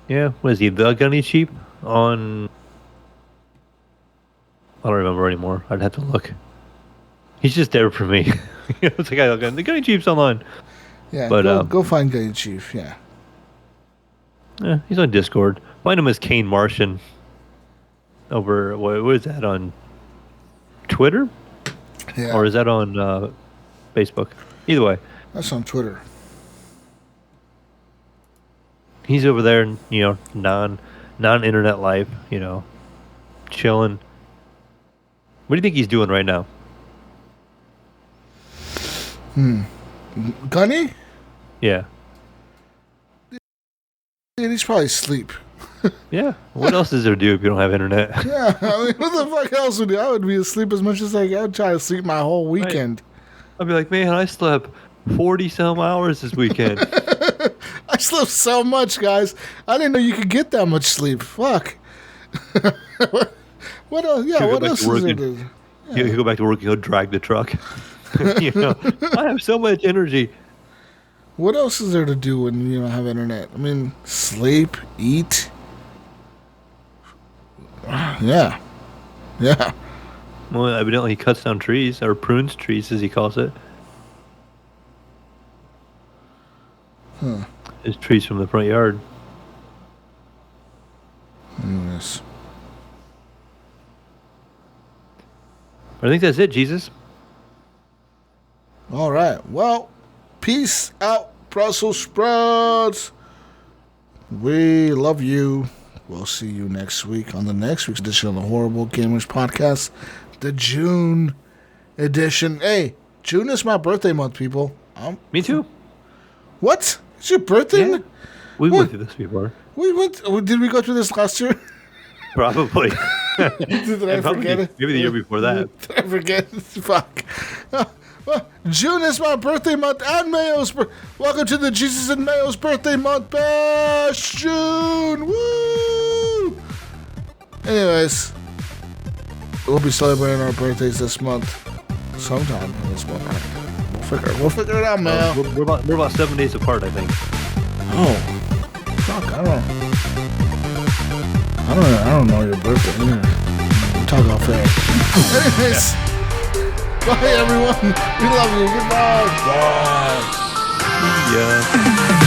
Yeah, what is he? The Gunny Cheap on... I don't remember anymore. I'd have to look. He's just there for me. It's like the Gunny Cheap's online. Yeah, but go find Gunny Chief. Yeah. Yeah, he's on Discord. Find him as Kane Martian. Over what is that on Twitter? Yeah. Or is that on Facebook? Either way, That's on Twitter. he's over there, non-internet life, chilling. What do you think he's doing right now? Gunny? Yeah. Dude, he's probably asleep. Yeah. What else is there to do if you don't have internet? Yeah, I mean, what the fuck else would I would be asleep as much as I would try to sleep my whole weekend. I'd be like, man, I slept 40 some hours this weekend. I slept so much, guys. I didn't know you could get that much sleep. Fuck. What else? Yeah, what else is there? He'll go back to work and he'll drag the truck. I have so much energy. What else is there to do when you don't have internet? I mean, sleep, eat, Yeah. Yeah. Well, evidently he cuts down trees, or prunes trees, as he calls it. His trees from the front yard. Yes. I think that's it, Jesus. All right. Well, peace out, Brussels sprouts. We love you. We'll see you next week on the next week's edition of the Horrible Gamers Podcast, the June edition. Hey, June is my birthday month, people. Me too. What? It's your birthday? Yeah. We went through this before. Did we go through this last year? Probably. Did I forget it? Maybe the year before that. Did I forget? Fuck. June is my birthday month and Mayo's. Welcome to the Jesus and Mayo's birthday month bash, June. Woo! Anyways, we'll be celebrating our birthdays this month, sometime this month. We'll figure it out, Mayo. We're about 7 days apart, I think. Oh, fuck! I don't know your birthday. We'll talk off air. Anyways. Bye, everyone. We love you. Goodbye. Bye. Yeah.